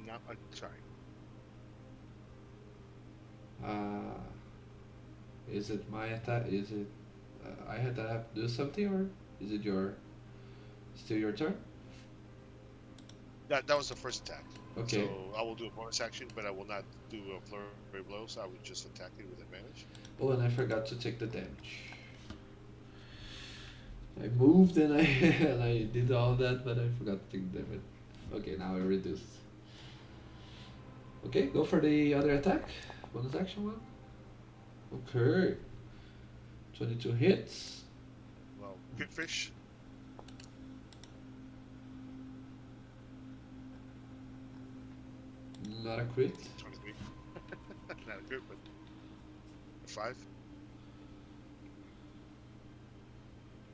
S4: Not. Sorry.
S1: Uh, is it my attack? Is it I had to have to do something, or is it your still your turn?
S4: That was the first attack.
S1: Okay.
S4: So I will do a bonus action, but I will not do a flurry blow. So I would just attack it with advantage.
S1: Oh, and I forgot to take the damage. I moved and I and I did all that, but I forgot to take the damage. Okay, now I reduced. Okay, go for the other attack. Bonus action one. Okay. 22 hits.
S4: Well, crit fish.
S1: Not a crit.
S4: 23. Not a crit, but a 5.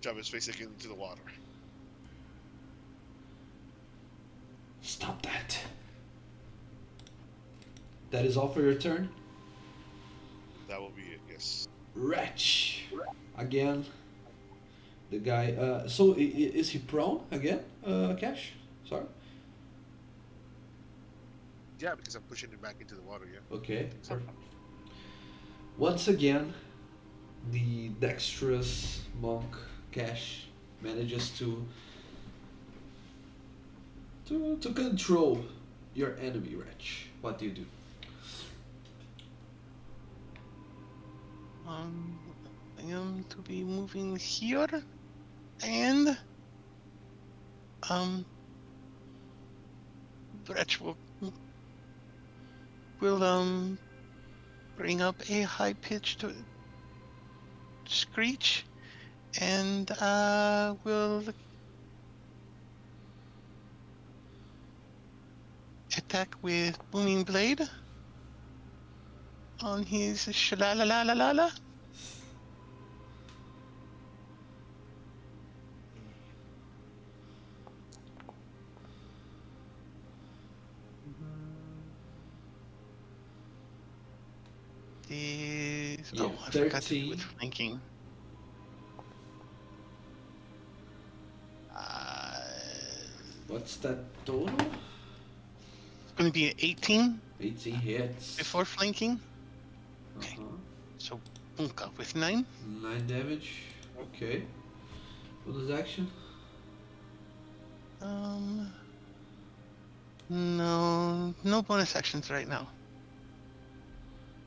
S4: Jump his face again into the water.
S1: Stop that. That is all for your turn.
S4: That will be it, yes.
S1: Wretch. Again. The guy. So is he prone again? Cash. Sorry.
S4: Yeah, because I'm pushing him back into the water, yeah.
S1: Okay. Perfect. Once again, the dexterous monk Cash manages to control your enemy, Wretch. What do you do?
S3: I am to be moving here, and Brett will bring up a high pitched screech, and will attack with booming blade on his shalalalala.
S1: Yeah,
S3: I forgot to do
S1: 13.
S3: with flanking.
S1: What's that total?
S3: It's going to be an 18
S1: 18 hits.
S3: before flanking. Okay.
S1: Uh-huh.
S3: So Bunka with 9.
S1: 9 damage. Okay. Bonus action.
S3: No bonus actions right now.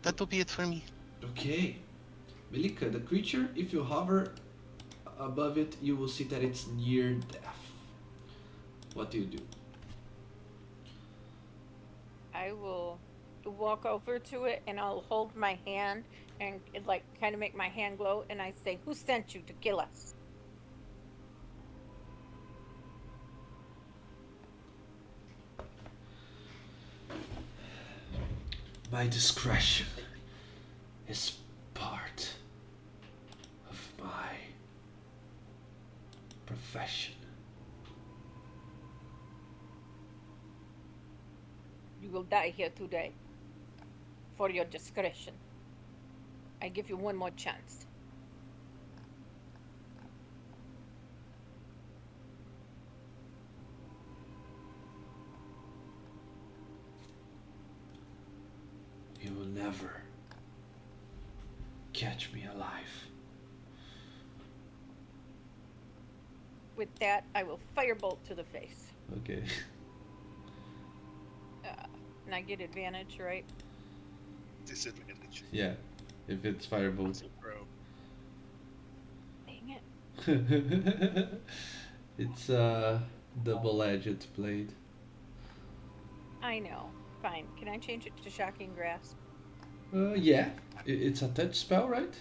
S3: That'll be it for me.
S1: Okay. Melika, the creature, if you hover above it, you will see that it's near death. What do you do?
S2: I will walk over to it and I'll hold my hand and like kind of make my hand glow and I say, "Who sent you to kill us?"
S1: My discretion is part of my profession.
S2: You will die here today for your discretion. I give you one more chance.
S1: You will never catch me alive.
S2: With that, I will firebolt to the face.
S1: Okay.
S2: And I get advantage, right?
S4: Disadvantage.
S1: Yeah. If it's firebolt.
S4: Bro.
S2: Dang it.
S1: It's a double-edged blade.
S2: I know. Fine. Can I change it to Shocking Grasp?
S1: Yeah. It's a touch spell, right?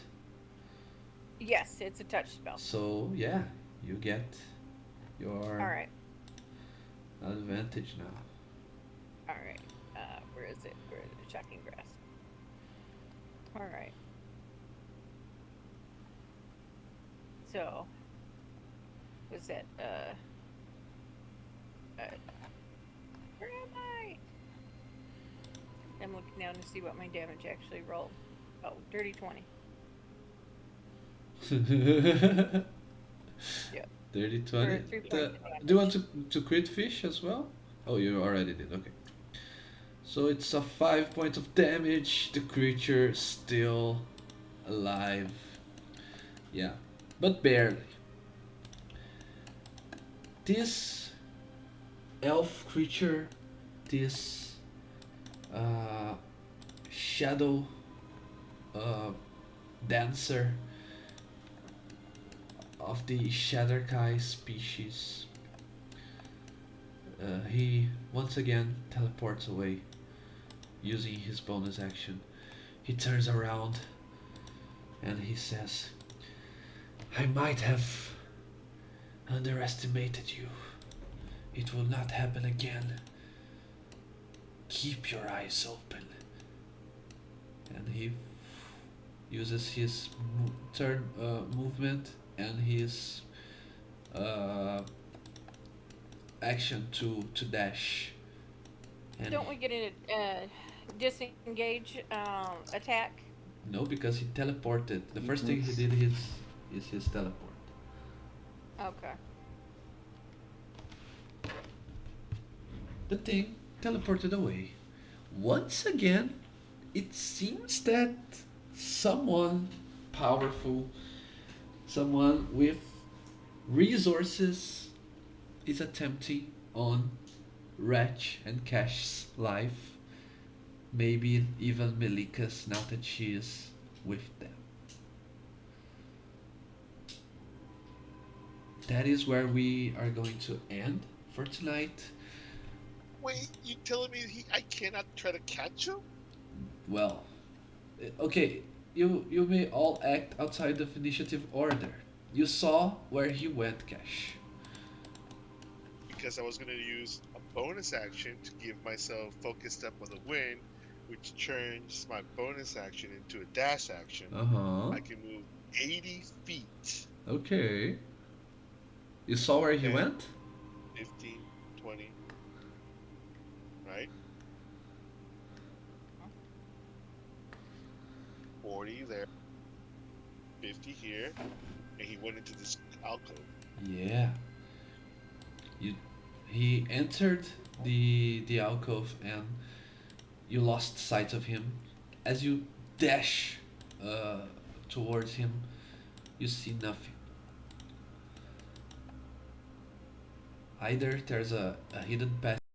S2: Yes, it's a touch spell.
S1: So, yeah. You get your
S2: Alright.
S1: advantage now.
S2: Alright. Where is it? Where is it? Shocking Grasp. Alright. So, was that, where am I? I'm looking down to see what my damage actually rolled. Oh, dirty 20. Yep.
S1: 30,
S2: Or
S1: 20.
S2: 3 points
S1: Do
S2: of
S1: you want
S2: damage.
S1: to crit fish as well? Oh, you already did. Okay. So it's a 5 points of damage. The creature still alive. Yeah, but barely. This elf creature, this shadow dancer of the Shadowkai species, he once again teleports away using his bonus action. He turns around and he says, I might have underestimated you. It will not happen again. keep your eyes open. And he uses his turn movement and his uh, action to dash. And
S2: Don't we get a disengage attack?
S1: no, because he teleported. The first thing he did is his teleport.
S2: Okay.
S1: The thing teleported away. Once again, it seems that someone powerful, someone with resources, is attempting on Ratch and Cash's life. Maybe even Melika's now that she is with them. That is where we are going to end for tonight.
S4: Wait, you telling me I cannot try to catch him?
S1: Well, okay, you may all act outside of initiative order. You saw where he went, Cash.
S4: Because I was gonna use a bonus action to give myself focused up on the wind, which turns my bonus action into a dash action.
S1: Uh huh.
S4: I can move 80 feet.
S1: Okay. You saw where he
S4: 10,
S1: went?
S4: 15, 20, right? 40 there, 50 here, and he went into this alcove.
S1: Yeah. You. He entered the alcove and you lost sight of him. As you dash uh, towards him, you see nothing. Either there's a hidden path